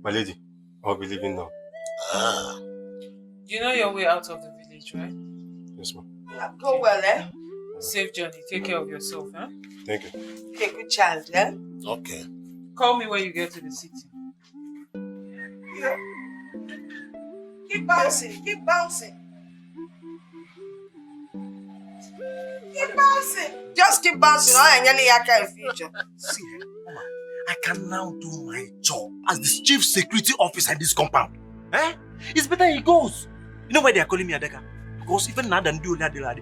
My lady, I'll be leaving now. You know your way out of the village, right? Yes, ma'am. Go well, eh? Safe journey. Take care of yourself, huh? Thank you. Okay, good child, eh? Okay. Call me when you get to the city. Yeah. Keep bouncing, keep bouncing. Keep bouncing. Just keep bouncing. I ain't any kind of future. See, Mama, I can now do my job as the chief security officer in this compound. Eh? It's better he goes. You know why they are calling me Adaka? Because even now than do that, Ada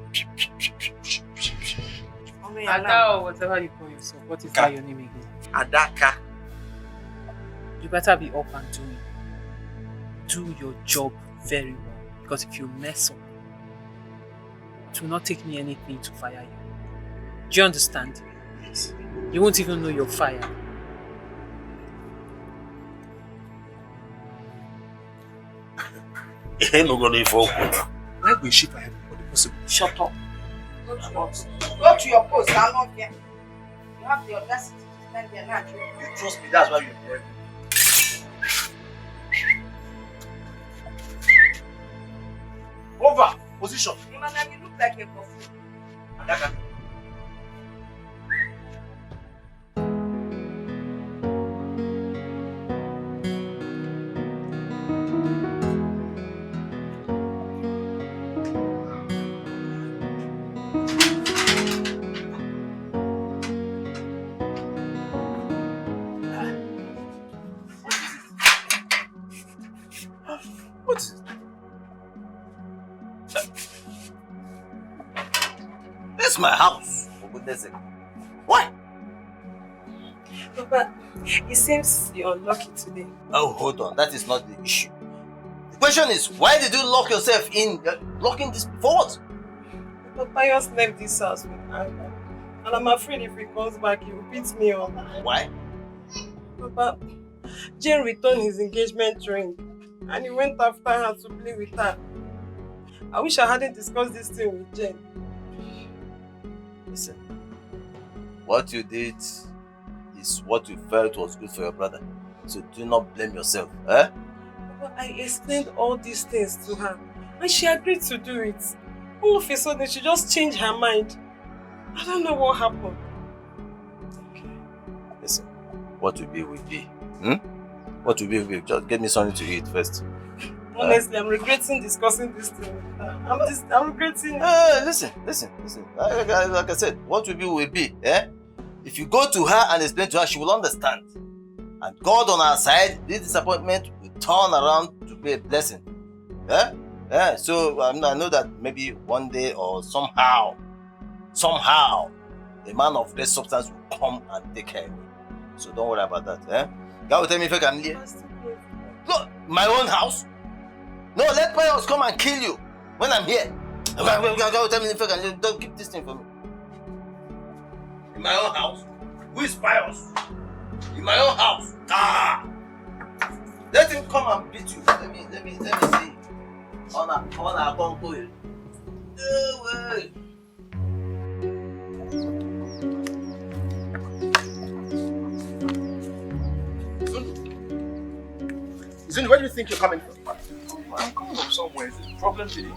or whatever you call yourself. What is that your name again? Adaka. You better be up and doing. Do your job very well. Because if you mess up, it will not take me anything to fire you. Do you understand? Yes. You won't even know you're fired. Why will she fire everybody possible? Shut up. Go to your post. I'm not here. You have the audacity to stand there now. You trust me, that's why you employ me. Over! Position! You look like a coffee. Adaka. What is it? This is my house, for goodness sake. Why? Papa, it seems you're unlucky today. Oh, hold on. That is not the issue. The question is, why did you lock yourself in? Locking this for what? Papa just left this house with anger. And I'm afraid if he comes back, he will beat me up. Why? Papa, Jane returned his engagement ring. And he went after her to play with her. I wish I hadn't discussed this thing with Jane. Listen, what you did is what you felt was good for your brother. So do not blame yourself, eh? Papa, I explained all these things to her. And she agreed to do it. All of a sudden, she just changed her mind. I don't know what happened. Okay. Listen, what will be will be. What will be will be. Just get me something to eat first. Honestly, I'm regretting discussing this thing with her. I'm regretting. Listen. Like I said, what will be, eh? If you go to her and explain to her, she will understand. And God on our side, this disappointment will turn around to be a blessing. Eh? Yeah, so I know that maybe one day or somehow, a man of great substance will come and take care of me. So don't worry about that, eh? God will tell me if I can leave. Look, my own house? No, let Pius come and kill you when I'm here. God will tell me if I can leave. Don't keep this thing for me. In my own house? Who is Pius? In my own house? Ah! Let him come and beat you. Let me see. On a concoil. Zini, where do you think you're coming from? I'm coming from somewhere. Is it a problem today?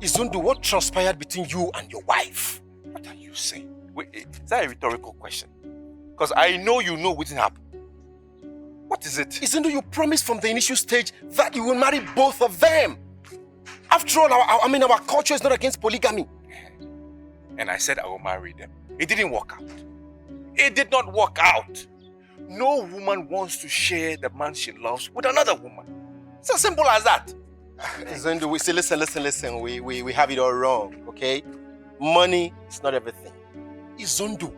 Izundu, what transpired between you and your wife? What are you saying? Wait, is that a rhetorical question? Because I know you know what happened. What is it? Izundu, you promised from the initial stage that you will marry both of them. After all, our culture is not against polygamy. And I said I will marry them. It didn't work out. It did not work out. No woman wants to share the man she loves with another woman. It's as simple as that. Izundu, we say, listen. We have it all wrong, okay? Money is not everything. Izundu,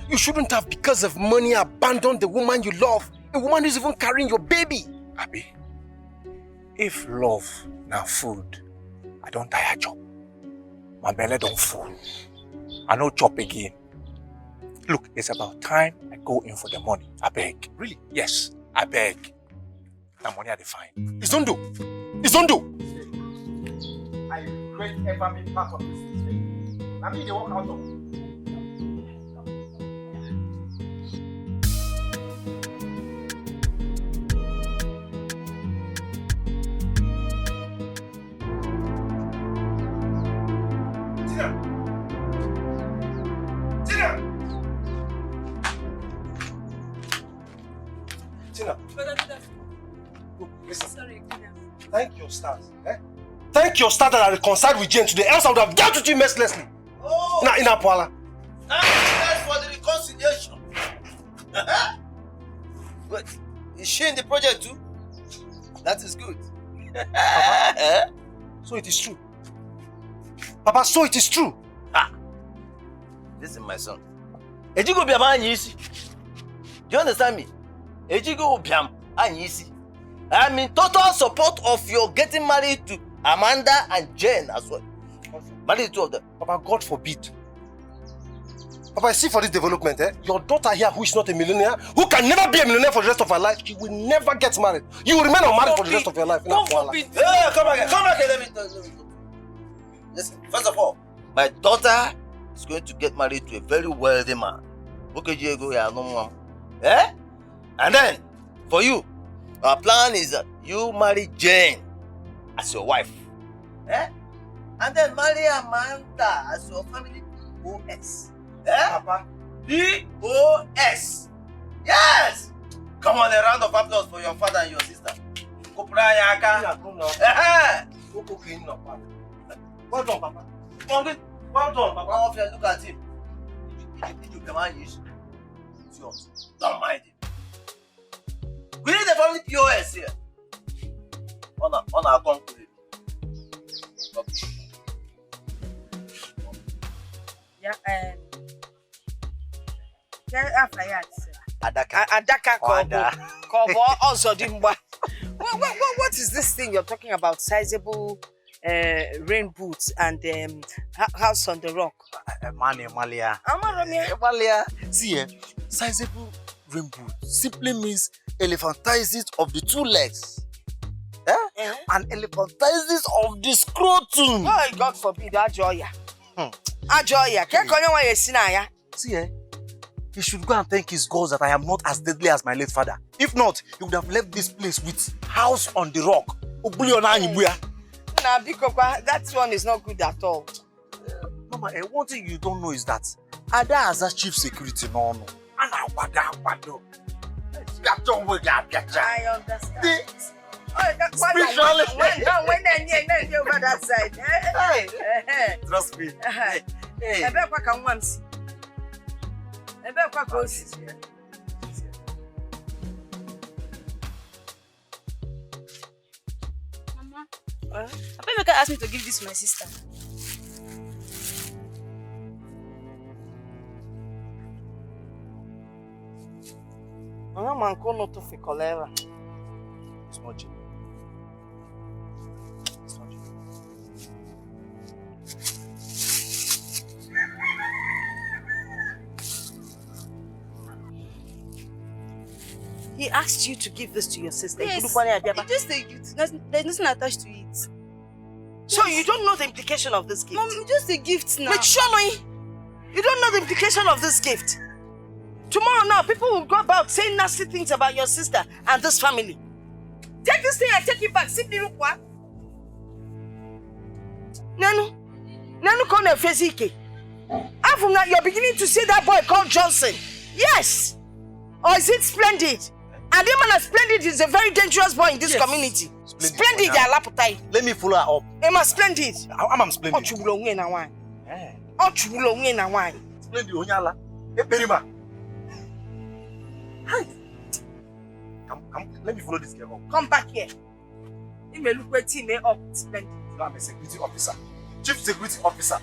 you shouldn't have, because of money, abandoned the woman you love. A woman who's even carrying your baby. Abi, if love now food, I don't tire chop. My belly don't full. I no chop again. Look, it's about time I go in for the money. I beg. Really? Yes, I beg. The money I define. Izundu! I regret ever being part of this thing. I mean, they walk out of. Tina. Look, listen. Sorry, Thank your stars. Thank your stars that I reconciled with Jane today, else I would have dealt with you mercilessly. Oh! Now, in Apwala. Thanks for the reconciliation. But is she in the project too? That is good. Papa, so it is true. Papa, so it is true. Listen, my son. Ejigo biam anyisi. Do you understand me? Ejigo biam anyisi. I'm in total support of your getting married to Amanda and Jane as well. Marry the two of them. Papa, God forbid. Papa, I see for this development, your daughter here, who is not a millionaire, who can never be a millionaire for the rest of her life, she will never get married. You will remain unmarried for the rest of your life. God forbid. Hey, come back here, let me talk. Listen, first of all, my daughter is going to get married to a very wealthy man. And then, for you, our plan is that you marry Jane as your wife. And then marry Amanda as your family POS. Papa? POS. Yes! Come on, a round of applause for your father and your sister. Well done, Papa. Well done, Papa. Look at him. Did you come on, it's yours. Don't mind him. We need the family POS here. On our concrete. Yeah, Adaka Kobo also dimba. What is this thing you're talking about? Sizable rain boots and house on the rock. Malia. See, sizable rain boot simply means elephantiasis of the two legs. And elephantiasis of the scrotum. Oh, God forbid, Ajoya. Ajoya, see, he should go and thank his gods that I am not as deadly as my late father. If not, he would have left this place with house on the rock. Nah, because that one is not good at all. Mama, one thing you don't know is that Ada has a chief security no. I understand. Spiritually. When over that side. Trust me. Mama, Papa Vicker asked me to give this to my sister. It's not genuine. It's not genuine. He asked you to give this to your sister. Yes, it's just a gift. There's nothing attached to it. So you don't know the implication of this gift? Mom, just a gift now. Wait, surely you don't know the implication of this gift. Tomorrow now, people will go about saying nasty things about your sister and this family. Take this thing and take it back. Simply look what? Nanu kone Fezike. And from that, you're beginning to see that boy called Johnson. Yes. Or is it Splendid? And the man Splendid is a very dangerous boy in this community. Splendid, Alaputai. Let me follow her up. Emma Splendid. I'm Splendid. Ochubulo na wine. Ochubulo na wine. Splendid Onyala. Perima. Hi. Come, let me follow this girl up. Come back here. You may look where team up Splendid. No, I'm a security officer. Chief security officer.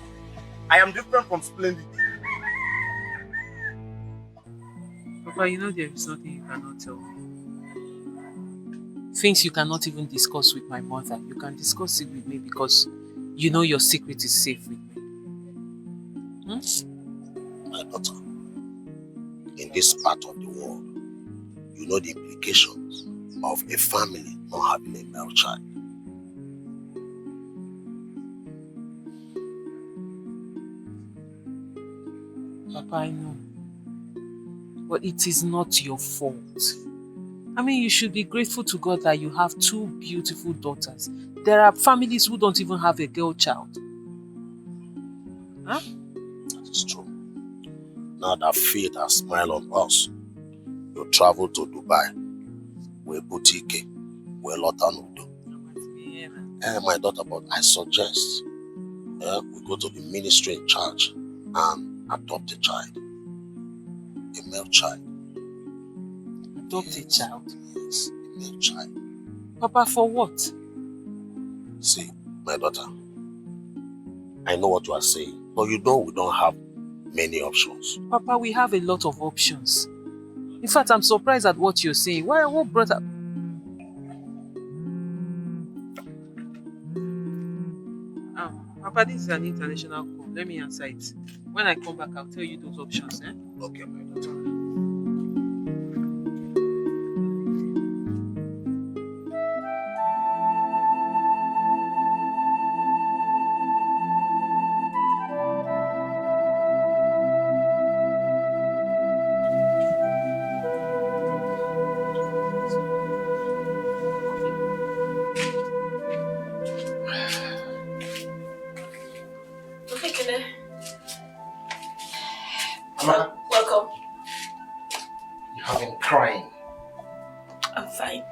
I am different from Splendid. Papa, you know there is nothing you cannot tell me. Things you cannot even discuss with my mother, you can discuss it with me because you know your secret is safe with me. My daughter, in this part of the world, you know the implications of a family not having a male child. Papa, I know. But it is not your fault. I mean, you should be grateful to God that you have 2 beautiful daughters. There are families who don't even have a girl child. Huh? That is true. Now that fate has smiled on us, you travel to Dubai, where Dikeh, where Lotanudo. My daughter, but I suggest we go to the ministry in charge and adopt a child. A male child. Adopt a child? Yes, a male child. Papa, for what? See, my daughter, I know what you are saying, but you know we don't have many options. Papa, we have a lot of options. In fact, I'm surprised at what you're saying. What brought up? Papa, this is an international call. Let me answer it. When I come back, I'll tell you those options. Okay, my daughter. Welcome. You have been crying. I'm fine.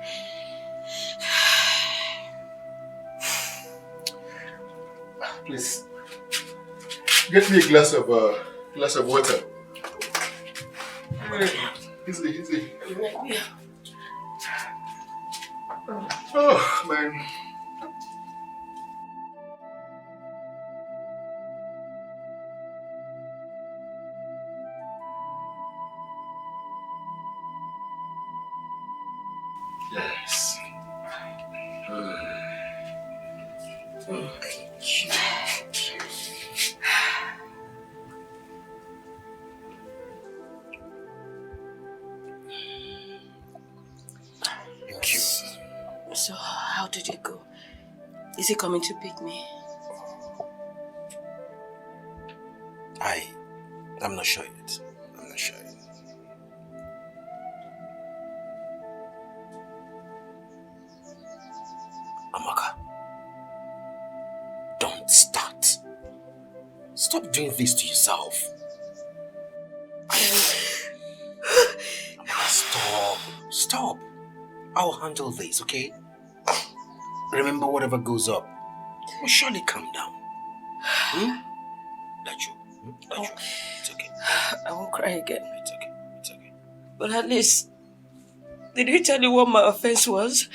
Please, get me a glass of water. Easy. Oh man. Yes. Thank you. So, how did it go? Is he coming to pick me? I'm not sure yet. I'm not sure yet. Amaka, don't start. Stop doing this to yourself. Amaka, stop. I'll handle this, okay? Remember, whatever goes up will surely come down. It's okay. I won't cry again. It's okay. But at least, did he tell you what my offense was?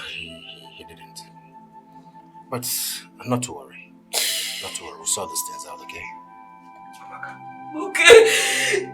He didn't. But not to worry. We'll sort these things out, okay? Okay.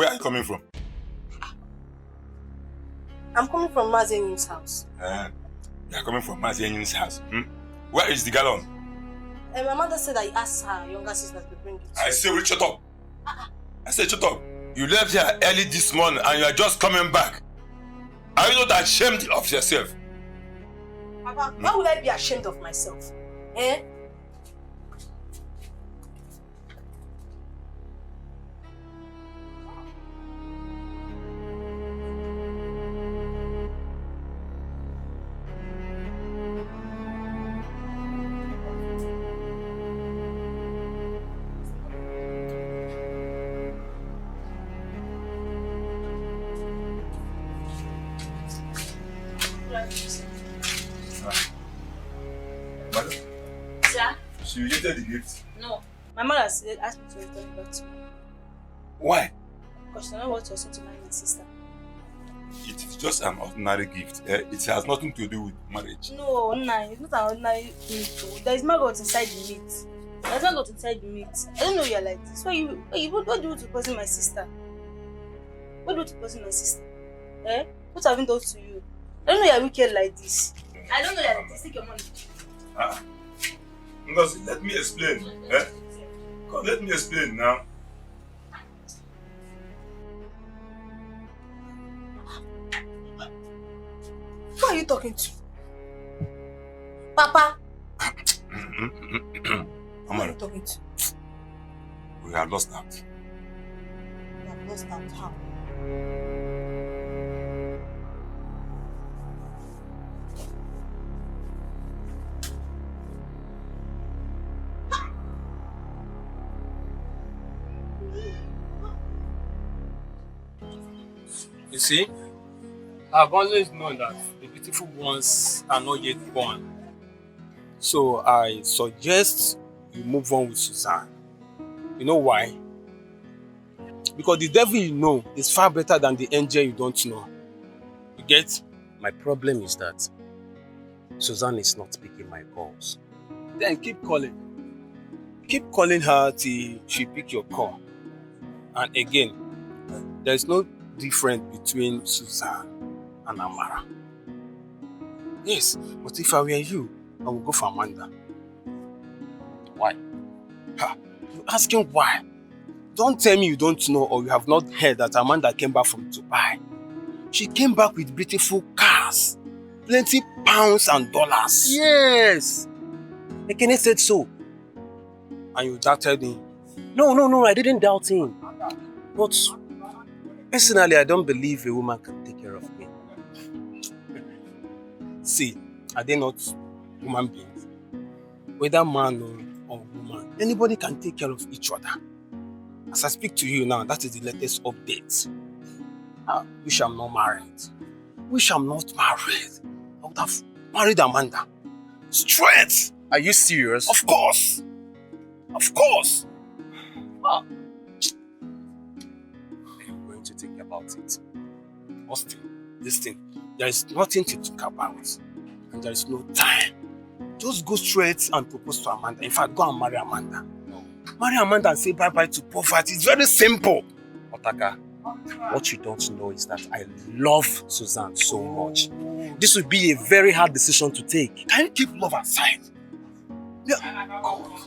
Where are you coming from? I'm coming from Mazen's house. You are coming from Mazen's house. Where is the gallon? My mother said I asked her younger sister to bring it. I say, shut up. I said, shut up. You left here early this morning and you are just coming back. Are you not ashamed of yourself? Papa, why would I be ashamed of myself? Eh? Madam? Sir? She rejected the gift. No. My mother asked me to return it back to me. Why? Because she don't want your son to marry my sister. It is just an ordinary gift. It has nothing to do with marriage. No, it's not an ordinary gift. There is maggot inside the meat. There's maggot inside the meat. I don't know you're like this. What do you to poison my sister? What do you to poison my sister? Eh? What have I done to you? I don't know you're wicked like this. I don't know you're like this. Take your money. Ngozi, let me explain. Come, let me explain now. Who are you talking to? Papa? Who are you talking to? We have lost out. You have lost out. How? You see, I've always known that the beautiful ones are not yet born. So I suggest you move on with Suzanne. You know why? Because the devil you know is far better than the angel you don't know. You get? My problem is that Suzanne is not picking my calls. Then keep calling. Keep calling her till she pick your call. And again, there is no difference between Suzanne and Amara. Yes, but if I were you, I would go for Amanda. Why? You're asking why? Don't tell me you don't know or you have not heard that Amanda came back from Dubai. She came back with beautiful cars, plenty pounds and dollars. Yes! Ekene said so. And you doubted him? No, I didn't doubt him. But personally, I don't believe a woman can take care of me. See, are they not human beings? Whether man or woman, anybody can take care of each other. As I speak to you now, that is the latest update. Wish I'm not married. Wish I'm not married. I would have married Amanda. Straight! Are you serious? Of course! Of course! I'm going to think about it. Austin, listen, there is nothing to talk about. And there is no time. Just go straight and propose to Amanda. In fact, go and marry Amanda. No. Marry Amanda and say bye-bye to poverty. It's very simple. Otaka, what you don't know is that I love Suzanne so much. This would be a very hard decision to take. Can you keep love aside? Yeah.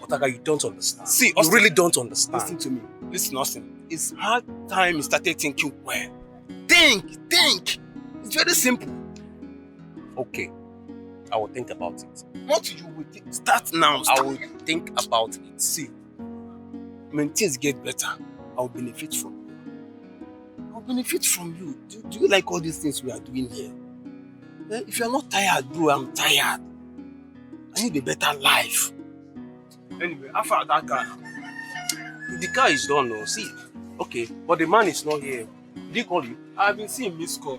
Otaka, you don't understand. See, you really don't understand. Listen to me. Listen, Austin. It's hard time you started thinking well. Think. It's very simple. Okay. I will think about it. What you will think? Start now. I will think about it. See, when things get better, I will benefit from you. I will benefit from you. Do you like all these things we are doing here? If you are not tired, bro, I'm tired. I need a better life. Anyway, after that guy, the car is done now. See, okay, but the man is not here. Did he call you? I've been seeing missed call.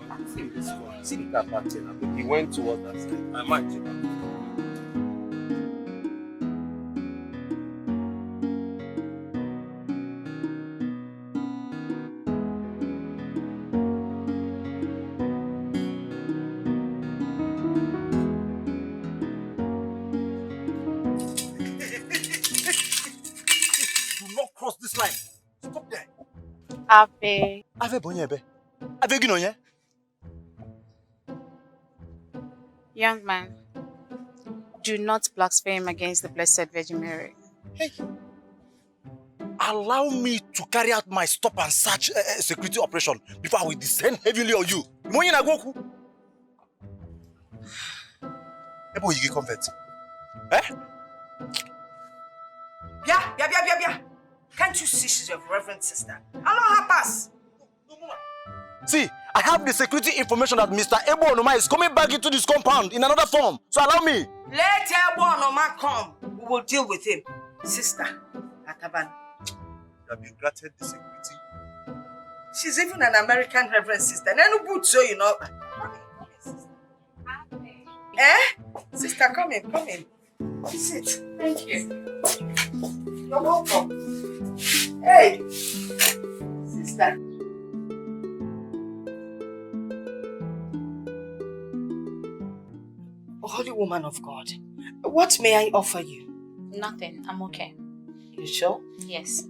See the car back there. I think he went towards that side. I might check out. Do not cross this line. Stop there. Ave. Ave bonyebe. Ave ginonye. Young man, do not blaspheme against the Blessed Virgin Mary. Hey. Allow me to carry out my stop and search security operation before I will descend heavily on you. Money na goku. Ebo you get convert. Eh? Yeah. Can't you see she's your reverend sister? Allow her pass. See, I have the security information that Mr. Ebo Onoma is coming back into this compound in another form. So allow me. Let Ebo Onoma come. We will deal with him. Sister, Ataban. You have been granted the security. She's even an American reverend sister. Nenu good so you know. Come in, sister. Sister, come in. Sit. Thank you. You're welcome. Hey, sister. Holy woman of God, what may I offer you? Nothing. I'm okay. You sure? Yes.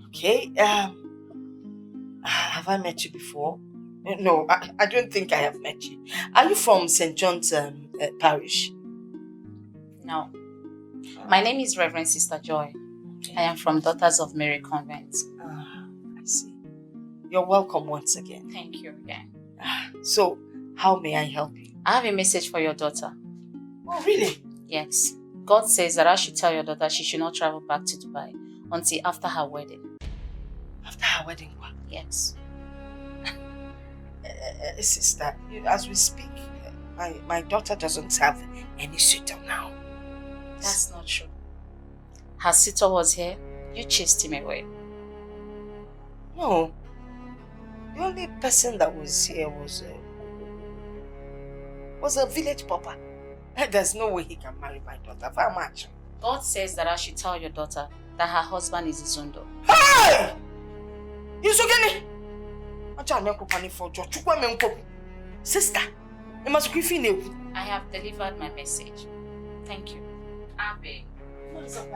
Okay. Have I met you before? No, I don't think I have met you. Are you from St. John's Parish? No. My name is Reverend Sister Joy. I am from Daughters of Mary Convent. I see. You're welcome once again. Thank you again. So, how may I help you? I have a message for your daughter. Oh, really? Yes. God says that I should tell your daughter she should not travel back to Dubai until after her wedding. After her wedding? What? Yes. Sister, as we speak, my daughter doesn't have any suitor now. That's not true. Her suitor was here. You chased him away. No. The only person that was here was a village pauper. There's no way he can marry my daughter. How much? God says that I should tell your daughter that her husband is Izundo. Hey! Isugeni! Sister, you must give me. I have delivered my message. Thank you. Abe. What is up?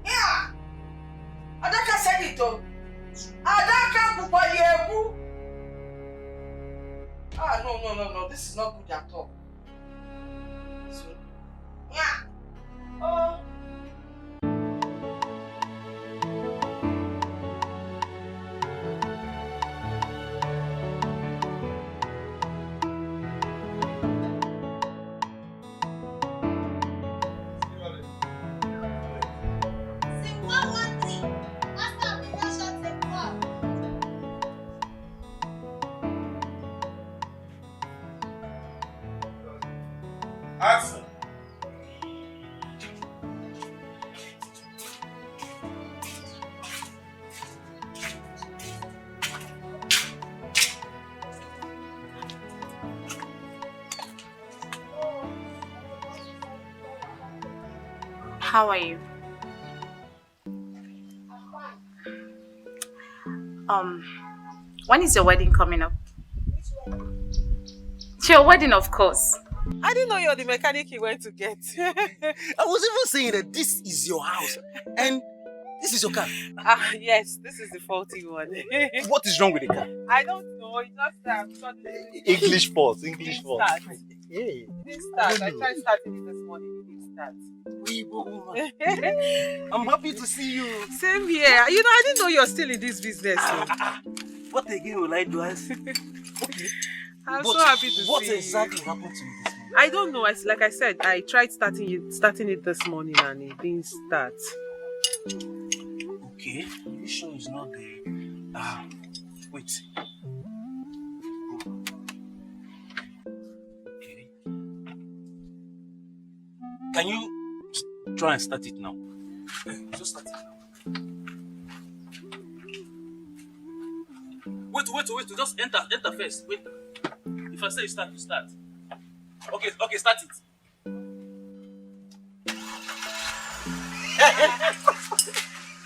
Yeah! Adaka said it though. Adaka Bubayebu. No. This is not good at all. So, yeah. Oh. Action. How are you? When is your wedding coming up? Your wedding, of course. I didn't know you're the mechanic he went to get. I was even saying that this is your house and this is your car. Yes, this is the faulty one. What is wrong with the car? I don't know. It's just English fault. English fault. It didn't start. I tried starting it this morning. It didn't start. I'm happy to see you. Same here. You know, I didn't know you're still in this business. What again will I do? I'm so happy to see you. What exactly happened to you this morning? I don't know. Like I said, I tried starting it this morning and it didn't start. Okay. Are you sure it's not the... wait. Okay. Can you try and start it now? Just start it now. Wait. Just enter first. Wait. If I say you start, you start. Okay, start it.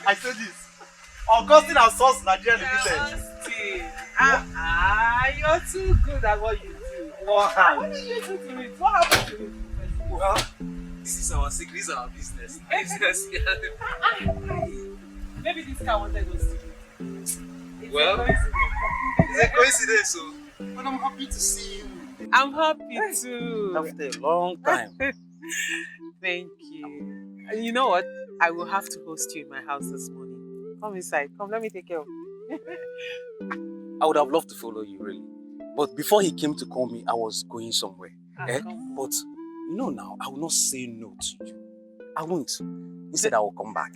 I said this. Augustine and Sons Nigerian Limited. You're too good at what you do. Wow. What did you do to it? What happened to it? Well, This is our secret, this is our business. Maybe this guy wanted us to. Well, it's a coincidence, so. But I'm happy to see you. I'm happy too. After a long time. Thank you. And you know what? I will have to host you in my house this morning. Come inside. Come, let me take care of you. I would have loved to follow you, really. But before he came to call me, I was going somewhere. But you know now, I will not say no to you. I won't. Instead, I will come back.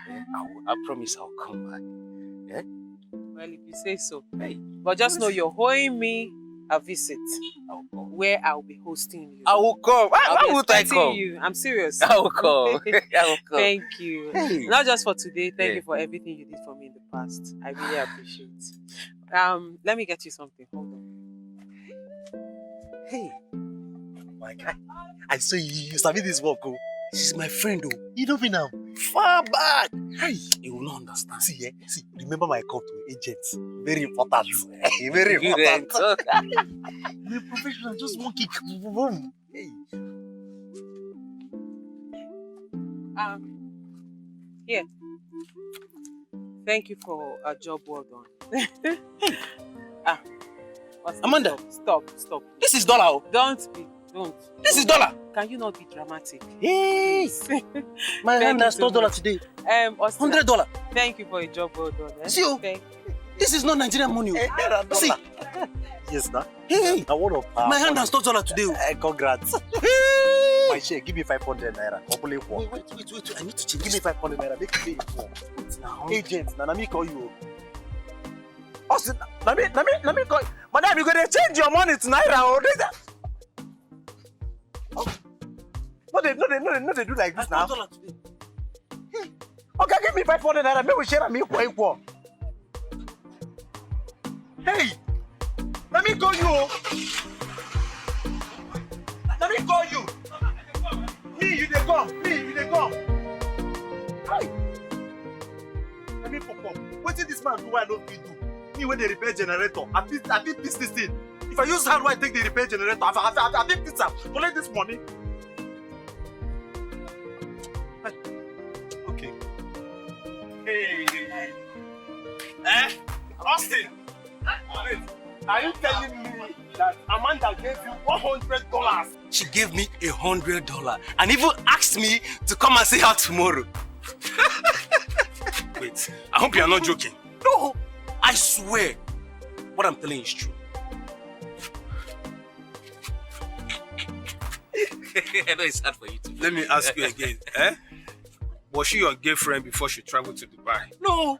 I promise I'll come back. Yeah? Well, if you say so. Hey. But just know you're owing me a visit where I'll be hosting you. I will come. Why would I come? You. I'm serious. I will come. I will come. Thank you. Hey. Not just for today. Thank you for everything you did for me in the past. I really appreciate it. Let me get you something. Hold on. Hey. My guy. I saw you sabi this work. Oh. She's my friend. Oh. You know me now. Far back. Hey. You will not understand. See, remember my call to agents. Very important. Very You important. You're professional. Just one kick. Boom. Hey. Here. Thank you for a job well done. Amanda. Stop. This is dollar. Don't. This is dollar. Can you not be dramatic? Hey. My hand has $12 today. $100. Thank you for a job well done. See you. This is not Nigerian money. See. Yes, sir. Hey. My hand has $12 today. Congrats. Hey. My share, give me 500 naira. Wait. I need to change. Give me 500 naira. Make me pay it. Agent, na me call you. Also, let me call you. Madam, you gonna change your money to naira or No, they do like this now. Hey. Okay, give me 500 naira. Maybe we share and make equal. Hey, let me call you. Let me call you. Me, you dey come. Hi. Let me pop up. What did this man do? I don't do. Me when they repair generator, I did this thing. If I use hand, why take the repair generator? I did this. Collect this money. Okay. Hey. Austin. Wait. Are you telling me that Amanda gave you $100? She gave me $100 and even asked me to come and see her tomorrow. Wait, I hope you are not joking. No, I swear, what I'm telling you is true. I know it's hard for you to. Let me ask you again. Was she your girlfriend before she traveled to Dubai? No,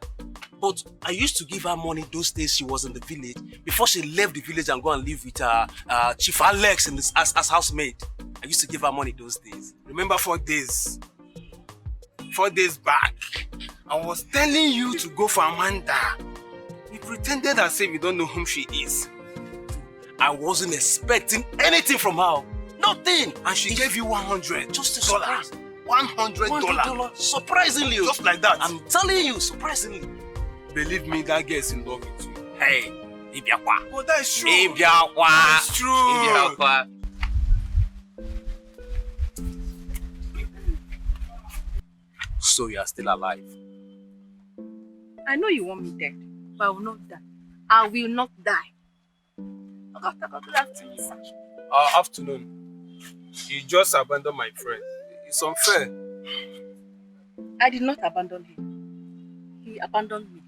but I used to give her money those days she was in the village before she left the village and go and live with Chief Alex in this, as housemaid. I used to give her money those days. Remember 4 days? 4 days back, I was telling you to go for Amanda. You pretended as if you don't know whom she is. I wasn't expecting anything from her. Nothing. And she gave you $100. Just a surprise. $100. Surprisingly. Just like that. I'm telling you, surprisingly. Believe me, that girl is in love with you. Hey, Ibiakwa. Oh, that is true. Ibiakwa. That's true. Ibiakwa. So you are still alive? I know you want me dead, but I will not die. I will not die. Good afternoon, sir. Afternoon. You just abandoned my friend. It's unfair. I did not abandon him. He abandoned me.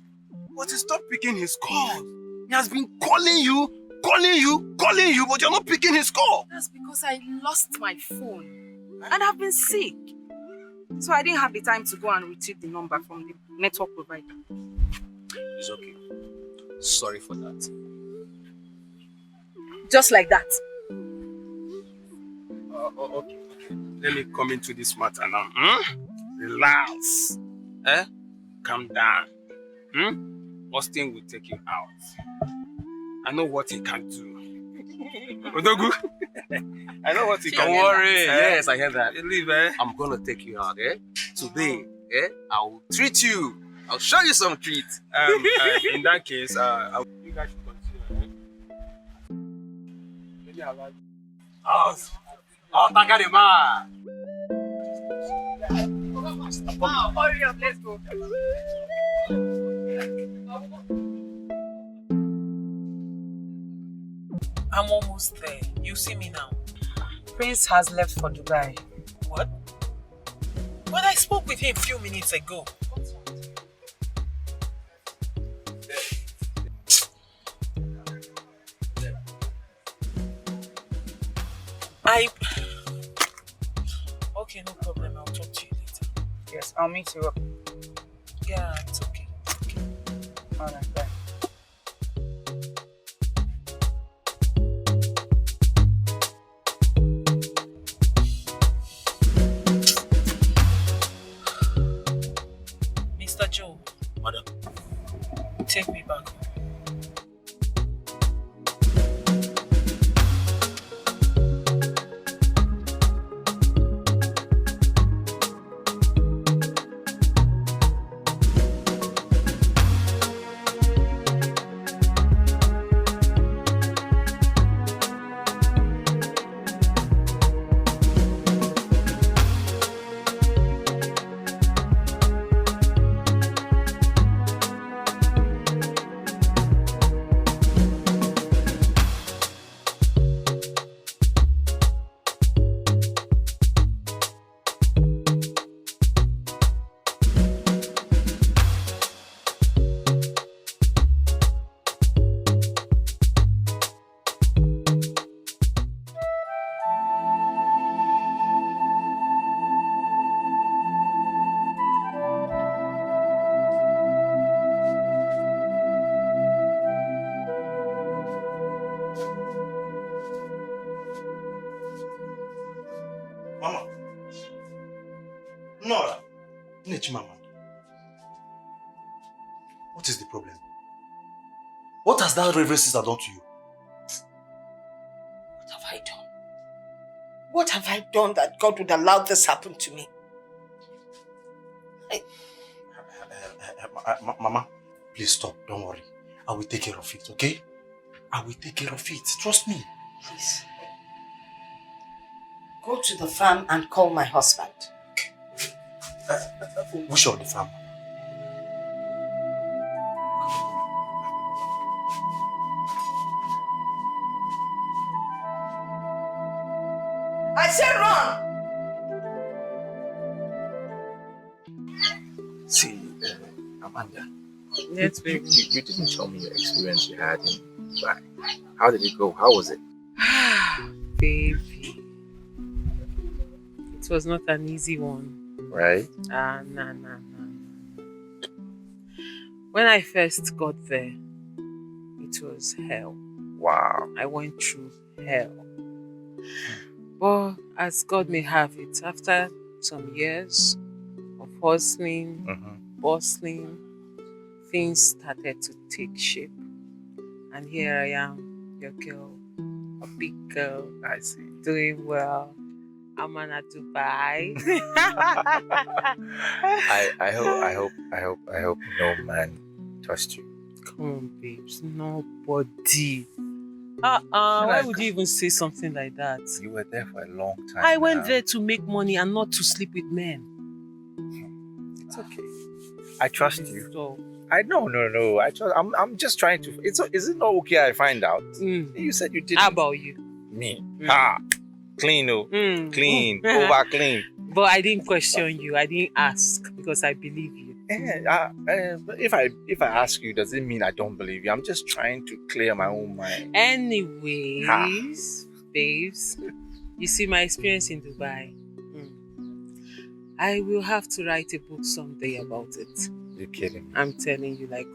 But he stopped picking his calls. He has been calling you, but you're not picking his call. That's because I lost my phone. And I've been sick. So I didn't have the time to go and retrieve the number from the network provider. It's okay. Sorry for that. Just like that. Okay. Let me come into this matter now. Relax. Calm down. Austin will take you out. I know what he can do. Odogu? I know what he can do. Don't worry. Yes, I heard that. Believe, I'm gonna take you out, Today, I will treat you. I'll show you some treats. In that case, you guys should continue. Oh, Takarima. Oh, hurry up, let's go. I'm almost there. You see me now. Prince has left for Dubai. What? But I spoke with him a few minutes ago. Okay, no problem. I'll talk to you later. Yes, I'll meet you up. Yeah, it's okay. Alright, bye. Mr. Joe. Madam. Take me back. Mama. Nora. Mama. What is the problem? What has that Reverend sister done to you? What have I done? What have I done that God would allow this happen to me? Mama, please stop. Don't worry. I will take care of it, okay? I will take care of it. Trust me. Please. Go to the farm and call my husband. Which of the farm? I said run! See, Amanda. Yes, baby. You didn't tell me your experience you had in Dubai. How did it go? How was it? Baby. It was not an easy one. Right? Nah. When I first got there, it was hell. Wow. I went through hell. But as God may have it, after some years of hustling, bustling, things started to take shape. And here I am, your girl, a big girl. I see. Doing well. I'm at Dubai. I hope no man touched you. Come on, babes. Nobody. Why would you even say something like that? You were there for a long time. I went there to make money and not to sleep with men. It's okay. I trust you. So, No. I'm just trying to. Is it not okay? I find out. You said you did. How about you? Me. Clean, clean, over clean. But I didn't question you. I didn't ask because I believe you. If I ask you, does it mean I don't believe you? I'm just trying to clear my own mind. Anyways, babes, you see my experience in Dubai. I will have to write a book someday about it. You're kidding me. I'm telling you, like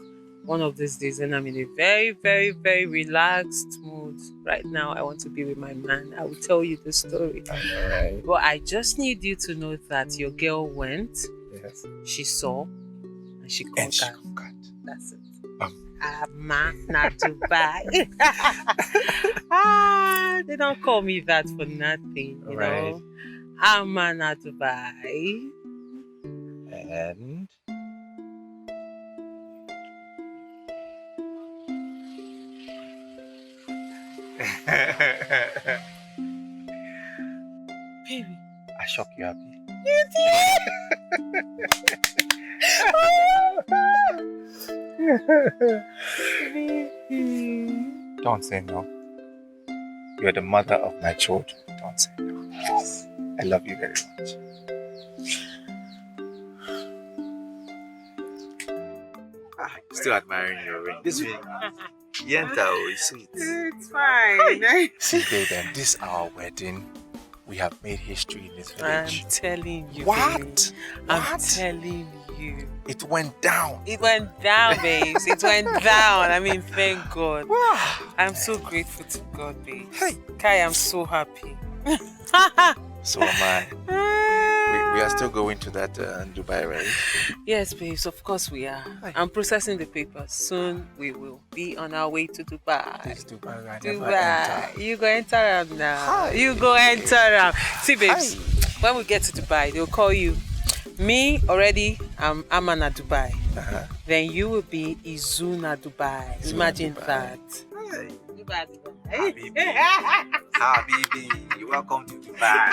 one of these days when I'm in a very, very, very relaxed mood. Right now, I want to be with my man. I will tell you the story. Alright. But I just need you to know that your girl went. Yes. She saw. And she conquered. That's it. Not Dubai. They don't call me that for nothing, you know. I'm not Dubai. And baby, I shocked you happy. You did. Don't say no. You're the mother of my children. Don't say no. I love you very much. Still admiring your ring. This ring, Yenta, is sweet. It's fine. See, baby, this our wedding. We have made history in this village. I'm telling you. What? Babe. I'm telling you. It went down. It went down, babes. It went down. I mean, thank God. I'm so grateful to God, babe. Hey. Kai, I'm so happy. So am I. We are still going to that Dubai, right? Yes, babes, of course we are. I'm processing the papers. Soon we will be on our way to Dubai. This Dubai, I never Dubai. enter. You go enter am now. Hi. You go enter am. See, babes, when we get to Dubai, they'll call you. Me already, I'm Amana Dubai. Then you will be Izuna Dubai. Imagine that. Dubai. Habibi, welcome to Dubai.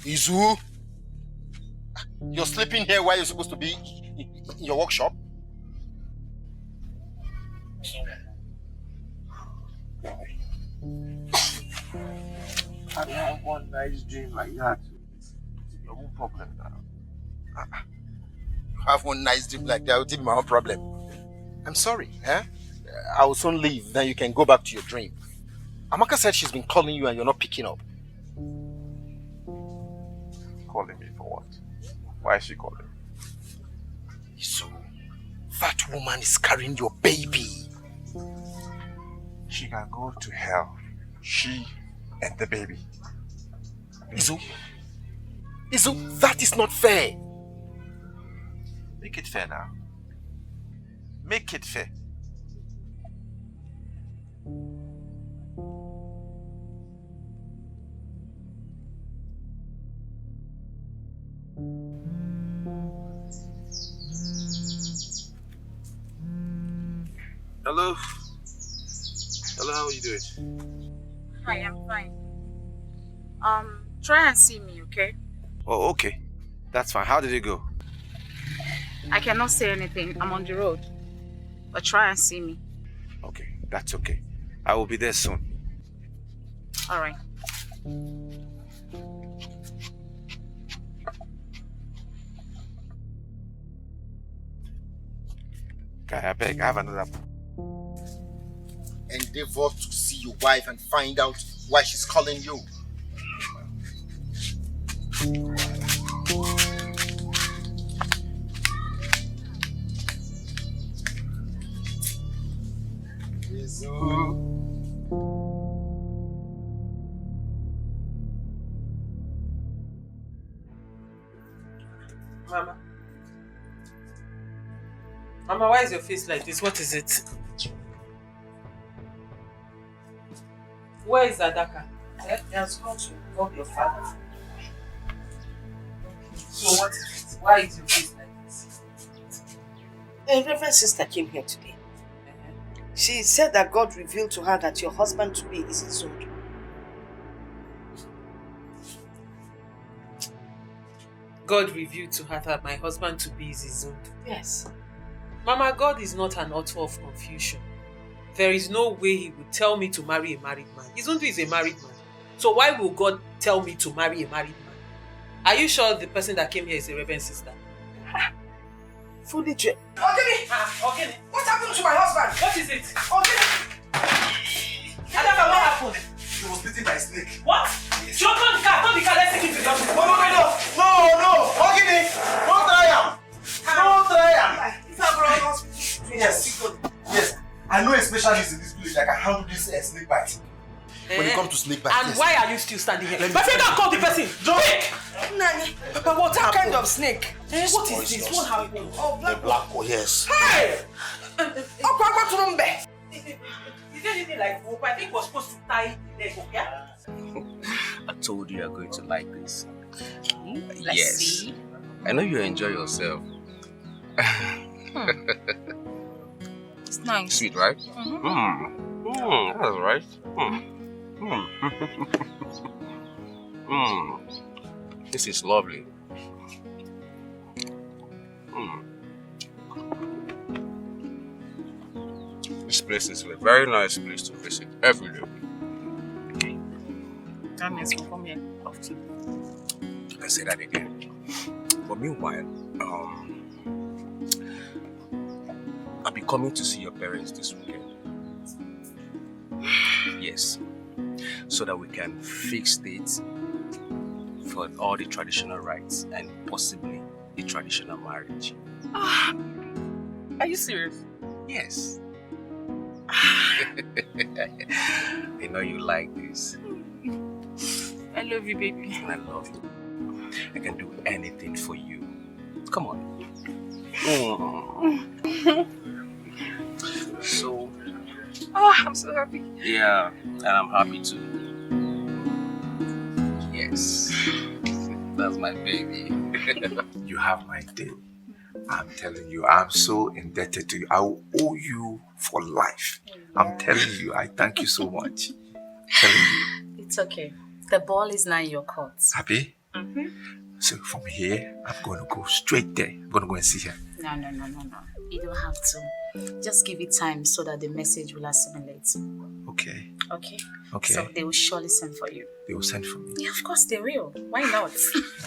Izu? You're sleeping here while you're supposed to be in your workshop? I have one nice dream like that. It's your own problem now. You have one nice dream like that, it will be my own problem. I'm sorry, eh? I will soon leave, then you can go back to your dream. Amaka said she's been calling you and you're not picking up. Calling me for what? Why is she calling? So, that woman is carrying your baby. She can go to hell. She and the baby. Izu, that is not fair. Make it fair now. Make it fair. Hello. Hello, how are you doing? Hi, I'm fine. Try and see me, okay? Oh, okay. That's fine. How did it go? I cannot say anything. I'm on the road. But try and see me. Okay, that's okay. I will be there soon. All right. Guy, I beg, I have another. Endeavor to see your wife and find out why she's calling you. Mama. Mama, why is your face like this? What is it? Where is Adaka? He has gone to call your father. So what is it? Why is your face like this? A reverend sister came here today. She said that God revealed to her that your husband to be is his own. God revealed to her that my husband to be is his own. Yes. Mama, God is not an author of confusion. There is no way he would tell me to marry a married man. Izundu is a married man. So why will God tell me to marry a married man? Are you sure the person that came here is a reverend sister? Fully check. Okay. What happened to my husband? What is it? Okay. Adaka, what happened? He was bitten by a snake. What? Yes. Turn the car, let's take it to the hospital. No. Ogini, don't try him. Don't try him. Yes. I know a specialist in this village that can handle this snake bite. When it comes to snake bite. And why are you still standing here? Let me My friend, tell you. call the person. Quick! Nani, Papa, what happened? kind of snake? What is this? What happened? Oh, The black hole, yes. Hey! Is there anything like rope? I think we're supposed to tie the leg, yeah? I told you you're going to like this. Let's Yes. see. I know you enjoy yourself. It's nice. Sweet, right? That's right. This is lovely. This place is a very nice place to visit every day. That means we'll come here often. I can say that again. But meanwhile, I'll be coming to see your parents this weekend. Yes. So that we can fix dates for all the traditional rites and possibly the traditional marriage. Are you serious? Yes. I know you like this. I love you, baby. I love you. I can do anything for you. Come on. So, I'm so happy. yeah, and I'm happy too. Yes, that's my baby. You have my day. I'm telling you, I'm so indebted to you. I will owe you for life. I'm telling you, I thank you so much. Telling you. It's okay. The ball is now in your court. Happy? So from here, I'm going to go straight there. I'm going to go and see her. No. You don't have to. Just give it time so that the message will assimilate. Okay. Okay? Okay. So they will surely send for you. They will send for me. Yeah, of course they will. Why not?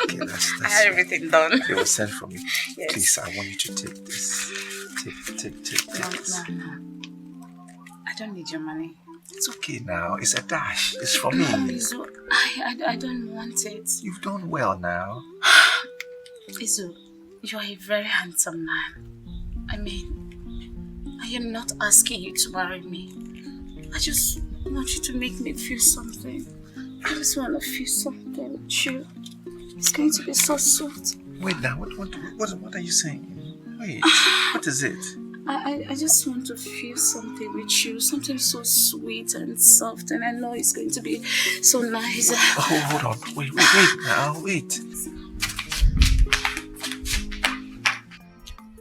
Okay, that's I had everything done. They will send for me. Yes. Please, I want you to take this. Take this. No. I don't need your money. It's okay now. It's a dash. It's for me. Izu, I don't want it. You've done well now. Izu, you are a very handsome man. I mean, I am not asking you to marry me. I just want you to make me feel something. I just want to feel something with you. It's going to be so sweet. Wait now. What are you saying? Wait. What is it? I just want to feel something with you, something so sweet and soft, and I know it's going to be so nice. Oh, hold on. Wait now. Wait.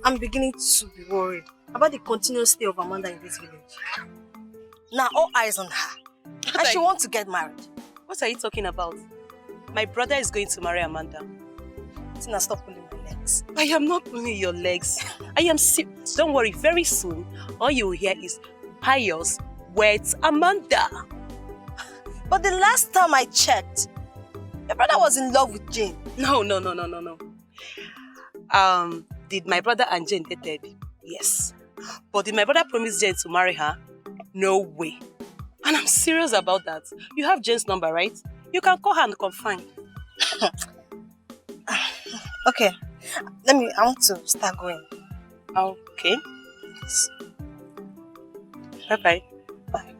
I'm beginning to be worried about the continuous stay of Amanda in this village. Now all eyes on her. And she wants to get married. What are you talking about? My brother is going to marry Amanda. Tina, stop pulling my legs. I am not pulling your legs. I am serious. Don't worry, very soon, all you will hear is Pious weds Amanda. But the last time I checked, your brother was in love with Jane. No. Did my brother and Jane dated? Yes. But did my brother promise Jane to marry her? No way. And I'm serious about that. You have Jane's number, right? You can call her and confine. Okay. I want to start going. Okay. Bye-bye. Bye.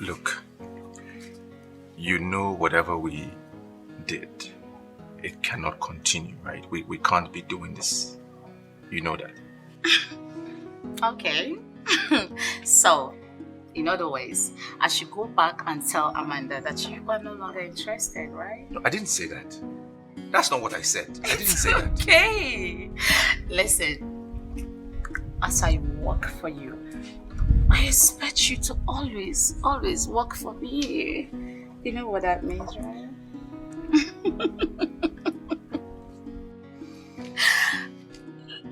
Look, you know whatever we did, it cannot continue, right? We can't be doing this. You know that. Okay. So, in other ways, I should go back and tell Amanda that you are no longer interested, right? No, I didn't say that. That's not what I said. I didn't say that. Okay. Listen, as I work for you, I expect you to always work for me. You know what that means, right?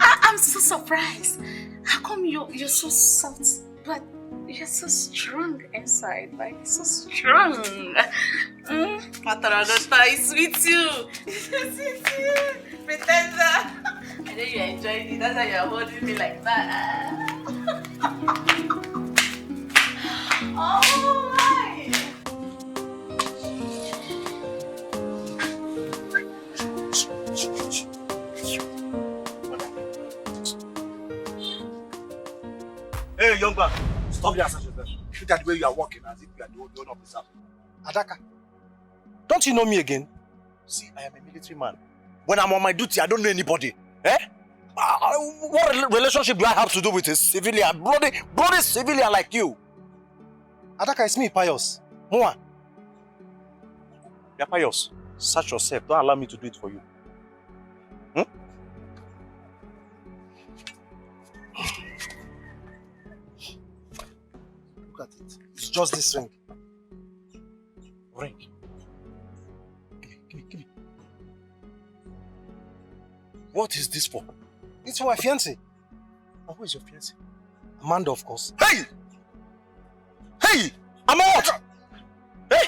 I'm so surprised. How come you're so soft? But You're so strong inside, like so strong. Mataragata is with you. Pretender. I know you enjoyed it. That's why you're holding me like that. Oh my! Hey, young man, stop the assassin. Look at the way you are walking as if you are the owner of this house. Adaka, don't you know me again? See, I am a military man. When I'm on my duty, I don't know anybody. Eh? What relationship do I have to do with a civilian, bloody civilian like you? Adaka, it's me, Pius. Moa. Yeah, Pius. Search yourself. Don't allow me to do it for you. Look at it. It's just this ring. Ring. Give me. What is this for? It's for my fiancé. And who is your fiancé? Amanda, of course. Hey! Hey! I'm out! Hey!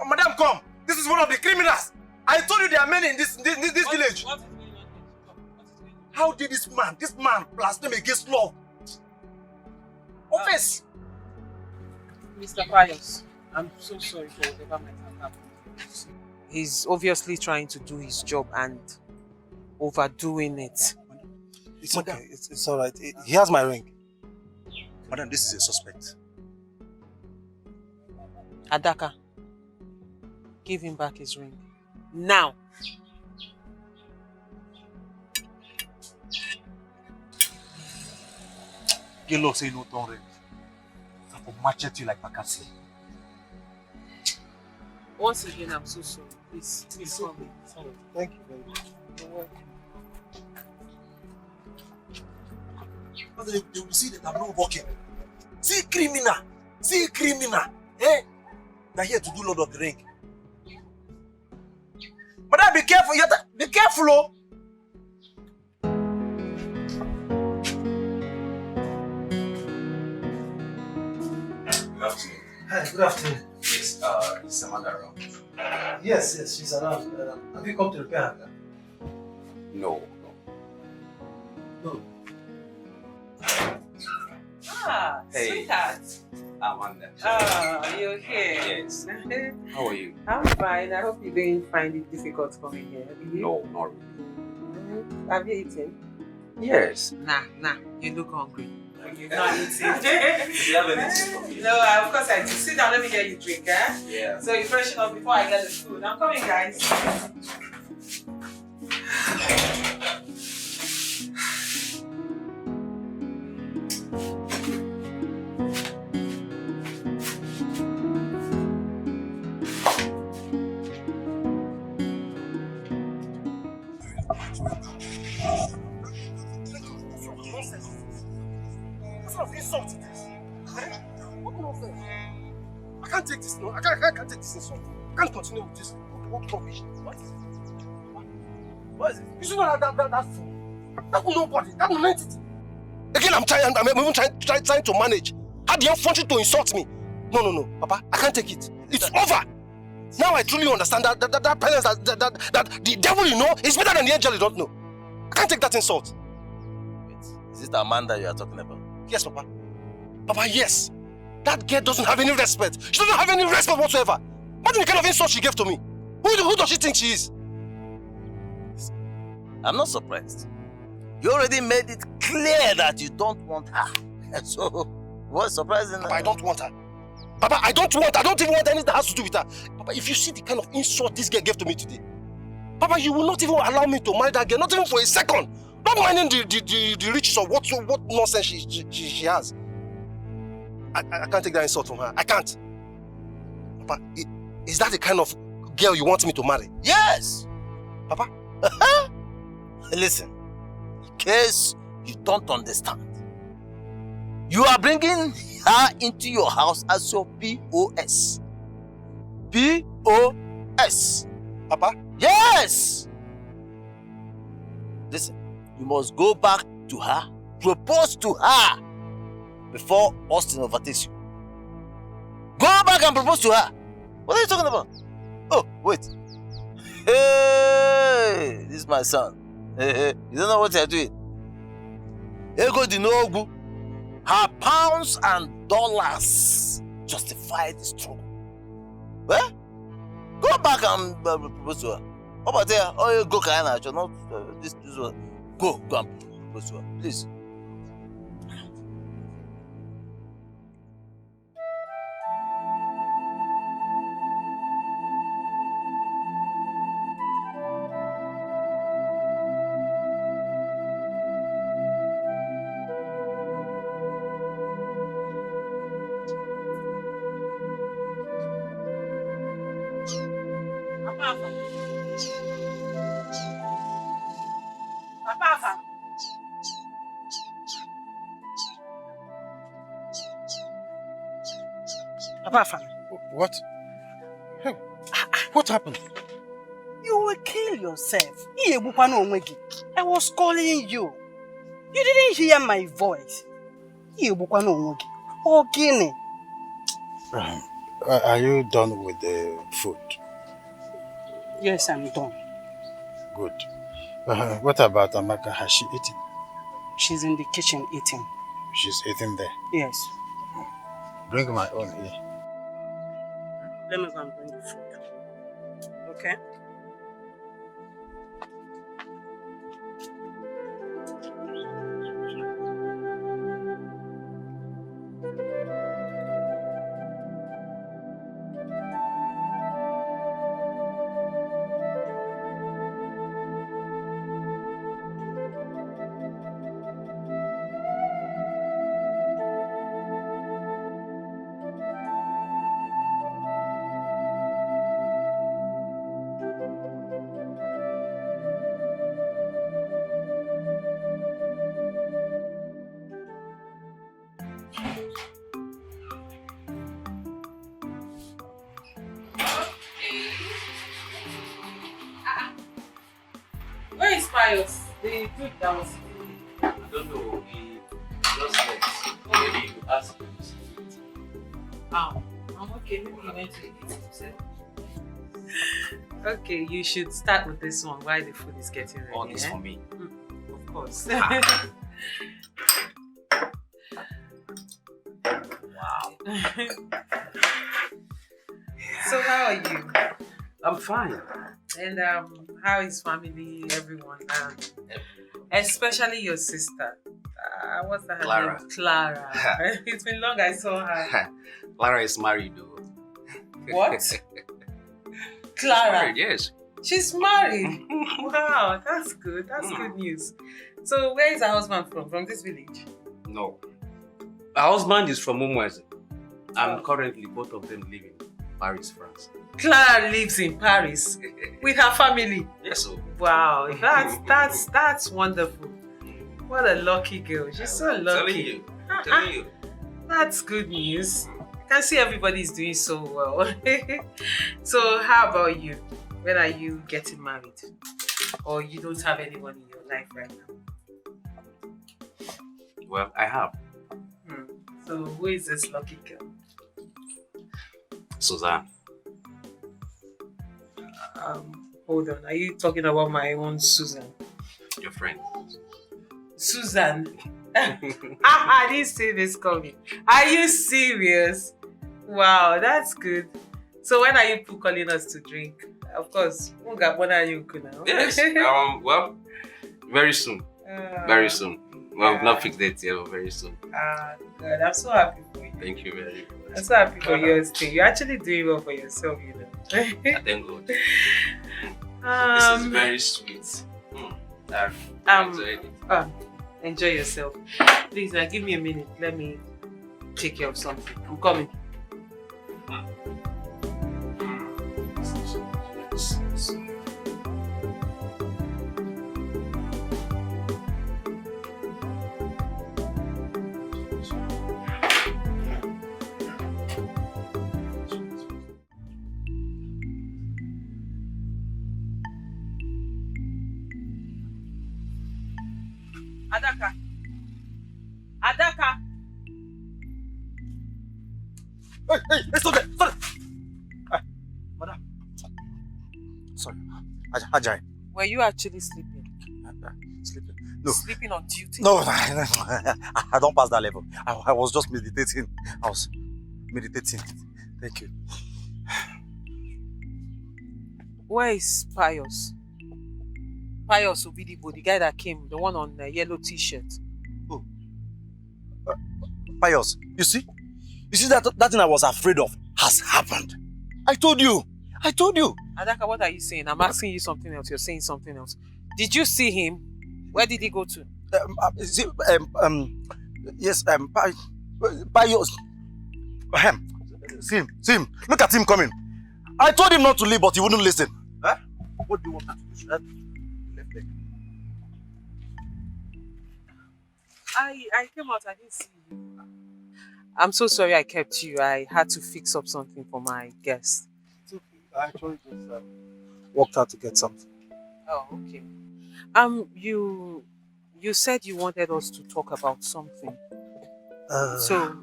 Madam, come! This is one of the criminals! I told you there are many in this village! How did this man blaspheme against law? Offense! Mr. Pius, I'm so sorry for whatever might have happened. He's obviously trying to do his job and overdoing it. It's okay, it's alright. He has my ring. Madam, this is a suspect. Adaka, give him back his ring. Now! Gelo say no don't ring. I will machete you like Bakassi. Once again, I'm so sorry. Please come in. Thank you very much. You're welcome. They will see that I'm not working. See criminal. Eh? They're here to do Lord of the Ring. Madam, be careful. Be careful, oh. Good afternoon. Hi, good afternoon. Yes, is Amanda around? Yes, she's around. Have you come to repair her? No. Ah, Hey. sweetheart. Amanda. Ah, you're here. Yes. How are you? I'm fine. I hope you didn't find it difficult coming here. Did you? No, not really. Have you eaten? Yes. Nah. You look hungry. You've not eaten. Do you have anything for me? No, of course I do. Sit down, let me get you drink, eh? Yeah. So you freshen up before I get the food. I'm coming, guys. I can't take this, no. I can't take this insult. I can't continue with this. What rubbish? What is it? You should not have that fool. That will nobody. That will entity. Again, I'm even trying to manage. Had the effrontery to insult me. No, Papa, I can't take it. It's over. Now I truly understand that penance that the devil you know is better than the angel you don't know. I can't take that insult. Is it Amanda you are talking about? Yes, Papa. Papa, yes. That girl doesn't have any respect. She doesn't have any respect whatsoever. What the kind of insult she gave to me? Who does she think she is? I'm not surprised. You already made it clear that you don't want her. So, what's surprising? Papa, I don't want her. Papa, I don't even want anything that has to do with her. Papa, if you see the kind of insult this girl gave to me today, Papa, you will not even allow me to marry that girl, not even for a second. Not minding the riches of what nonsense she has. I can't take that insult from her. I can't. Papa, is that the kind of girl you want me to marry? Yes! Papa? Listen, in case you don't understand, you are bringing her into your house as your POS. POS. Papa? Yes! Listen, you must go back to her, propose to her, before Austin overtakes you. Go back and propose to her. What are you talking about? Oh, wait. Hey, this is my son. Hey, you don't know what you're doing. Ego Dinogu. Her pounds and dollars justify the struggle. Well, go back and propose to her. How about there? Oh, you go, Kayana. Not this one. Go and propose to her, please. Papa, What? Hey, what happened? you will kill yourself. I was calling you. You didn't hear my voice. Okay. Are you done with the food? Yes, I'm done. Good. What about Amaka? Has she eaten? She's in the kitchen eating. She's eating there. Yes. Bring my own here. Let me go and bring the food. Okay? Where is Pius? The dude that was. I don't know. He just left. Maybe you ask him to see it. Oh, I'm okay. Maybe he went to eat himself. Okay, you should start with this one while the food is getting ready. All this for me. Of course. Wow. So how are you? I'm fine. And how is family, everyone? Especially your sister. What's that Clara. name? Clara. It's been long I saw her. Clara is married though. What? She's Clara? married, yes. She's married? Wow, that's good. That's good news. So where is her husband from? From this village? No. Her husband is from Umweze. And currently both of them live in Paris, France. Clara lives in Paris with her family. Yes, so. Wow, that's wonderful. What a lucky girl. She's so lucky. I'm telling you. That's good news. I can see everybody's doing so well. So how about you? When are you getting married? Or you don't have anyone in your life right now? Well, I have. So who is this lucky girl? Suzanne. Hold on. Are you talking about my own Susan? Your friend. Susan. I didn't see this coming. Are you serious? Wow, that's good. So when are you calling us to drink? Of course. When are you now? Yes. Well, very soon. Very soon. Well, not fixed date yet, but very soon. God, I'm so happy for you. Thank you very much. I'm so happy for yours too. You're actually doing well for yourself, you know. I thank God. This is very sweet. I've enjoyed it. Enjoy yourself. Please, give me a minute. Let me take care of something. I'm coming. Hey, stop there! Stop there! Madam. Sorry. Ajay. Were you actually sleeping? Sleeping? No. Sleeping on duty? No, I don't pass that level. I was just meditating. I was meditating. Thank you. Where is Pius? Pius Obidibo, the guy that came, the one on the yellow t-shirt. Oh. Pius, you see that thing I was afraid of has happened. I told you. Adaka, what are you saying? I'm asking you something else. You're saying something else. Did you see him? Where did he go to? Yes, Pius. See him. Look at him coming. I told him not to leave, but he wouldn't listen. Huh? What do you want me to do? Left leg. I came out, I didn't see you. I'm so sorry I kept you. I had to fix up something for my guest. It's okay. I actually just walked out to get something. Oh, okay. You said you wanted us to talk about something. So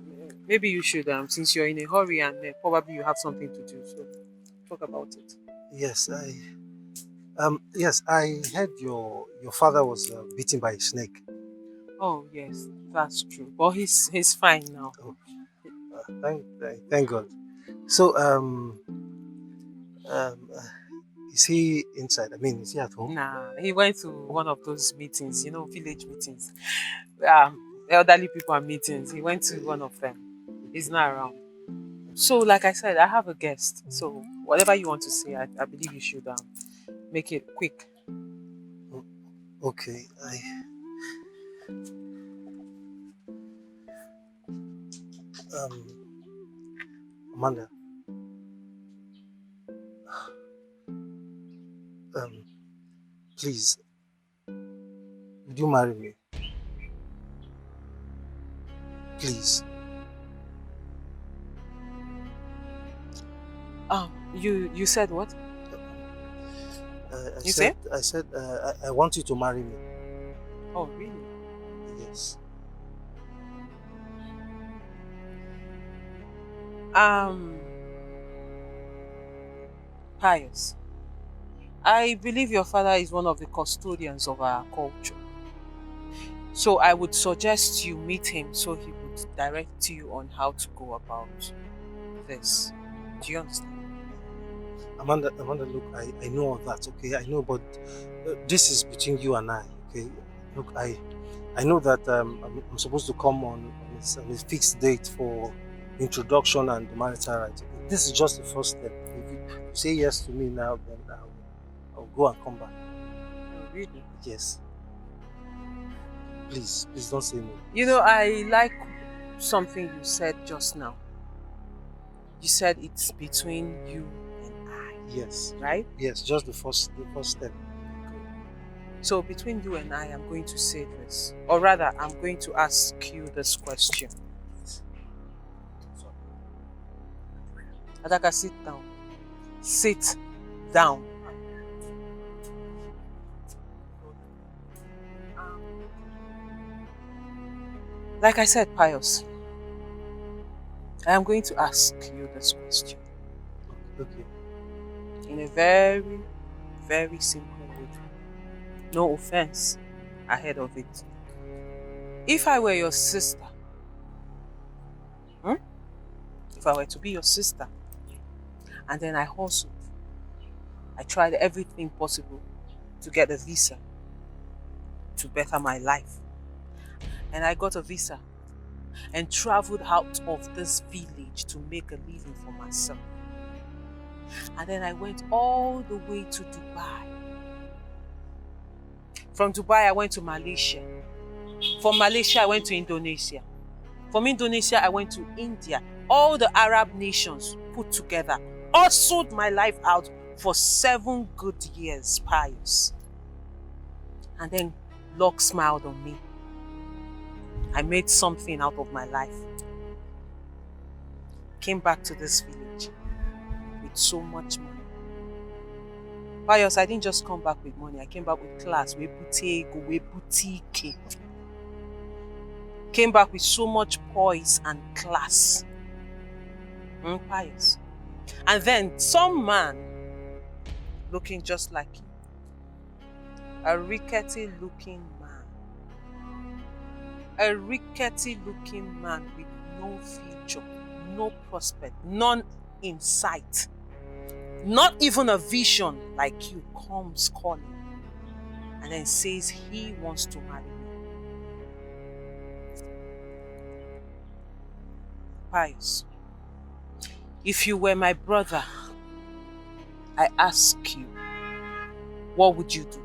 maybe you should, since you're in a hurry and probably you have something to do, so talk about it. Yes, I heard your father was beaten by a snake. Oh yes, that's true. But he's fine now. Oh, thank God. So is he inside? I mean, is he at home? Nah, he went to one of those meetings, village meetings. Elderly people are meetings. He went to one of them. He's not around. So, like I said, I have a guest. So, whatever you want to say, I believe you should make it quick. Okay, Amanda. Please, would you marry me? Please. You said what? I said I want you to marry me. Oh, really? Yes. Pius, I believe your father is one of the custodians of our culture. So I would suggest you meet him so he would direct you on how to go about this. Do you understand? Amanda, look, I know all that, okay? I know, but this is between you and I, okay? Look, I know that I'm supposed to come on a fixed date for introduction and the marital rights. This is just the first step. If you say yes to me now, then I'll go and come back. Oh, really? Yes. Please don't say no. I like something you said just now. You said it's between you and I. Yes. Right? Yes, just the first step. So between you and I, I'm going to say this. Or rather, I'm going to ask you this question. Adaka, sit down. Sit down. Like I said, Pius, I am going to ask you this question. Okay. In a very, very simple way. No offense ahead of it. If I were your sister, if I were to be your sister, and then I hustled, I tried everything possible to get a visa to better my life. And I got a visa and traveled out of this village to make a living for myself. And then I went all the way to Dubai. From Dubai, I went to Malaysia. From Malaysia, I went to Indonesia. From Indonesia, I went to India. All the Arab nations put together, hustled my life out for 7 good years, Pius. And then Lord smiled on me. I made something out of my life. Came back to this village with so much money. Pius, I didn't just come back with money. I came back with class. We boutique. Came back with so much poise and class. Pious. And then some man looking just like you. A rickety looking man. A rickety looking man with no future, no prospect, none in sight. Not even a vision like you comes calling and then says he wants to marry me. Pious, if you were my brother, I ask you, what would you do?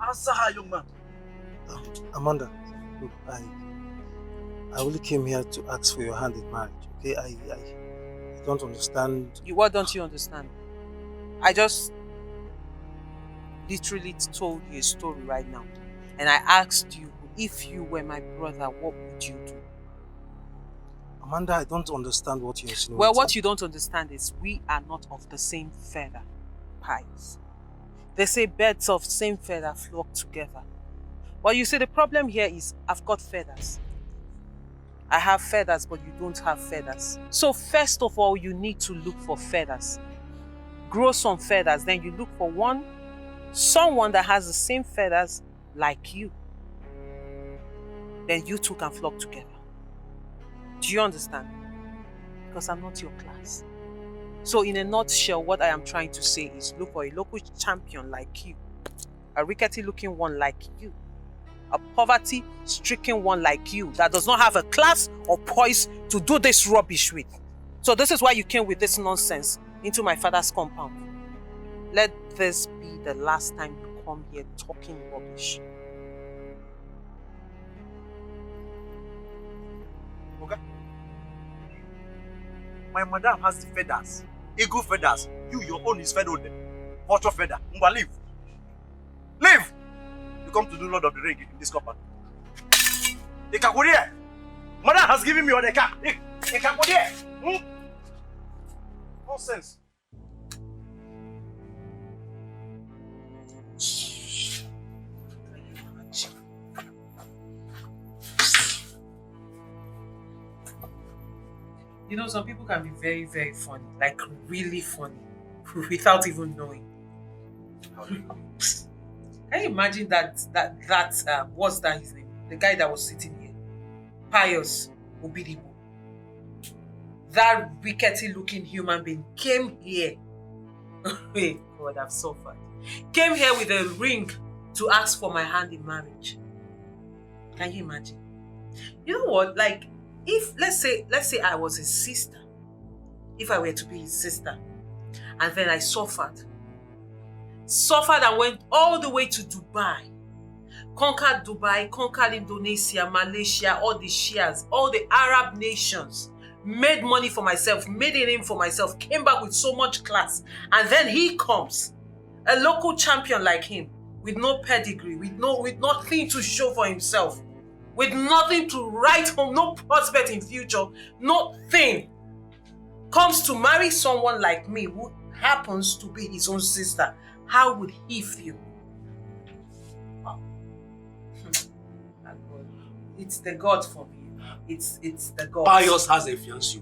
Answer her, young man. Amanda, look, I only came here to ask for your hand in marriage, okay? I don't understand. What don't you understand? I just literally told you a story right now. And I asked you, if you were my brother, what would you do? Amanda, I don't understand what you're saying. Well, what you don't understand is we are not of the same feather, Pious. They say birds of same feather flock together. But you see, the problem here is I've got feathers. I have feathers, but you don't have feathers. So first of all, you need to look for feathers. Grow some feathers, then you look for someone that has the same feathers like you. Then you two can flock together. Do you understand? Because I'm not your class. So in a nutshell, what I am trying to say is look for a local champion like you. A rickety looking one like you. A poverty-stricken one like you that does not have a class or poise to do this rubbish with. So this is why you came with this nonsense into my father's compound. Let this be the last time you come here talking rubbish. Okay. My madam has the feathers. Eagle feathers. Your own is feathered. Vulture feather. Mba, leave. Leave! You come to do Lord of the Ring in this compound. Ikakurie! Madam has given me all the car. Ikakurie! Nonsense. You know, some people can be very, very funny. Like, really funny. Without even knowing. Can you imagine what's that his name? The guy that was sitting here. Pious Obidibo. That rickety looking human being came here. Hey, God, I've suffered. Came here with a ring to ask for my hand in marriage. Can you imagine? You know what? Like, if let's say I was his sister, if I were to be his sister, and then I suffered and went all the way to Dubai, conquered Indonesia, Malaysia, all the Shias, all the Arab nations, made money for myself, made a name for myself, came back with so much class, and then he comes, a local champion like him, with no pedigree, with nothing to show for himself, with nothing to write home, no prospect in future, nothing, comes to marry someone like me who happens to be his own sister. How would he feel? Oh. It's the God for me. It's the God. Pious has a fiancée.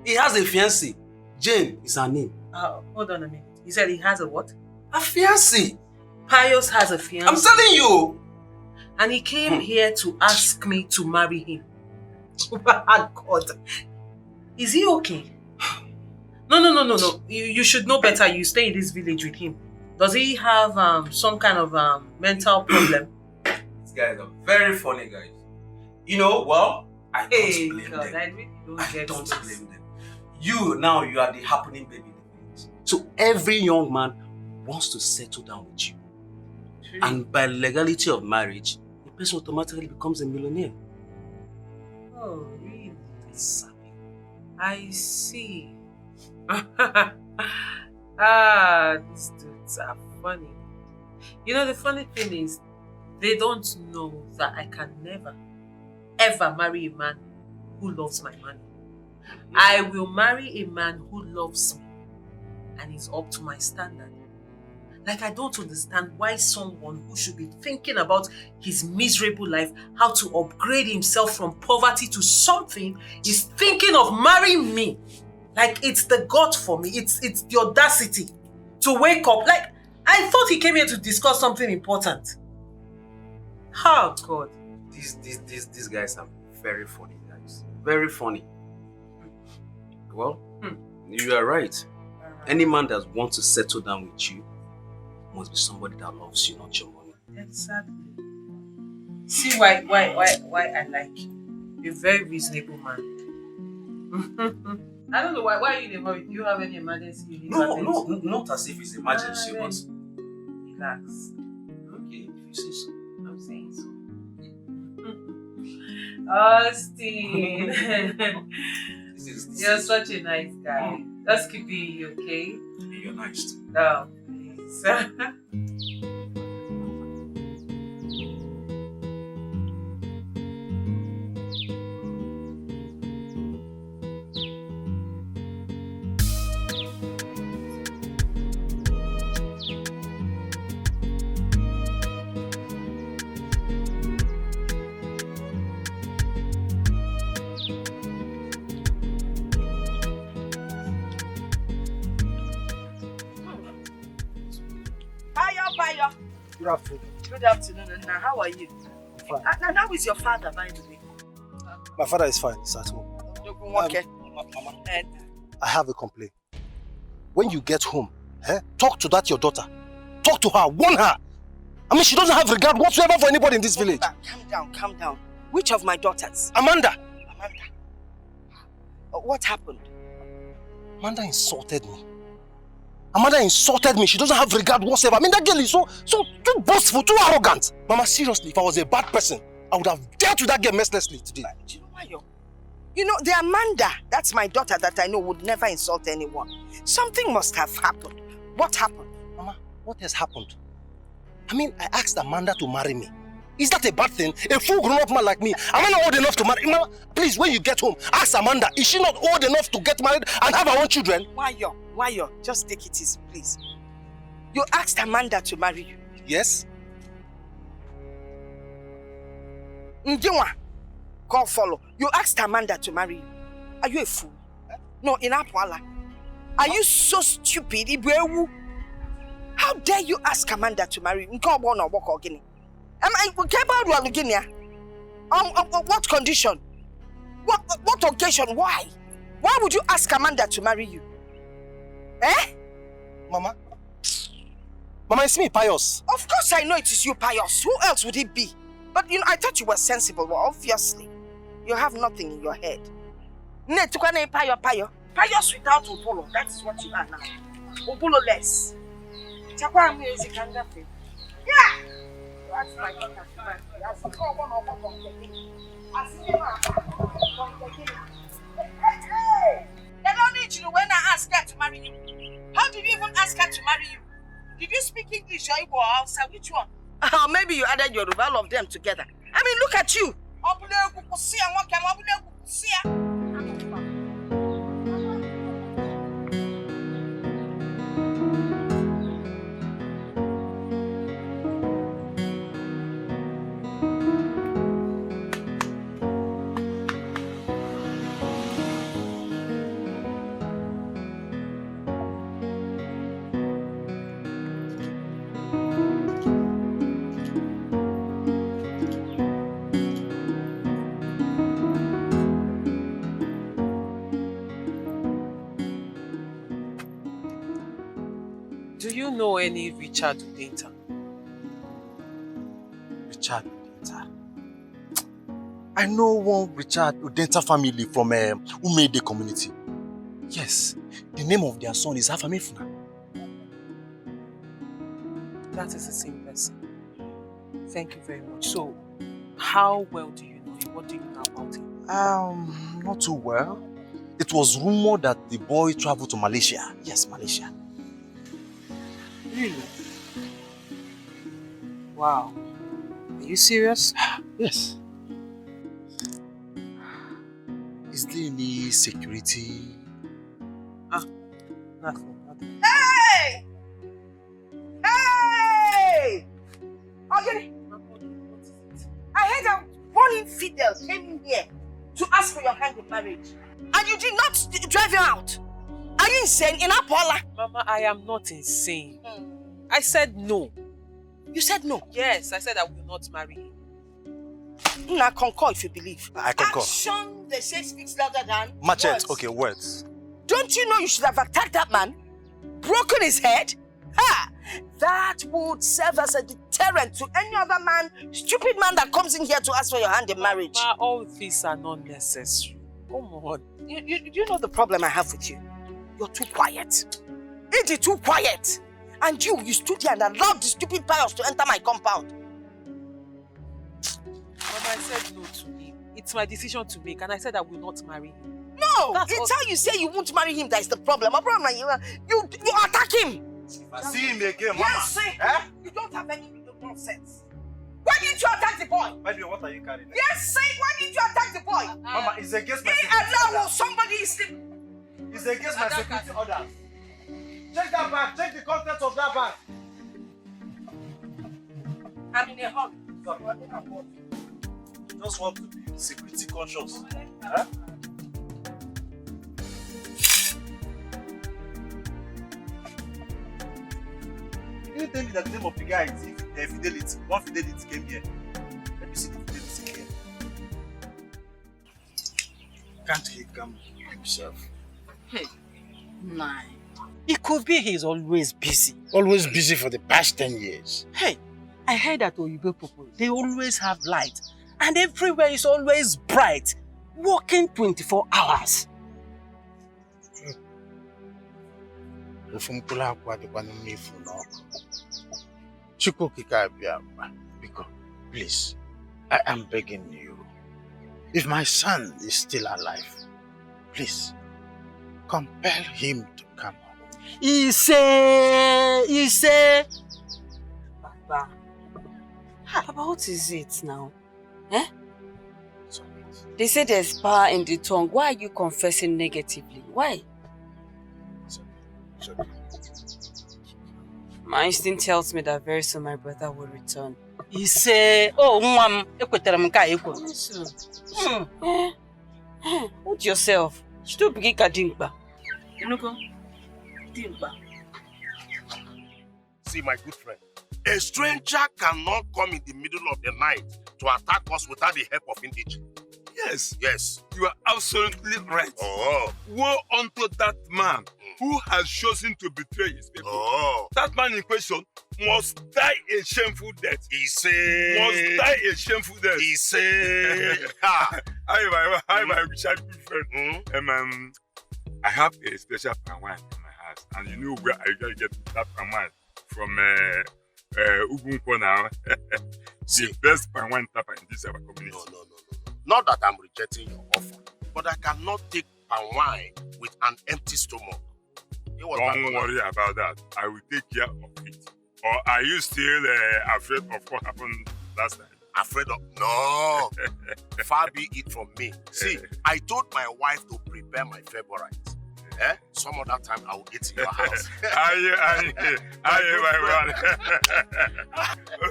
He has a fiancée. Jane is her name. Hold on a minute. You said he has a what? A fiancée. Pious has a fiancée. I'm telling you. And he came here to ask me to marry him. God. Is he okay? No. You should know better. You stay in this village with him. Does he have some kind of mental problem? These guys are very funny guys. You know, well, I don't blame them. I really don't blame them. You are the happening baby. So every young man wants to settle down with you. True. And by legality of marriage, the person automatically becomes a millionaire. Oh, really? Exactly. I see. These dudes are funny. You know, the funny thing is, they don't know that I can never, ever marry a man who loves my money. I will marry a man who loves me and is up to my standard. Like, I don't understand why someone who should be thinking about his miserable life, how to upgrade himself from poverty to something, is thinking of marrying me. Like, it's the God for me. It's the audacity to wake up. Like, I thought he came here to discuss something important. Oh, God. These guys are very funny guys. Very funny. Well, you are right. Any man that wants to settle down with you must be somebody that loves you, not your money. Exactly. See why I like you. You're a very reasonable man. I don't know why are you in a hurry? Do you have any emergency you need to attend to? No, not as if it's emergency, but relax. Okay, if you say so. I'm saying so. Austin. You're such a nice guy. Just keep being you, okay? You're nice too. No, please. Good afternoon. Good afternoon, and how are you? Fine. And how is your father, by the way? My father is fine. He's at home. Okay. Mama, I have a complaint. When you get home, talk to that your daughter. Talk to her. Warn her. I mean, she doesn't have regard whatsoever for anybody in this village. Calm down. Which of my daughters? Amanda. What happened? Amanda insulted me. She doesn't have regard whatsoever. I mean, that girl is so too boastful, too arrogant. Mama, seriously, if I was a bad person, I would have dealt with that girl mercilessly today. Do you know why the Amanda, that's my daughter that I know, would never insult anyone. Something must have happened. What happened? Mama, what has happened? I mean, I asked Amanda to marry me. Is that a bad thing? A full grown-up man like me, am I not old enough to marry? Mama, please, when you get home, ask Amanda, is she not old enough to get married and have her own children? Why yo? Just take it easy, please. You asked Amanda to marry you? Yes. Ndiwa, call follow. You asked Amanda to marry you. Are you a fool? No, in Apwala. Are you so stupid? Ibwewu? How dare you ask Amanda to marry you? What condition? What occasion? Why? Why would you ask Amanda to marry you? Mama, it's me, Pius. Of course I know it is you, Pius. Who else would it be? But I thought you were sensible. Well, obviously, you have nothing in your head. Pius without Ubolo. That is what you are now. Ubolo less. Yeah! That's my daughter. They don't need you when I ask her to marry you. How did you even ask her to marry you? Did you speak English or Igbo or Hausa? Which one? Maybe you added Yoruba, all of them together. I mean, look at you. Do you know any Richard Udenta? Richard Udenta? I know one Richard Udenta family from Umede community. Yes, the name of their son is Afamefuna. That is the same person. Thank you very much. So, how well do you know him? What do you know about him? Not too well. It was rumored that the boy traveled to Malaysia. Yes, Malaysia. Really? Wow. Are you serious? Yes. Is there any security? Nothing. Hey! here to ask for your hand in marriage. And you did not drive him out. Are you insane? In Apola? Mama, I am not insane. I said no. You said no? Yes, I said I will not marry him. I concur if you believe. I concur. Action, they say, speaks louder than Machete, words. okay, words. Don't you know you should have attacked that man? Broken his head? Ha! That would serve as a deterrent to any other man, stupid man that comes in here to ask for your hand in marriage. Mama, all these are not necessary. Come on. You know the problem I have with you? You're too quiet. Ain't it too quiet? And you stood here and allowed the stupid pious to enter my compound. Mama, I said no to him. It's my decision to make, and I said I will not marry him. No! It's how you say you won't marry him that is the problem. A problem, you attack him. If I see him again, Mama. Yes, see? You don't have any nonsense. Why didn't you attack the boy? By the way, what are you carrying? Yes, see? Why didn't you attack the boy? Mama, it's against my He security allow orders. somebody is sleep. It's against my security orders. Check that bag. Check the contents of that bag. I'm in a hurry. Just want to be security conscious. Huh? You tell me that the name of the guy is Fidelity. One Fidelity came here. Let me see the Fidelity here. Can't he come himself? Hey, my. It could be he's always busy. Always busy for the past 10 years. Hey, I heard that Oyibo people, they always have light. And everywhere is always bright. Working 24 hours. Because, please, I am begging you. If my son is still alive, please, compel him to come home. He say. Papa, what is it now? Eh? They say there's power in the tongue. Why are you confessing negatively? Why? My instinct tells me that very soon my brother will return. He say, oh, hold yourself. Still begin kadimba. See, my good friend, a stranger cannot come in the middle of the night to attack us without the help of indigene. Yes. Yes. You are absolutely right. Oh. Woe unto that man who has chosen to betray his people. Oh. That man in question must die a shameful death. He say. Must die a shameful death. He say. Hi, my childhood friend. I have a special palm wine in my house, and you know where I usually get that palm wine from Ugunko now. The best palm wine tapper in this our community. No. Not that I'm rejecting your offer, but I cannot take palm wine with an empty stomach. Don't worry about that. I will take care of it. Or are you still afraid of what happened last time? Afraid of? No. Far be it from me. See, I told my wife to prepare my favorite. Some other time I will eat in your house. Aye, my brother.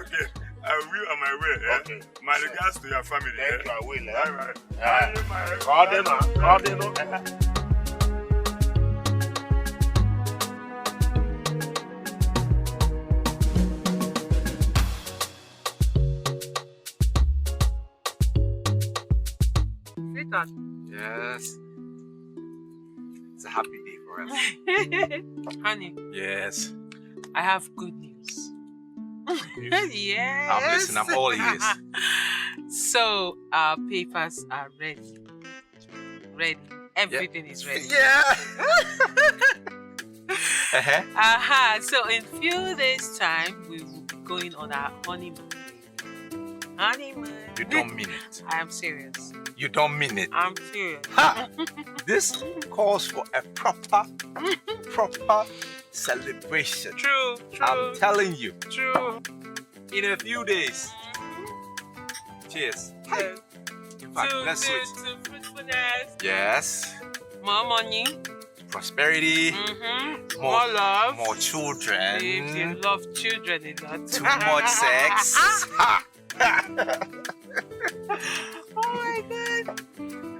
Okay. I will on my way. Okay. My regards to your family. Thank you, I will. Sweetheart. Yes. It's a happy day for us. Honey. Yes. I have good news. Yes. I'm listening. I'm all ears. So our papers are ready. Ready. Everything is ready. Yeah. So in few days' time, we will be going on our honeymoon. Honeymoon. You don't mean it. I am serious. You don't mean it. I'm serious. Ha! This calls for a proper celebration. True. I'm telling you. True. In a few days. Cheers. Yes. In fact, let's switch. To fruitfulness. Yes. More money. Prosperity. More love. More children. If you love children a lot. Too much sex. Oh my my God.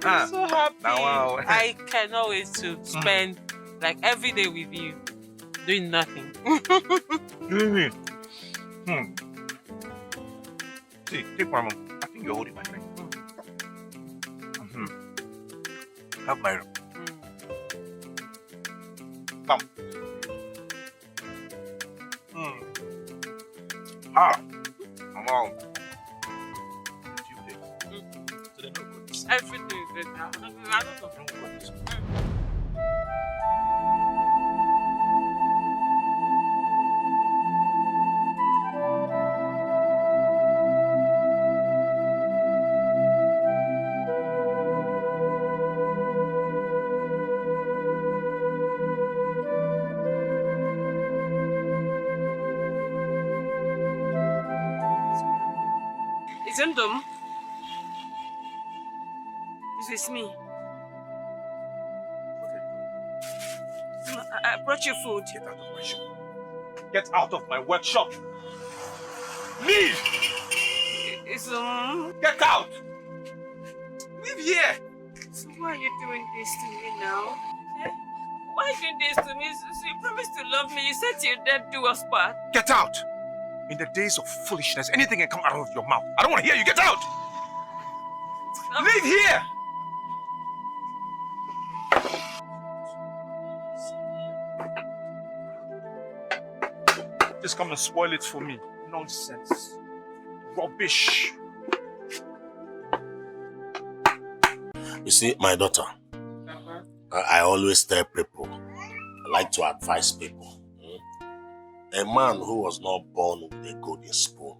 Ah, I'm so happy. now, wow. I cannot wait to spend like every day with you doing nothing. Really? See, take one more. I think you're holding my drink. Have my room. Come. Ah. Wow. Everything is good now. I don't know. It's Ndom. It's with me. I brought you food. Get out of my shop. Get out of my workshop. Leave! It's Get out! Leave here! So why are you doing this to me now? Eh? Why are you doing this to me? So you promised to love me. You said till death do us part. Get out! In the days of foolishness, anything can come out of your mouth. I don't want to hear you. Get out! Leave here! Just come and spoil it for me. Nonsense. Rubbish. You see, my daughter, I always tell people, I like to advise people. A man who was not born with a golden spoon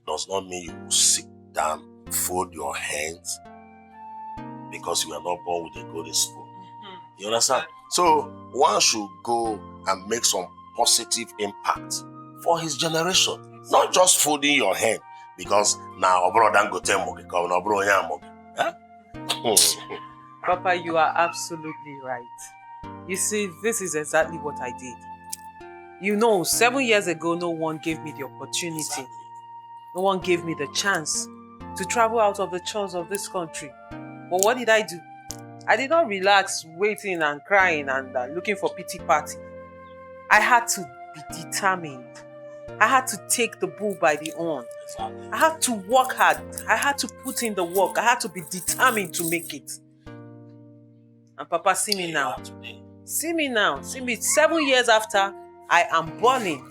does not mean you will sit down, fold your hands, because you are not born with a golden spoon. You understand? So one should go and make some positive impact for his generation. Not just folding your hand because now Papa, you are absolutely right. You see, this is exactly what I did. You know, 7 years ago, no one gave me the opportunity. No one gave me the chance to travel out of the chores of this country. But what did I do? I did not relax, waiting and crying and looking for pity party. I had to be determined. I had to take the bull by the horn. I had to work hard. I had to put in the work. I had to be determined to make it. And Papa, see me now. See me now. See me 7 years after, I am burning.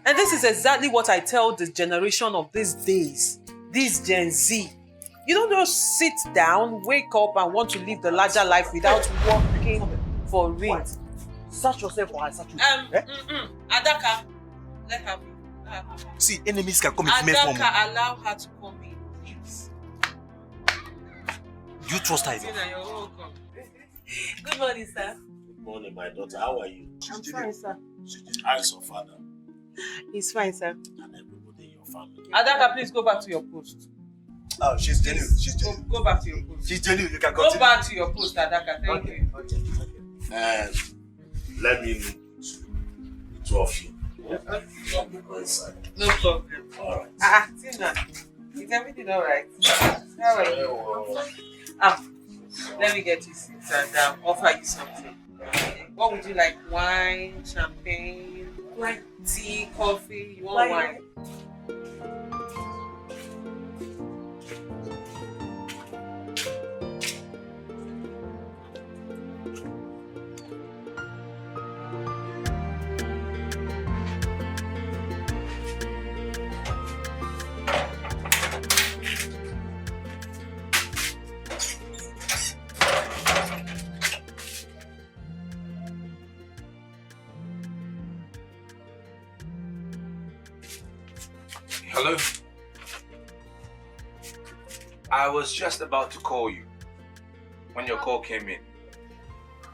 And this is exactly what I tell the generation of these days, this Gen Z. You don't just sit down, wake up and want to live the larger life without working for real. Search yourself or I search you. Adaka, let her be. See, enemies can come in female form. Adaka, allow her to come in, please. Do you trust her? You're welcome. Good morning, sir. Good morning, my daughter. How are you? I'm fine, sir. How is your father? He's fine, sir. And everybody in your family? Adaka, please go back to your post. Oh, she's genuine. She's genuine. Go back to your post. She's genuine. You can continue. Go back to your post, Adaka. Thank you. And let me meet the two of you. No problem. Alright. Tina, is everything alright? How are you? Let me get you seats and offer you something. What would you like? Wine, champagne, tea, coffee? You want wine? Hello? I was just about to call you when your call came in.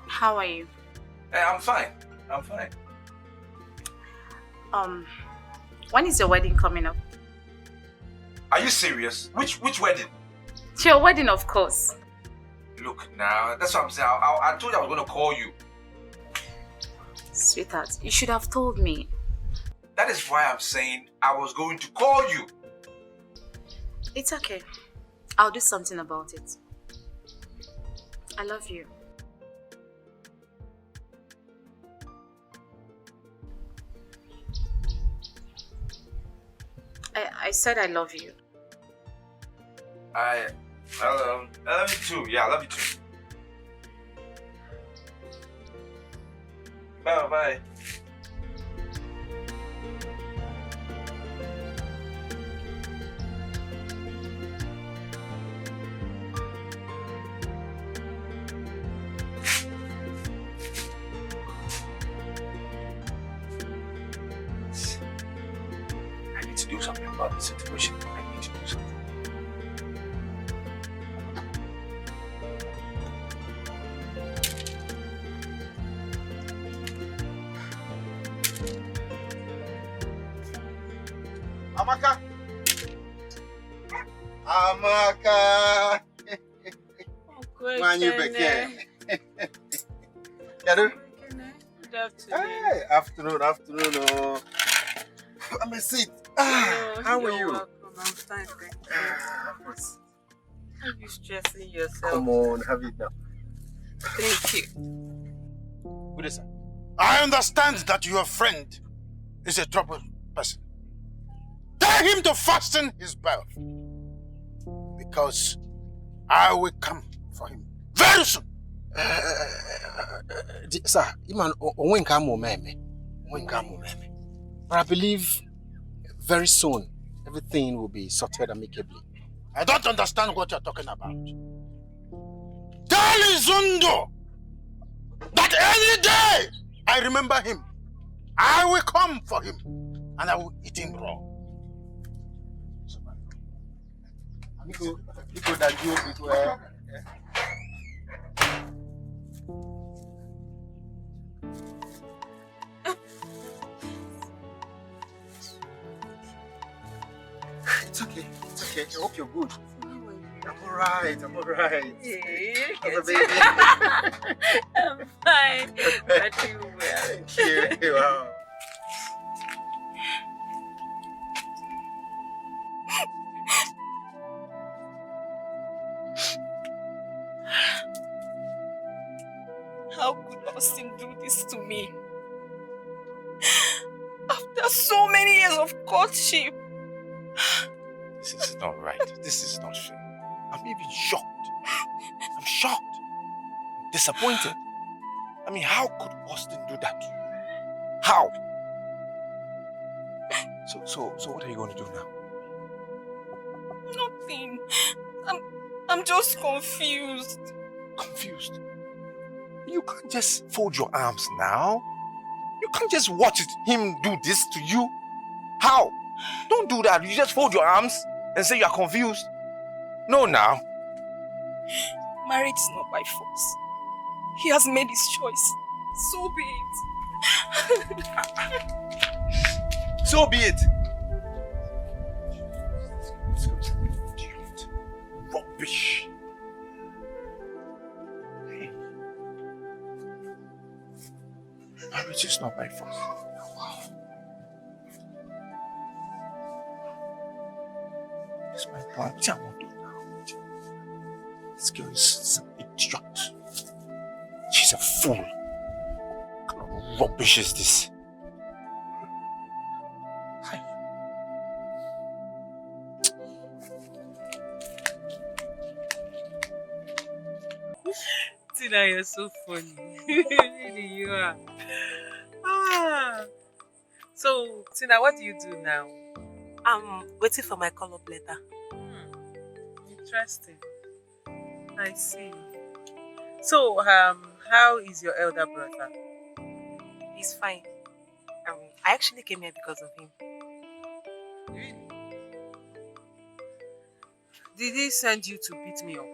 How are you? I'm fine. I'm fine. When is your wedding coming up? Are you serious? Which wedding? It's your wedding, of course. Look now, that's what I'm saying. I told you I was going to call you. Sweetheart, you should have told me. That is why I'm saying I was going to call you. It's okay. I'll do something about it. I love you. I said I love you. I love you too. Yeah, I love you too. Bye bye. I need to do something about the situation. I need to do something. Amaka! Amaka! Manyu Becker. Yadu? Good afternoon. Hey, afternoon. Oh. Have a seat. How are you? Welcome. I'm fine, thank you. Are you stressing yourself? Come on, have it now. Thank you. Good sir. I understand that your friend is a troubled person. Tell him to fasten his belt. Because I will come for him very soon. Sir, but I believe very soon everything will be sorted amicably. I don't understand what you're talking about. Tell Izundo that any day I remember him, I will come for him and I will eat him raw. It's okay. I hope you're good. I'm alright. Hey, How's the baby? I'm fine. But you well. Thank you. Wow. How could Austin do this to me? After so many years of courtship. This is not right. This is not fair. I'm even shocked. I'm shocked. I'm disappointed. I mean, how could Austin do that to you? How? So what are you going to do now? Nothing. I'm just confused. Confused? You can't just fold your arms now. You can't just watch him do this to you. How? Don't do that. You just fold your arms and say you are confused. No, now. Marriage is not by force. He has made his choice. So be it. So be it. Rubbish. Hey. Marriage is not by force. It's my plan. What I want to do now. This girl is an idiot. She's a fool. What kind of rubbish is this? Tina, you're so funny. Really, you are. So, Tina, what do you do now? I'm waiting for my call-up letter. Interesting. I see. So, how is your elder brother? He's fine. I actually came here because of him. Really? Did he send you to beat me up?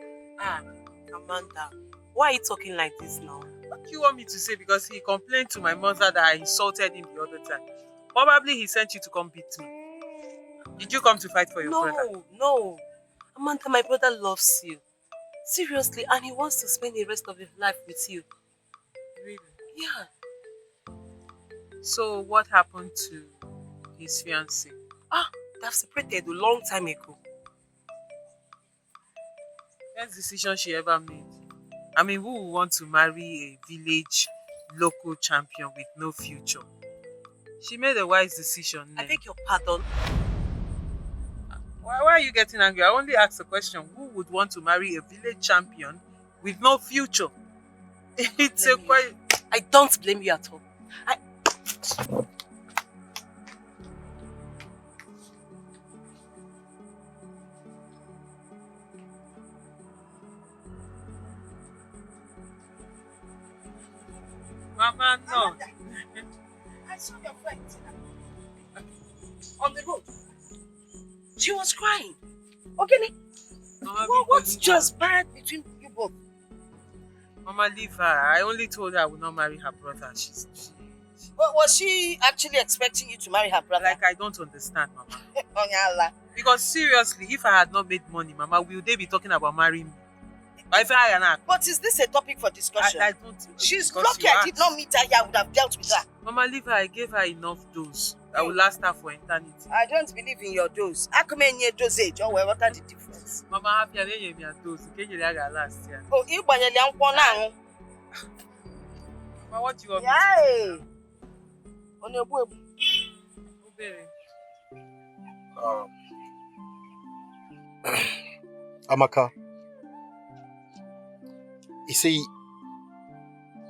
Amanda, why are you talking like this now? What do you want me to say? Because he complained to my mother that I insulted him the other time. Probably he sent you to come beat me. Did you come to fight for your brother? No. Amanda, my brother loves you. Seriously, and he wants to spend the rest of his life with you. Really? Yeah. So what happened to his fiancée? They've separated a long time ago. Best decision she ever made. I mean, who would want to marry a village local champion with no future? She made a wise decision. I beg your pardon. Why are you getting angry? I only asked a question. Who would want to marry a village champion with no future? It's a quite... I don't blame you at all. Mama, no. I saw your friend on the road. She was crying. Okay, what's just bad between you both? Mama, leave her. I only told her I would not marry her brother. Well, was she actually expecting you to marry her brother? Like, I don't understand, Mama. Because seriously, if I had not made money, Mama, will they be talking about marrying me? But is this a topic for discussion? I don't. She's lucky I did not meet her here. I would have dealt with her. Mama, leave her. I gave her enough dose that will last her for eternity. I don't believe in your dose. How come in your dosage? Oh, well, what are the difference? Mama, happy I didn't give me a dose. Okay, you last year. Oh, you buy a young one now. Mama, what do you want? Yeah. On your web. Amaka, you see,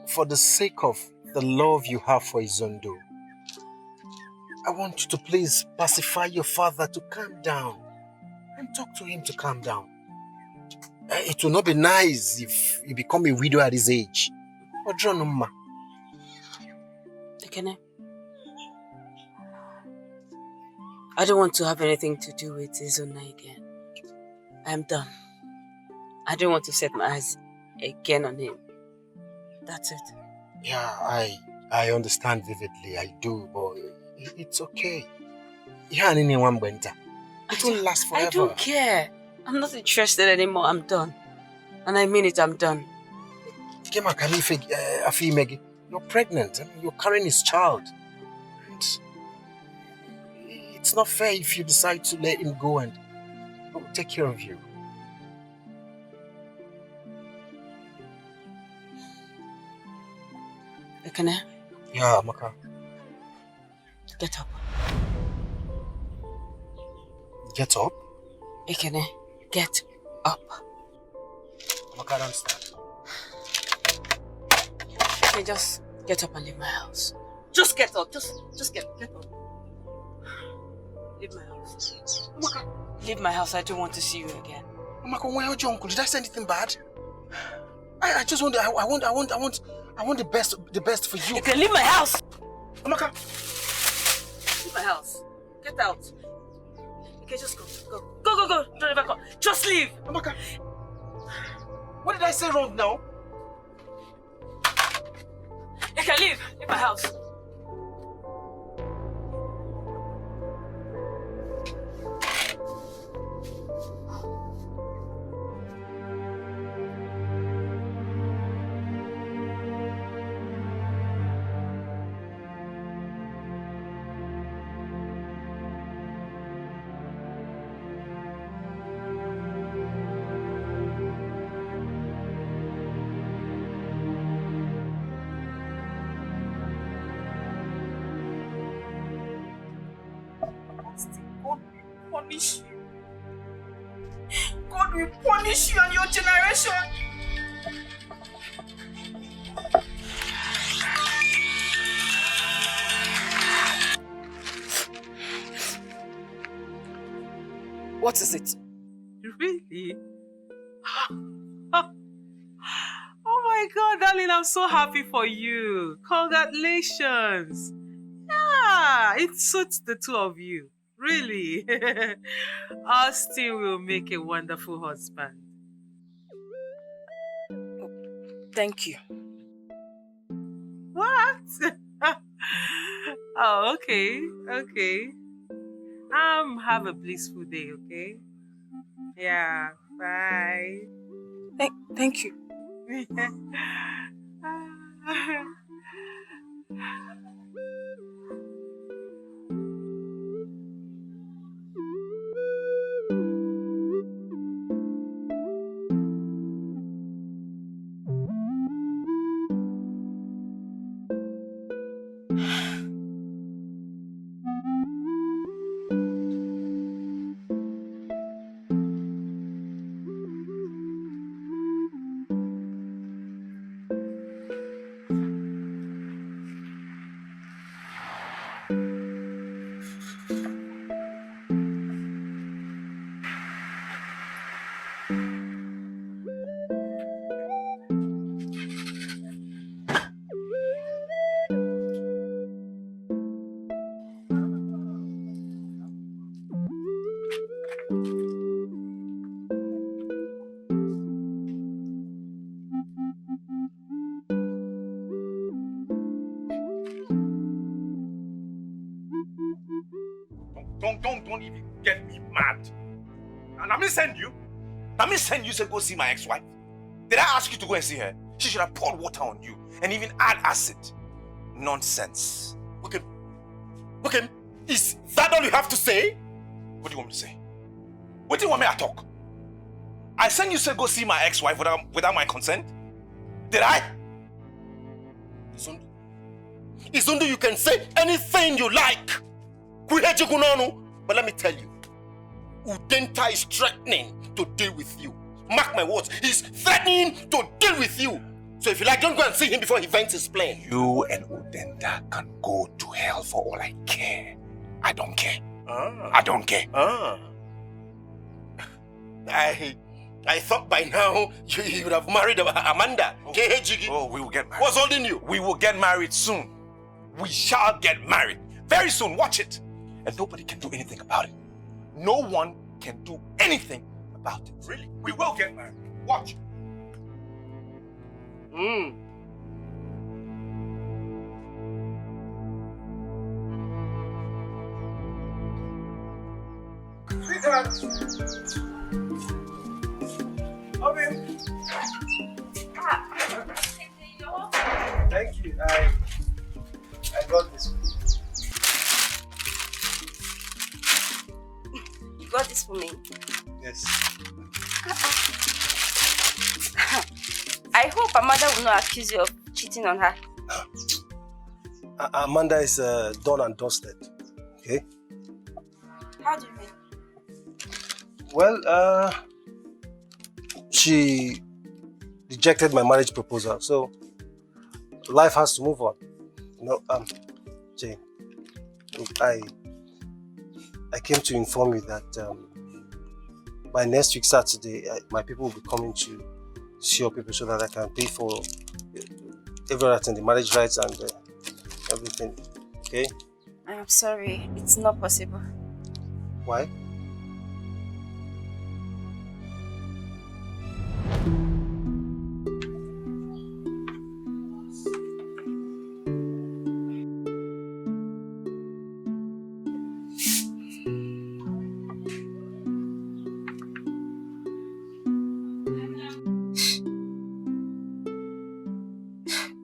for the sake of the love you have for Izondo, I want you to please pacify your father to calm down and talk to him to calm down. It will not be nice if you become a widow at his age. Dikeh, I don't want to have anything to do with Izona again. I am done. I don't want to set my eyes again on him. That's it. Yeah, I understand vividly. I do, but it's okay. It won't last forever. I don't care. I'm not interested anymore. I'm done. And I mean it, I'm done. You're pregnant. I mean, you're carrying his child. And it's not fair if you decide to let him go and take care of you. Dikeh? Yeah, Amaka. Get up. Get up? Dikeh, get up. Amaka, I don't understand. Okay, just get up and leave my house. Just get up. Just get up. Leave my house. Amaka. Leave my house. I don't want to see you again. Amaka, where are your uncle? Did I say anything bad? I just want the best for you. You can leave my house. Amaka. Leave my house. Get out. Okay, just go. Go. Don't ever come. Just leave. Amaka. What did I say wrong now? You can leave. Leave my house. God will punish you and your generation. What is it? Really? Oh my God, darling, I'm so happy for you. Congratulations. Yeah, it suits the two of you. Really. Austin will make a wonderful husband. Thank you. What? Oh, okay. Have a blissful day, okay? Yeah, bye. Thank you. Don't even get me mad. And I me send you. I me send you to go see my ex-wife. Did I ask you to go and see her? She should have poured water on you and even add acid. Nonsense. Okay, is that all you have to say? What do you want me to say? What do you want me to talk? I sent you to go see my ex-wife without my consent? Did I? Isundu, you can say anything you like. But let me tell you, Udenta is threatening to deal with you. Mark my words, he's threatening to deal with you. So if you like, don't go and see him before he vents his plane. You and Udenta can go to hell for all I care. I don't care. I don't care. I thought by now you would have married Amanda. Oh, we will get married. What's holding you? We will get married soon. We shall get married. Very soon, watch it. And nobody can do anything about it. No one can do anything about it. Really? We will get married. Watch. Thank you. I got this. You got this for me? Yes. I hope Amanda will not accuse you of cheating on her. Amanda is done and dusted. Okay? How do you mean? Well, she rejected my marriage proposal, so life has to move on. You know, Jane, I came to inform you that by next week Saturday, my people will be coming to see your people so that I can pay for everything, the marriage rights and everything. Okay? I'm sorry, it's not possible. Why?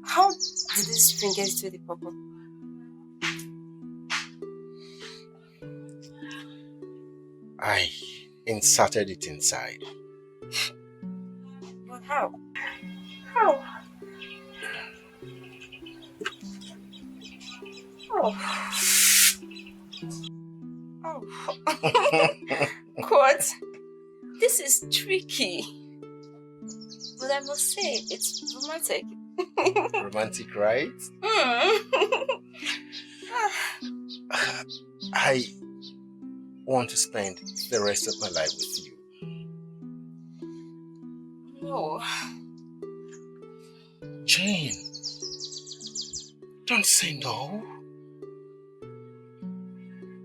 How did this thing get to the purple? I inserted it inside. But how? How? Oh. Oh. What? This is tricky. But I must say, it's romantic. Romantic, right? I want to spend the rest of my life with you. No. Jane, don't say no.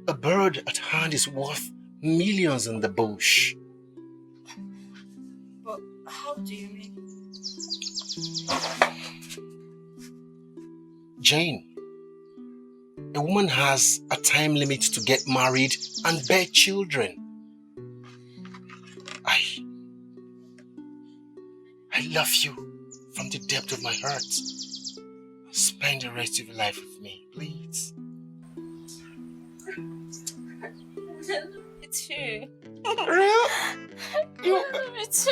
A bird at hand is worth millions in the bush. But how do you mean? Jane, a woman has a time limit to get married and bear children. I love you from the depth of my heart. Spend the rest of your life with me, please. It's you. Real? You? Me too.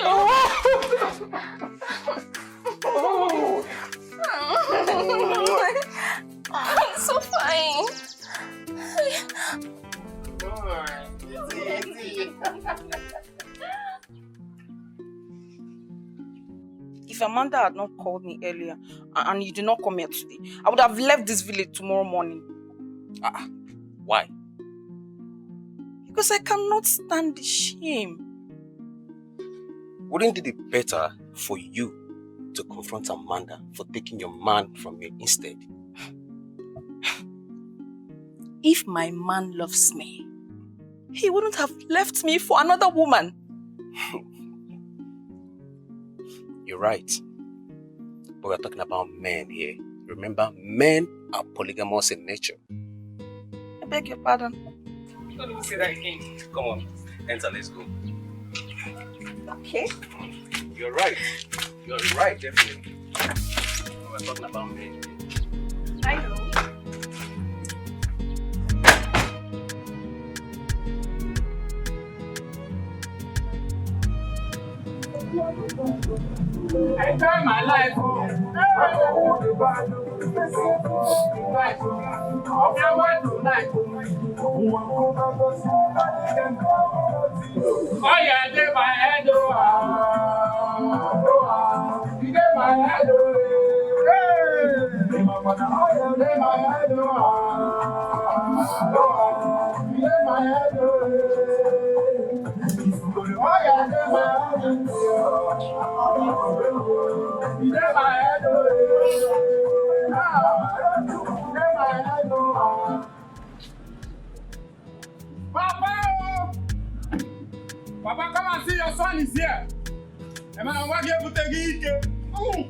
Oh. I'm so fine. If Amanda had not called me earlier and you did not come here today, I would have left this village tomorrow morning. Why? Because I cannot stand the shame. Wouldn't it be better for you to confront Amanda for taking your man from you instead? If my man loves me, he wouldn't have left me for another woman. You're right. But we're talking about men here. Remember, men are polygamous in nature. I beg your pardon. Don't even say that again. Come on, enter, let's go. Okay. You're right. You're right, definitely. We're talking about men. I know. I try my life. Oh yeah, take my head you get my head you get my head you get my head Papa, come and see your son is here. And man, I'm working with the Dikeh. Oh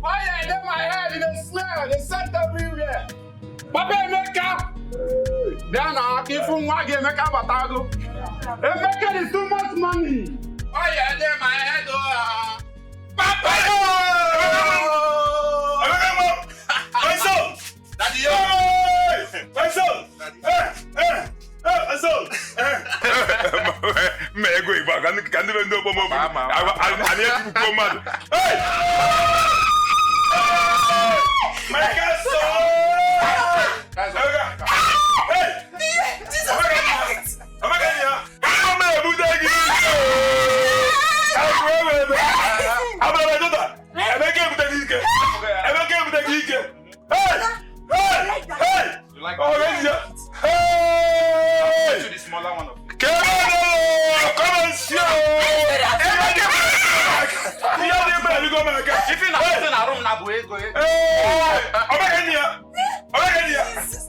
yeah, in my head, they smell, they scent everywhere. Papa, Emeka. They are not from Wagi Emeka Batago. Emeka is too much money. Oh yeah, in my head. Papa! My son! Daddy, my son! My son! Me go back. Can you know about Mama? I need to go mad. Hey! My castle! Hey! Jesus Christ! I'm again here. I'm a Budagi. I'm a daughter. I'm again with the Dikeh. I'm again with the Dikeh. Hey! Hey! Hey! You like oh, hey! To the smaller one of them. Come and see! If you're not in a room, now go ahead. I'm again here. I'm again here.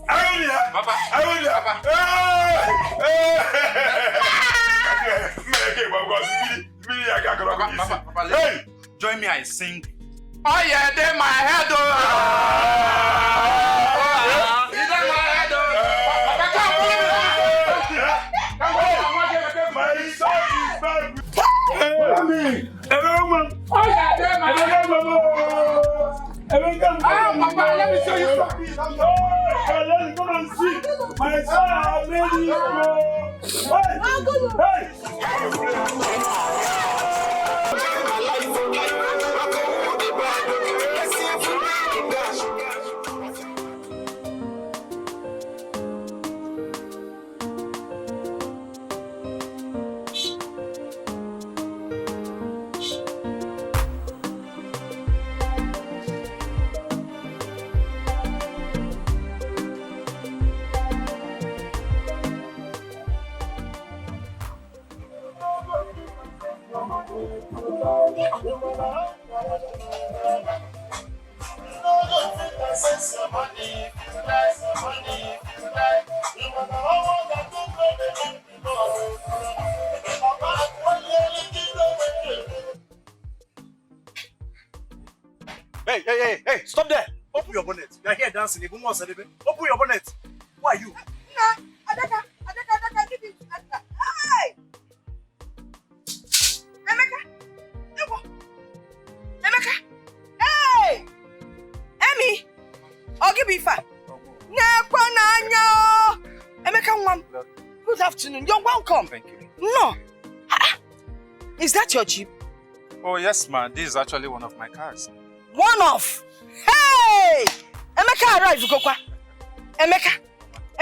I'm here. Papa. I'm here. Papa. Hey! Join me, I sing. Oh yeah, they my head. Papa, let me show you something. Let's go and see. My son, lady. Hey! Hey, stop there. Open your bonnet. You're here dancing. Open your bonnet. Who are you? Adaka, give it to Adaka. Hey! Emeka! Hey! Emi! Ogibifa! Emeka, good afternoon. You're welcome. Thank you. No. Is that your Jeep? Oh, yes, ma. This is actually one of my cars. One of? Hey! Emeka arrived, Gokwa. Emeka.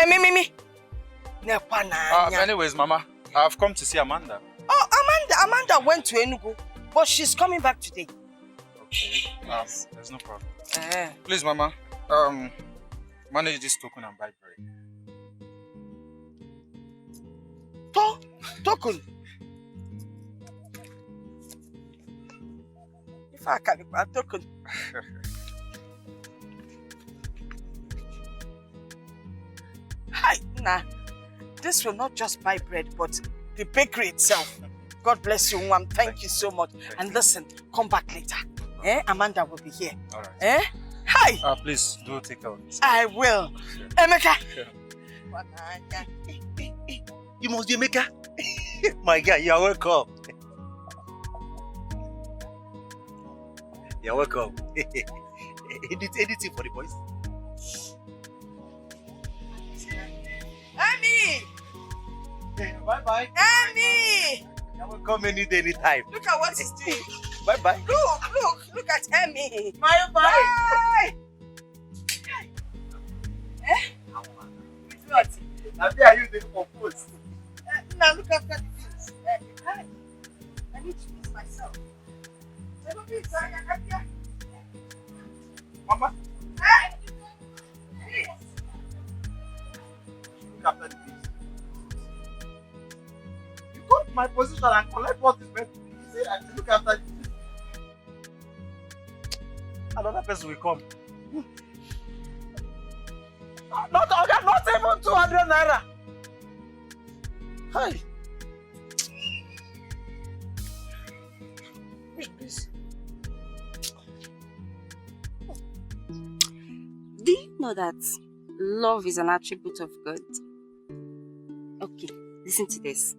Mimi. Anyways, Mama, I've come to see Amanda. Oh, Amanda went to Enugu, but she's coming back today. Okay. There's no problem. Please, Mama, Manage this token and buy bread. Token? If I can buy token. Hi, nah. This will not just buy bread, but the bakery itself. God bless you, Mom. Thank you so much. And listen, come back later. Amanda will be here. All right. Hi. Please do take care of this. I will. Emeka. Sure. You must be Emeka. My guy, you are welcome. You're welcome. Anything for the boys? Emmy! Bye-bye. Emmy! You're welcome any day, anytime. Look at what he's doing. Bye-bye. Look at Emmy. Bye-bye. Bye. What? Are you there for post? Now look after the things. I need to use myself. Mama. Please. Look after the things. You go to my position and collect what is meant to be. You say I should look after the things. Another person will come. Not even 200 naira. Hi. Please. Do you know that love is an attribute of God? Okay, listen to this.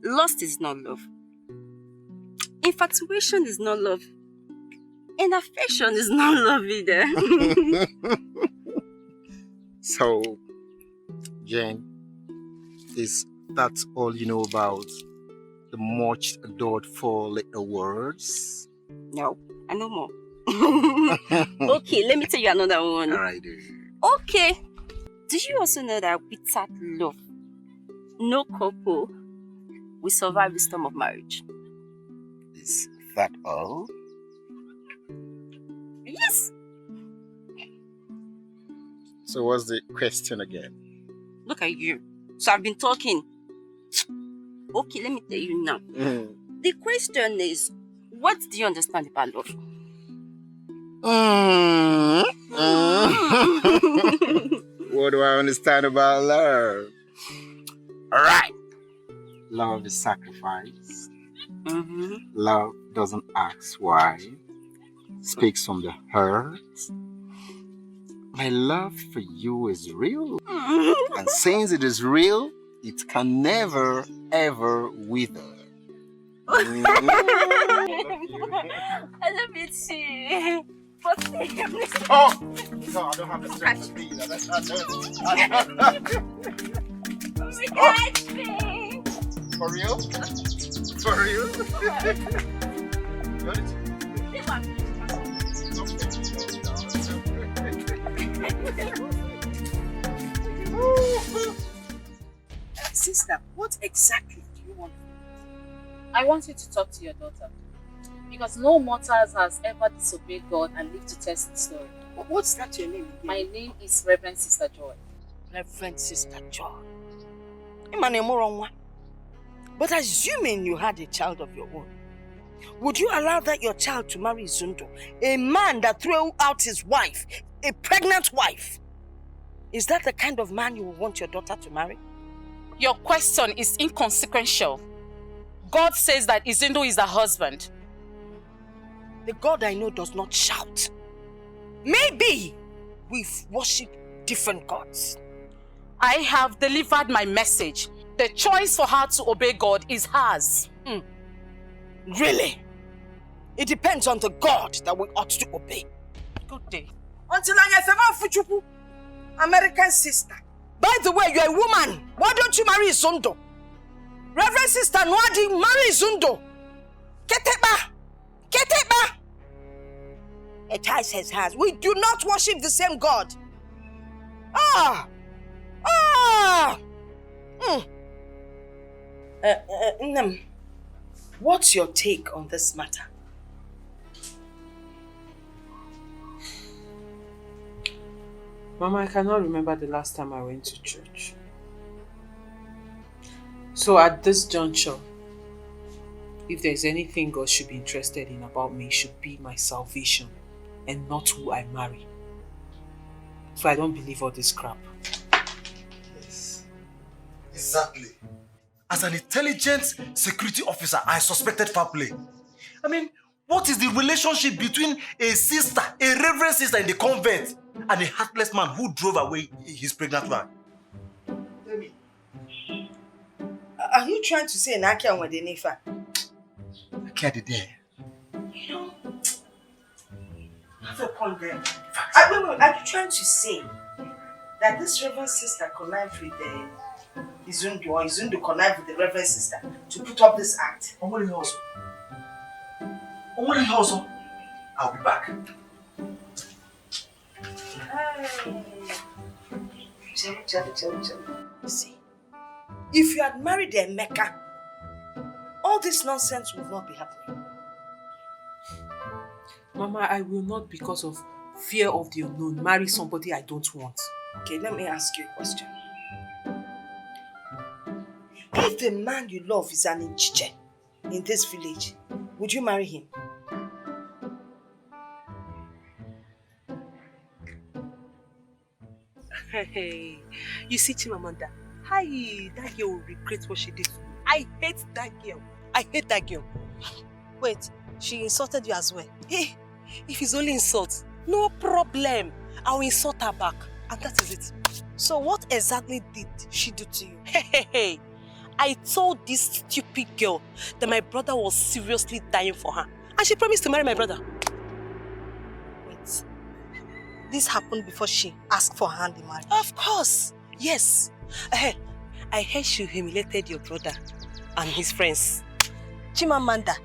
Lust is not love. Infatuation is not love. And affection is not love either. So, Jane, is that all you know about the much adored four little words? No, I know more. Okay, let me tell you another one. Alright. Okay. Do you also know that without love, no couple will survive the storm of marriage? Is that all? Yes. So what's the question again? Look at you. So I've been talking. Okay, let me tell you now. The question is, what do you understand about love? What do I understand about love? Alright. Love is sacrifice. Love doesn't ask why. Speaks from the heart. My love for you is real. And since it is real, it can never, ever wither. I love it too. But oh! No, I don't have the strength to be that. Catch me! For real? For real? Sister, what exactly do you want? I want you to talk to your daughter. Because no mortals has ever disobeyed God and lived to test the story. What's that your name? My name is Reverend Sister Joy. Reverend Sister Joy. But assuming you had a child of your own, would you allow that your child to marry Zundo, a man that threw out his wife, a pregnant wife? Is that the kind of man you would want your daughter to marry? Your question is inconsequential. God says that Izundo is the husband. The God I know does not shout. Maybe we worship different gods. I have delivered my message. The choice for her to obey God is hers. Really? It depends on the God that we ought to obey. Good day. Until I am American sister. By the way, you're a woman. Why don't you marry Izundo? Reverend Sister Nwadi, marry Izundo. Keteba! Keteba! A child says hers. We do not worship the same God. What's your take on this matter? Mama, I cannot remember the last time I went to church. So at this juncture, if there's anything God should be interested in about me, it should be my salvation and not who I marry. So I don't believe all this crap. Yes. Exactly. As an intelligent security officer, I suspected foul play. I mean, what is the relationship between a sister, a reverend sister in the convent, and a heartless man who drove away his pregnant wife? Tell me. Are you trying to say Nakia with the Nifa? Nakia did there. You know, I have a point there. Wait, are you trying to say that this reverend sister connived with Izundu, or Izundu connived with the reverend sister to put up this act? Only also. I'll be back. See, if you had married Emeka, all this nonsense would not be happening. Mama, I will not, because of fear of the unknown, marry somebody I don't want. Okay, let me ask you a question. If the man you love is an Inchiche in this village, would you marry him? Hey, you see Chimamanda? Hi, that girl will regret what she did to me. I hate that girl. I hate that girl. Wait, she insulted you as well? Hey, if it's only insult, no problem. I'll insult her back. And that is it. So what exactly did she do to you? Hey. I told this stupid girl that my brother was seriously dying for her. And she promised to marry my brother. Wait. This happened before she asked for her hand in marriage? Of course. Yes. I heard she humiliated your brother and his friends. Chimamanda,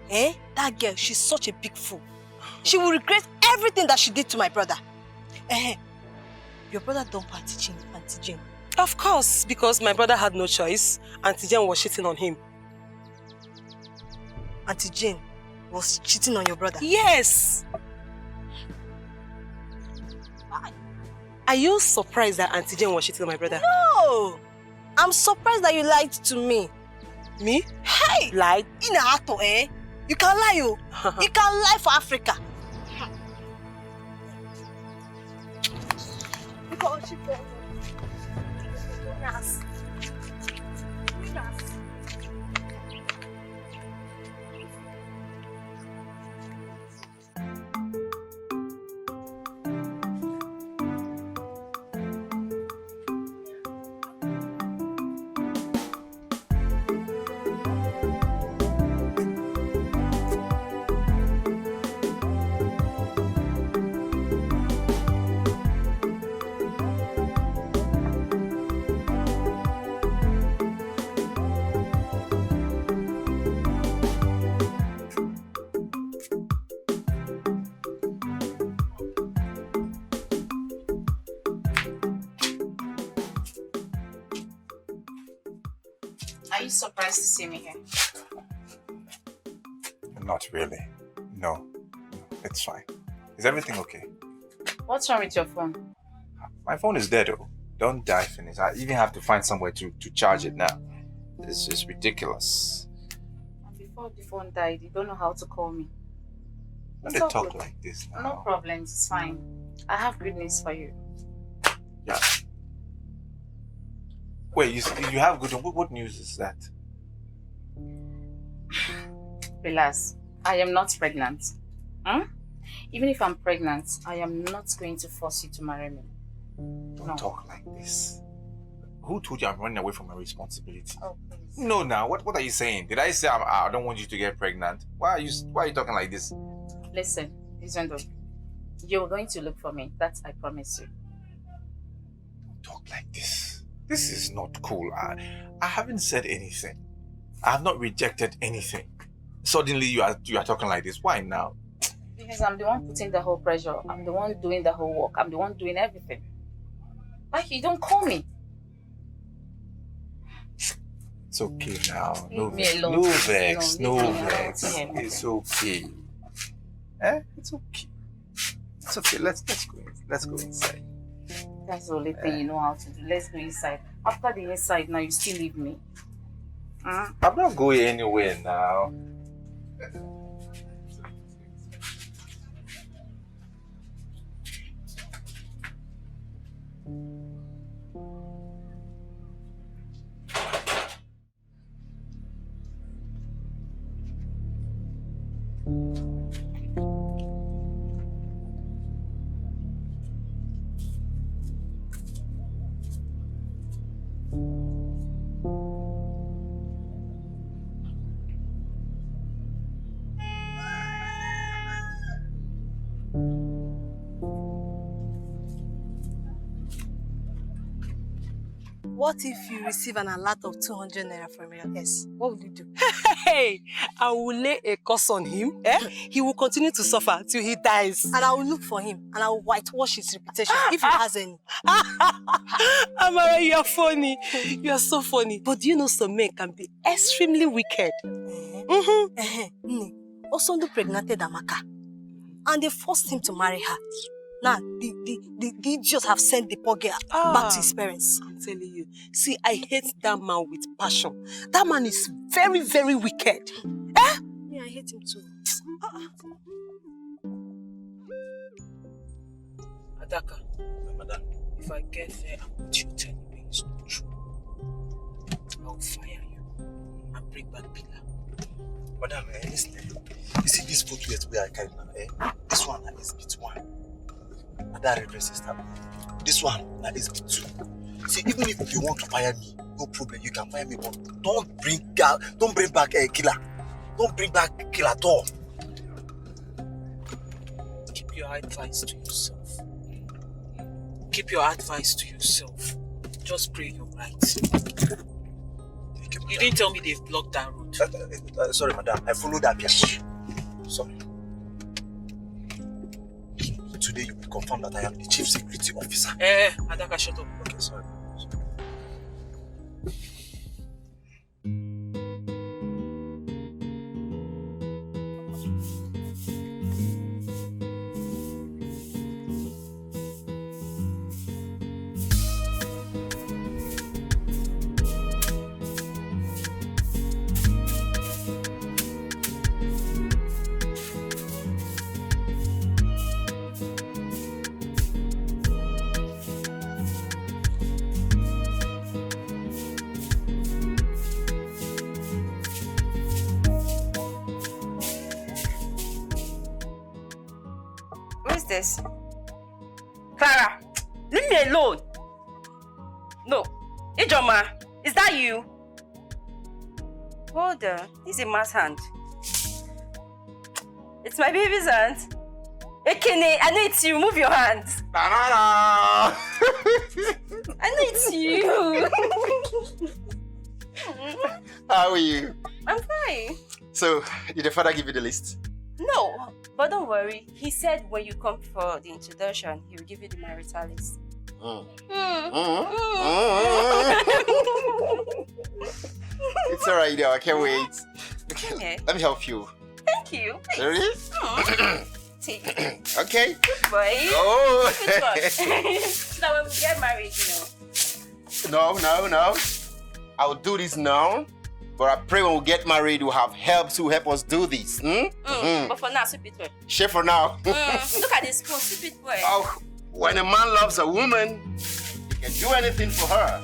that girl, she's such a big fool. She will regret everything that she did to my brother. Your brother dumped Auntie Jane. Of course, because my brother had no choice. Auntie Jane was cheating on him. Auntie Jane was cheating on your brother? Yes. Are you surprised that Auntie Jane was cheating on my brother? No! I'm surprised that you lied to me. Me? Hey! Lied? In a hato, You can lie, you. You can lie for Africa. Yes. Are you surprised to see me here? Not really. No, it's fine. Is everything okay? What's wrong with your phone? My phone is dead though. Don't die, Phineas. I even have to find somewhere to charge it now. This is ridiculous. And before the phone died, you don't know how to call me. Don't they talk like this now? No problems, it's fine. I have good news for you. Yeah. Wait, you have good. What news is that? Relax. I am not pregnant. Even if I'm pregnant, I am not going to force you to marry me. Don't talk like this. Who told you I'm running away from my responsibility? Oh, please. No, now what are you saying? Did I say I don't want you to get pregnant? Why are you talking like this? Listen, Izondo, you're going to look for me. That I promise you. Don't talk like this. This is not cool. I haven't said anything. I have not rejected anything. Suddenly you are talking like this. Why now? Because I'm the one putting the whole pressure. I'm the one doing the whole work. I'm the one doing everything. Like, you don't call me. It's okay now. Leave me alone. No vex. No, No leave me vex. alone. It's okay. It's okay. It's okay. Let's go inside. That's the only thing you know how to do. Let's go inside. After the inside, now you still leave me. I'm not going anywhere now. What if you receive an alert of 200 naira from your ex? What will you do? Hey, I will lay a curse on him. He will continue to suffer till he dies. And I will look for him and I will whitewash his reputation if he has any. Amara, you are funny. You are so funny. But do you know some men can be extremely wicked? Osondo pregnanted Amaka and they forced him to marry her. Now, the idiots have sent the poor girl back to his parents. I'm telling you. See, I hate that man with passion. That man is very, very wicked. Yeah, I hate him too. Adaka, madam, if I get there and what you tell me is not true, I'll fire you and bring back Pillar. Madam, listen, you see this footwear where I carry now, this one is SB1. And that red dress is that. This one is SB2. See, even if you want to fire me, no problem, you can fire me, but don't bring back a killer. Don't bring back killer at all. Keep your advice to yourself. Keep your advice to yourself. Just pray you're right. You didn't tell me they've blocked that road. Sorry, madam. I followed that piece. Sorry. Today you will confirm that I am the chief security officer. Adaka, shut up. Okay, sorry. This? Clara, leave me alone. No. Ijoma, is that you? Hold on. This is a man's hand. It's my baby's hand. Ekene, I know it's you. Move your hand. I know it's you. How are you? I'm fine. So, did the father give you the list? No, but don't worry. He said when you come for the introduction, he will give you the marital list. It's alright, I can't wait. Okay. Let me help you. Thank you. Ready? Take it. Okay. Good boy. Oh. Good boy. Now when we get married, No. I'll do this now. But I pray when we get married, we'll have help to help us do this. But for now, sweep it well. Share for now. Look at this spoon, sweep it well. Oh, when a man loves a woman, he can do anything for her.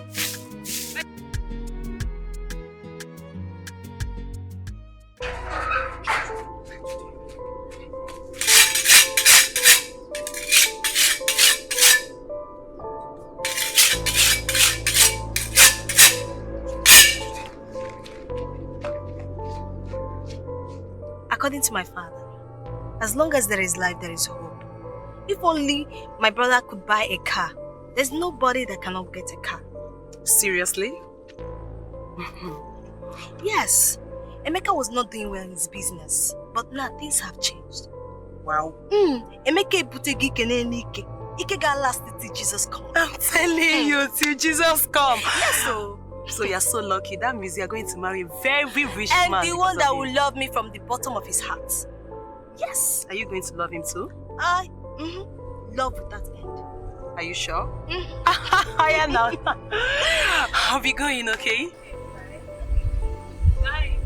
According to my father, as long as there is life, there is hope. If only my brother could buy a car, there's nobody that cannot get a car. Seriously? Yes. Emeka was not doing well in his business, but now things have changed. Wow. Emeka eputegi kene n'ike. Ike ga last till Jesus come. I'm telling you, till Jesus come. Yes, so you're so lucky. That means you're going to marry a very rich and man. And the one that will love me from the bottom of his heart. Yes. Are you going to love him too? Love with that end. Are you sure? Yeah, now. I'll be going, okay? Bye.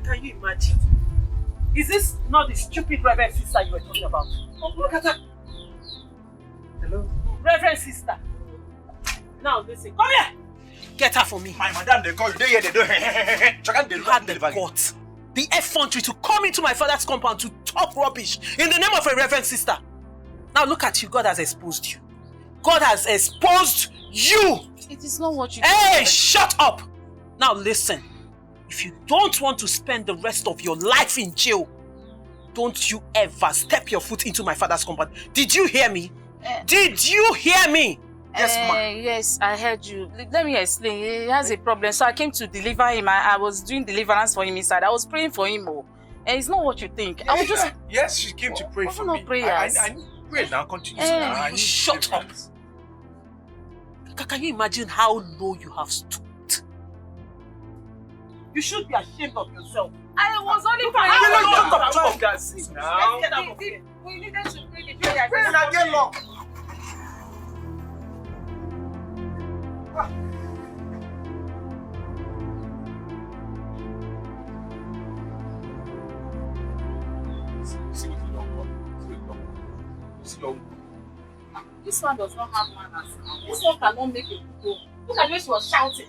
Can you imagine? Is this not the stupid Reverend sister you were talking about? Oh, look at her. Hello? Reverend sister. Now listen, come here! Get her for me. My madam, they call you. They hear they do. You had the guts, the effrontery to come into my father's compound to talk rubbish in the name of a Reverend sister. Now look at you, God has exposed you. God has exposed you! It is not what you Hey, shut up! Now listen, if you don't want to spend the rest of your life in jail, don't you ever step your foot into my father's compound. Did you hear me? Did you hear me? Yes, ma'am. Yes, I heard you. Let me explain. He has a problem, so I came to deliver him. I was doing deliverance for him inside. I was praying for him. And it's not what you think. I was just... Yes, she came to pray for me. Prayers. I pray now, continue. Shut up. Can you imagine how low you have stood? You should be ashamed of yourself. I was only praying. Now. Get out of here. We needed to pray the prayer. Pray and get locked. This one does not have manners. This one cannot make a go. Look at the way she was shouting.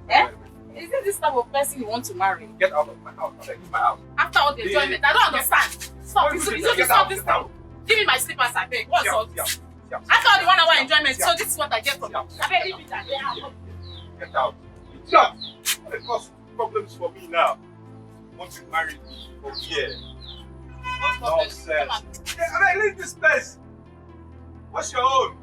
Eh? Is it this type of person you want to marry? Get out of my house. Leave my house. After all the enjoyment, I don't understand. Stop. You stop this now. Give me my slippers, I beg. What's all this? After all the 1 hour enjoyment, so this is what I get from you. I beg, leave it at there. Get out. Stop. It causes problems for me now. Want to marry me for here. Nonsense. I mean, leave this place. What's your own?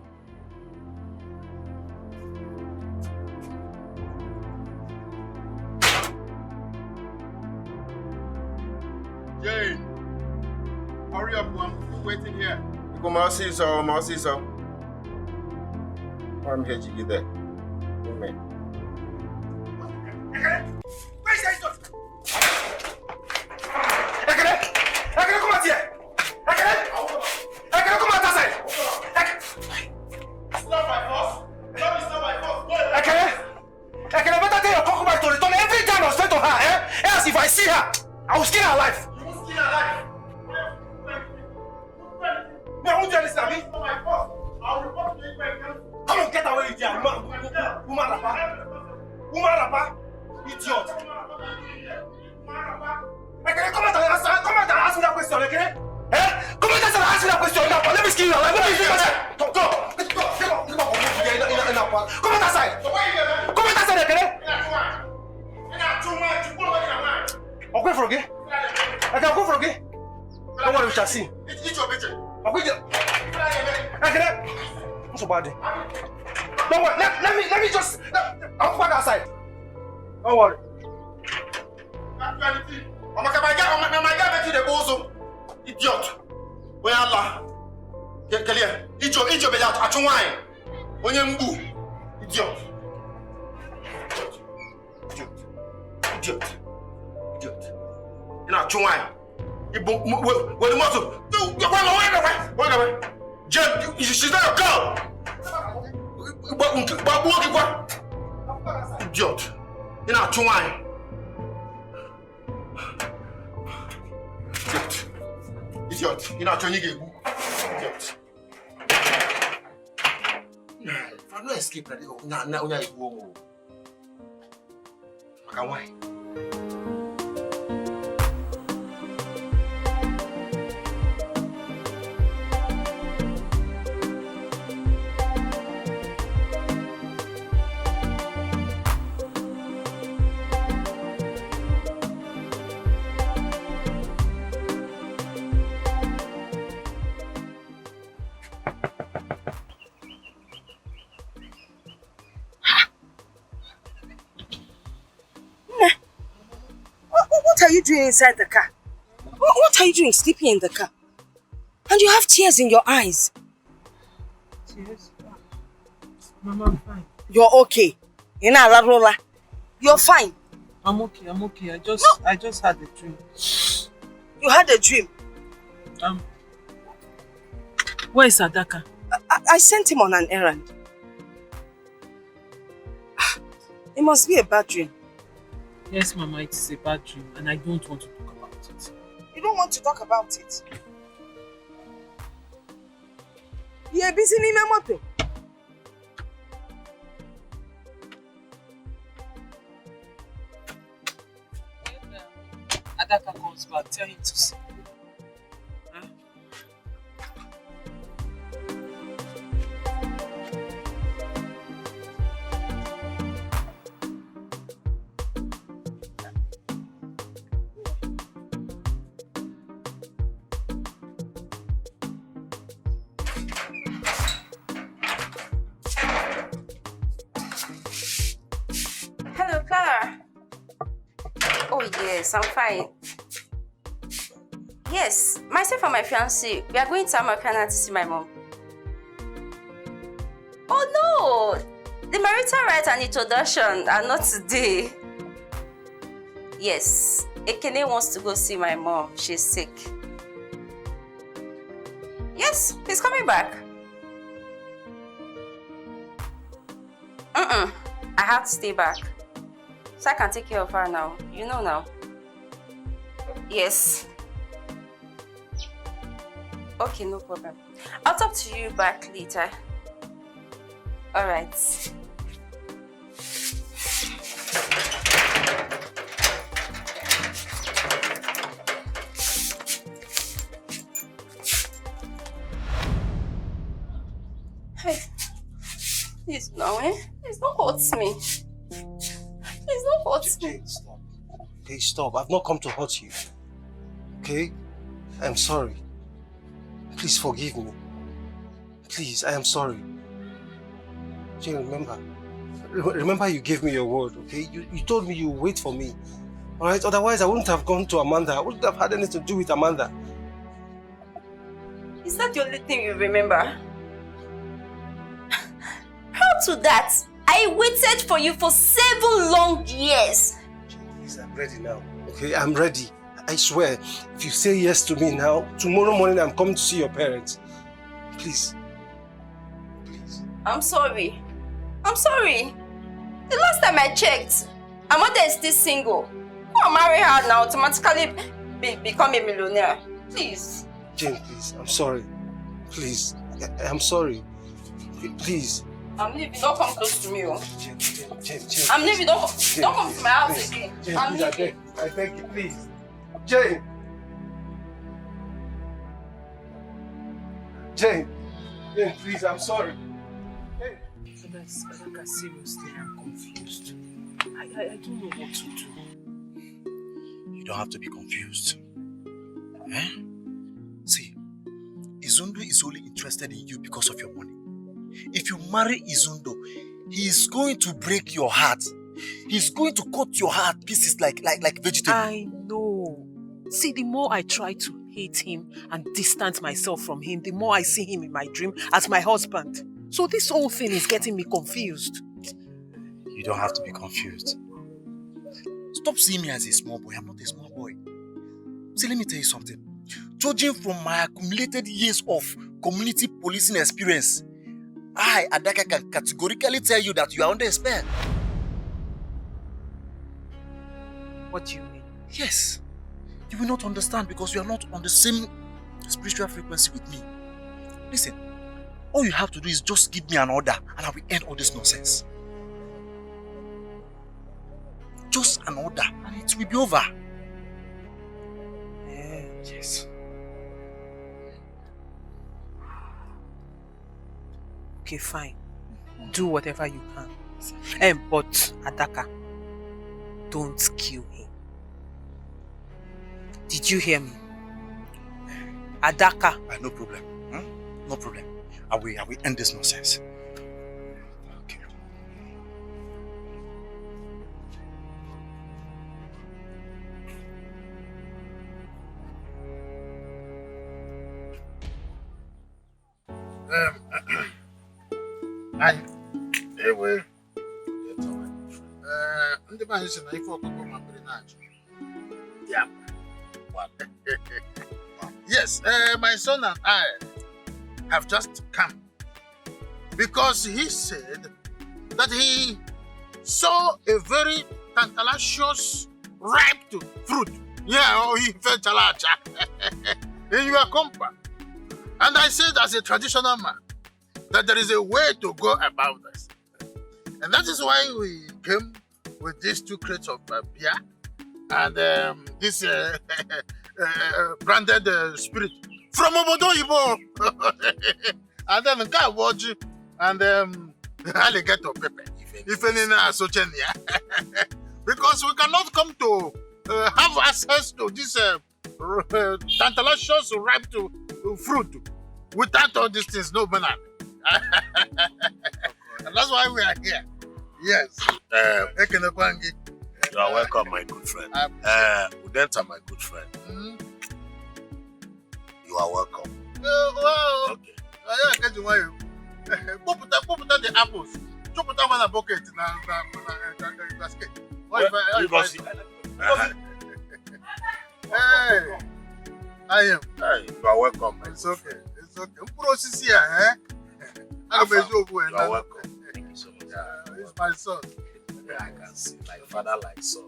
Jane, hurry up, one. We're waiting here. Kumasi, so. I'm here to get there. Amen. Where's that? Ekele, come out here. Ekele, come out outside. It's not my fault. No, it's not my fault. Ekele, better tell your concubine to return every time I say to her, eh? Else if I see her, I will skin her alive. You will skin her alive. Me, I won't do anything, Abi. It's not my fault. I'll report to you. Come on, get away with you, woman rapper. Idiot. Ekele, come out and ask me that question, Ekele. Eh? Come out and ask me that question now. Let me skin you alive. Let me skin you alive. Go. Come out outside. Come out outside, Ekele. I'll go for again. I'll go for again. Don't worry, we shall see. It's your bitch. I'll go there. Ekele. What's so bad? Don't worry. Let me just. I'll go back outside. Don't worry. Can't do anything. My guy bet you the bozo. Idiot. Where Allah? Kelia. Ijo be out. Achunwai. Onye mbu. Idiot. You know Achunwai. Where the muscle? Wait. Jen, she's not a girl. Idiot. You know Achunwai. Idiot. You know Achunwai. Idiot. If I no escape, now you go. Why? you doing inside the car? What are you doing sleeping in the car? And you have tears in your eyes. Tears? Mama, I'm fine. You're okay. You're fine. I'm okay. I just had a dream. You had a dream? Where is Adaka? I sent him on an errand. It must be a bad dream. Yes, Mama, it is a bad dream and I don't want to talk about it. You don't want to talk about it? You're busy in my motor. Adaka comes back, tell him to see. Hello, Clara. Oh yes, I'm fine. Yes, myself and my fiancé, we are going to Americana to see my mom. Oh no! The marital rites and introduction are not today. Yes, Ekene wants to go see my mom. She's sick. Yes, he's coming back. I have to stay back. So I can take care of her now. You know now. Yes. Okay, no problem. I'll talk to you back later. Alright. Hey. Please, no, Please don't hurt me. Please don't hurt me. Stop. Okay, stop. I've not come to hurt you. Okay? I'm sorry. Please forgive me. Please, I am sorry. Jane, remember you gave me your word, okay? You told me you would wait for me. Alright? Otherwise, I wouldn't have gone to Amanda. I wouldn't have had anything to do with Amanda. Is that the only thing you remember? How to that? I waited for you for 7 long years. Please, I'm ready now. Okay, I'm ready. I swear, if you say yes to me now, tomorrow morning I'm coming to see your parents. Please. I'm sorry. I'm sorry. The last time I checked, Amanda is still single. Go and marry her now, automatically become a millionaire. Please. Jane, please, I'm sorry. Please, I'm sorry. Please. I'm leaving. Don't come close to me. Jane. I'm leaving. Don't come to my house again. Jane, I'm please, leaving. I beg you, please. Jane, please, I'm sorry. Adaka, seriously, I'm confused. I don't know what to do. You don't have to be confused. Eh? See, Izundo is only interested in you because of your money. If you marry Izundo, he is going to break your heart. He's going to cut your heart pieces like vegetable. I know. See, the more I try to hate him and distance myself from him, the more I see him in my dream as my husband. So this whole thing is getting me confused. You don't have to be confused. Stop seeing me as a small boy. I'm not a small boy. See, let me tell you something. Judging from my accumulated years of community policing experience, I, Adaka, can categorically tell you that you are under a spell. What do you mean? Yes. You will not understand because you are not on the same spiritual frequency with me. Listen, all you have to do is just give me an order and I will end all this nonsense. Just an order and it will be over. Yes. Okay, fine. Do whatever you can. But Adaka, don't kill him. Did you hear me? Adaka. No problem. No problem. I will end this nonsense. Okay. Ndị be anyị si na ife ọkụkọ ma mmiri na-achụ. Yeah. Yes, my son and I have just come because he said that he saw a very tantalizous ripe fruit. Yeah, or he felt chalacha in your compound. And I said, as a traditional man, that there is a way to go about this. And that is why we came with these 2 crates of beer and this branded spirit from Obodo Ibo. And then Kawaji and alligator pepper. If any because we cannot come to have access to this tantalizous ripe fruit without all these things, no banana. And that's why we are here. Yes. You are welcome, my good friend. Udenta, my good friend. You are welcome. Okay. Put the apples. Put them in a bucket in a basket. Hey, I am. Hey, you are welcome. It's okay. It's okay. Process here, eh? You are welcome. Thank you so much. It's my son. I can see, like father, like son.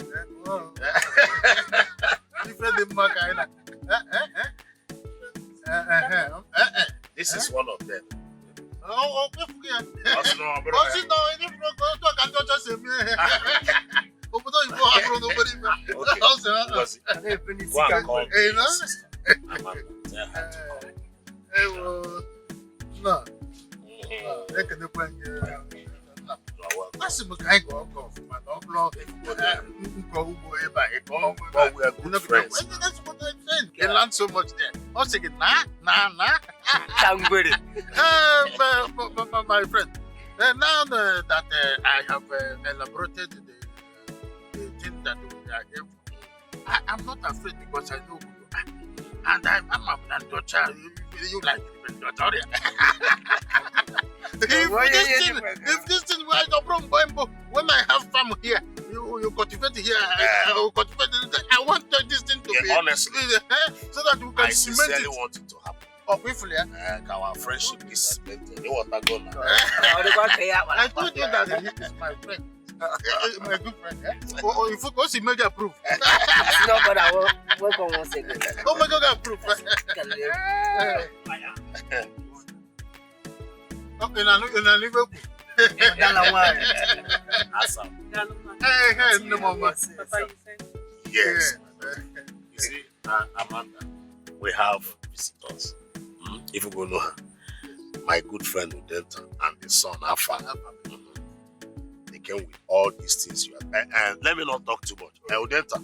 This is one of them. Oh, we are good friends. They learn so much there. I'm saying, nah. My friend, now that I have elaborated the thing that we are here for, I'm not afraid because I know who you are. And I'm a granddaughter. You like granddaughter. If this thing were no problem, when I have farm here, you cultivate here, I will cultivate it. I want this thing to be honestly, so that we can I cement sincerely it. want it to happen. Oh, briefly, our friendship is cemented. You want to go now? I told you that he is my friend. My good friend. Oh, if you go see Mega approve. No, but I will welcome once again. Oh my God, approve. Okay, now Liverpool. Awesome. Hey, no mama. Yes. You see, Amanda, we have visitors. If you go know her, my good friend Udenta and the son Afa. They came with all these things you have. And let me not talk too much. Udenta,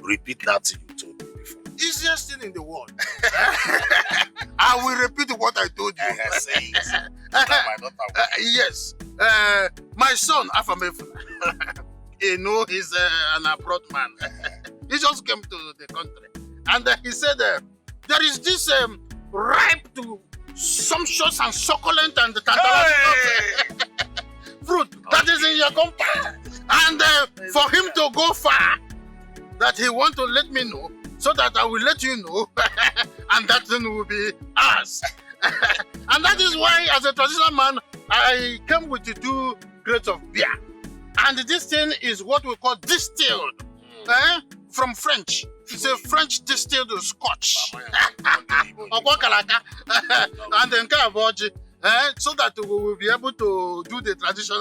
repeat that thing you told me before. Easiest thing in the world. I will repeat what I told you. Say it. Yes. My son, Afamefuna, you know, he's an abroad man. He just came to the country. And he said, there is this ripe to sumptuous and succulent and tantalizing fruit that is in your compound. And for him to go far, that he want to let me know, so that I will let you know, and that thing will be ours. And that is why, as a traditional man, I came with the 2 crates of beer. And this thing is what we call distilled, from French. It's a French distilled scotch. And then so that we will be able to do the traditional.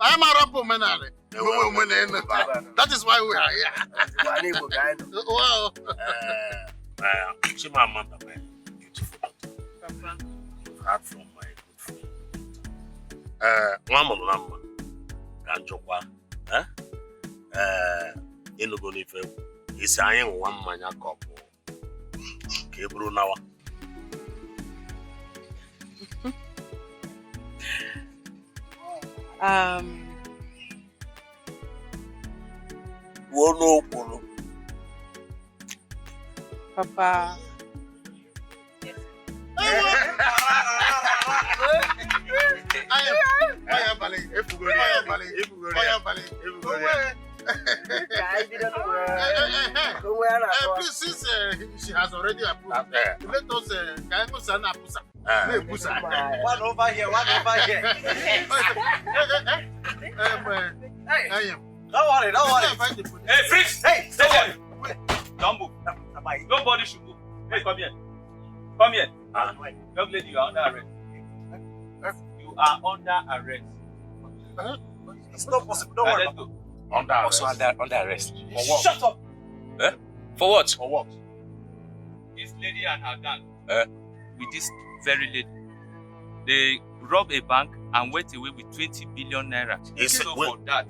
I'm a rapper man. That is why we are here. Wow. Chimamanda, my beautiful daughter. You've heard from my good friend. Mama, Kanjokwa. Enugo nife. Isi anyị nwa mmanya kọpụ ka e buru nawa. Wuo n'okpuru. Papa. Please, since she has already approved, let us One over here, one over here. Don't worry, don't worry. Hey, freeze! Hey, stay there. Don't move. Nobody should move. Hey, come here. Come here. Young lady, you are under arrest. You are under arrest. It's not possible. Don't worry. Let's go. Under arrest. Also under arrest. For what? Shut up. For what? For what? This lady and her gang. With this very lady. They robbed a bank and went away with 20 billion naira. So for that,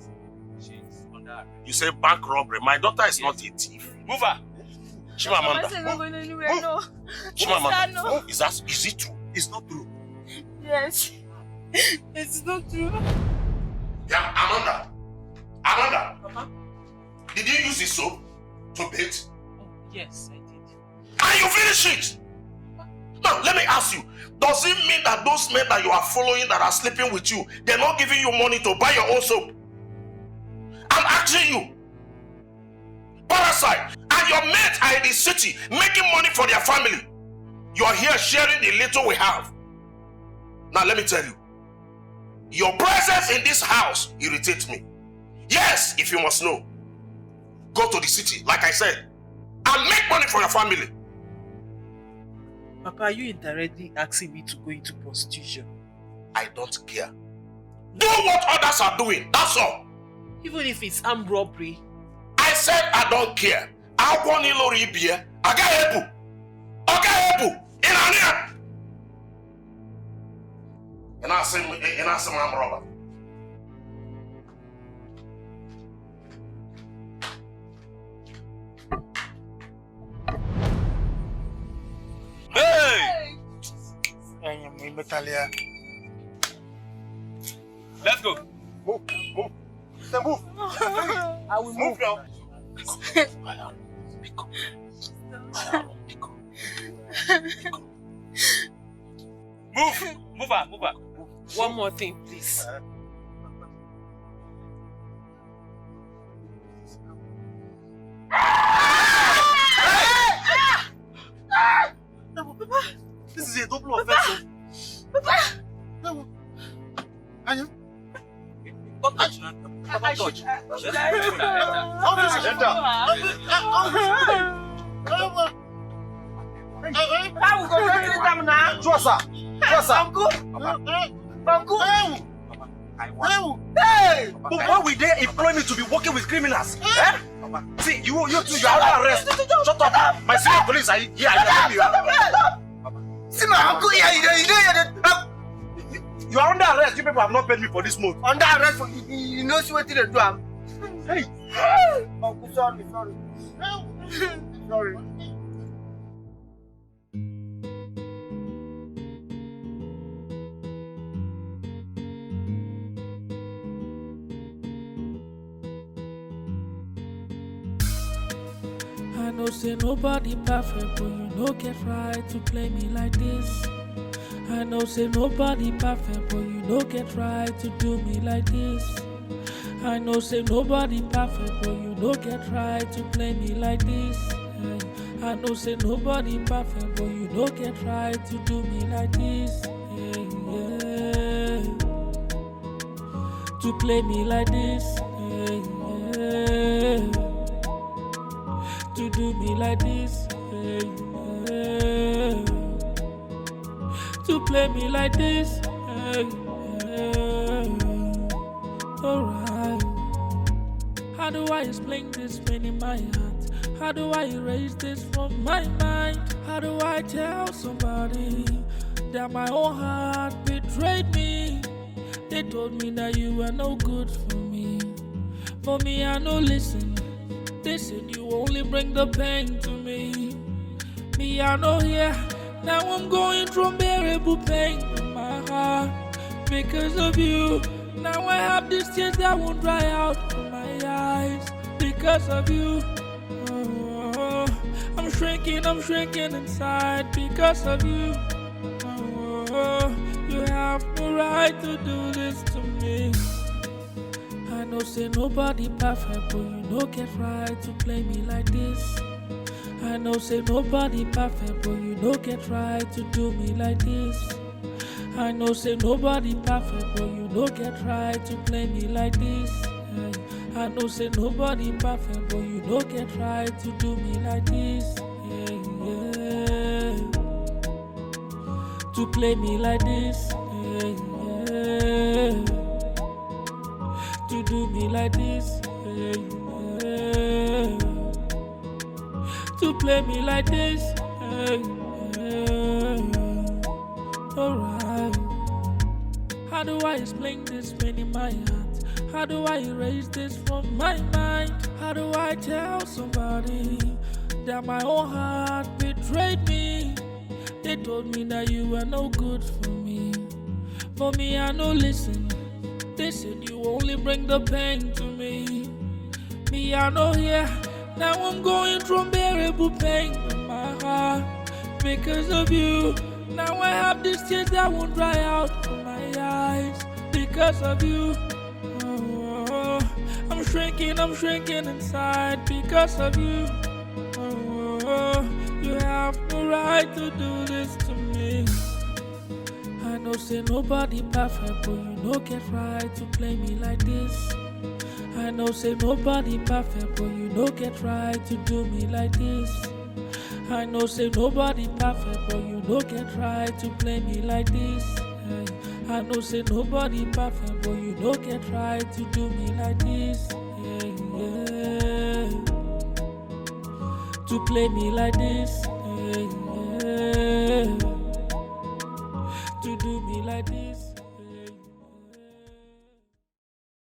she's under arrest. You say bank robbery. My daughter is not a thief. Move her. Chimamanda. No. Chimamanda. Is it true? It's not true. Yes. It's not true. Yeah, Amanda. Papa? Did you use the soap to bathe? Yes, I did. And you finish it? Now, let me ask you. Does it mean that those men that you are following that are sleeping with you, they're not giving you money to buy your own soap? I'm asking you. Parasite. And your mates are in the city making money for their family. You are here sharing the little we have. Now, let me tell you. Your presence in this house irritates me. Yes, if you must know. Go to the city, like I said, and make money for your family. Papa, are you indirectly asking me to go into prostitution? I don't care. Do what others are doing, that's all. Even if it's armed robbery? I said I don't care. I want to know Ibia. I got help. In Ania. And I say I'm robber. Hey! Let's go. Move. Say move. I will move now. Move her. One more thing, please. This is a double offense. Papa! Don't touch. Don't touch. Hey! But why would they employ me to be working with criminals? Eh? See, you two, you are under arrest. Shut up. My senior police are here. See my uncle here. You are under arrest. You people have not paid me for this month. Under arrest for you know what they do. Hey. Uncle, sorry. Sorry. I know say nobody perfect, but you no get right to play me like this. I know say nobody perfect, but you no get right to do me like this. I know say nobody perfect, but you no get right to play me like this. I know say nobody perfect, but you no get right to do me like this. To play me like this. To do me like this, to play me like this, alright. How do I explain this pain in my heart? How do I erase this from my mind? How do I tell somebody that my own heart betrayed me? They told me that you were no good for me. For me, I no listen. They said you only bring the pain to me. Me, I know here. Now I'm going through unbearable pain in my heart because of you. Now I have these tears that won't dry out from my eyes because of you. Oh, I'm shrinking inside because of you. Oh, you have no right to do this to me. I know say nobody perfect, but you no get right to play me like this. I know say nobody perfect, but you no get right to do me like this. I know say nobody perfect, but you no get right to play me like this. I know say nobody perfect, but you no get right to do me like this. To play me like this. To do me like this. To play me like this. Alright. How do I explain this pain in my heart? How do I erase this from my mind? How do I tell somebody that my own heart betrayed me? They told me that you were no good for me. For me, I no listen. They said you only bring the pain to me. Me, I know here. Now I'm going through unbearable pain in my heart because of you. Now I have these tears that won't dry out from my eyes because of you. Oh, I'm shrinking inside because of you. Oh, you have no right to do this to me. I know say nobody perfect, but you no get right to play me like this. I know say nobody perfect, but you no get right to do me like this. I know say nobody perfect, but you no get right to play me like this. I know say nobody perfect, but you no get right to do me like this. To play me like this. To do me like this.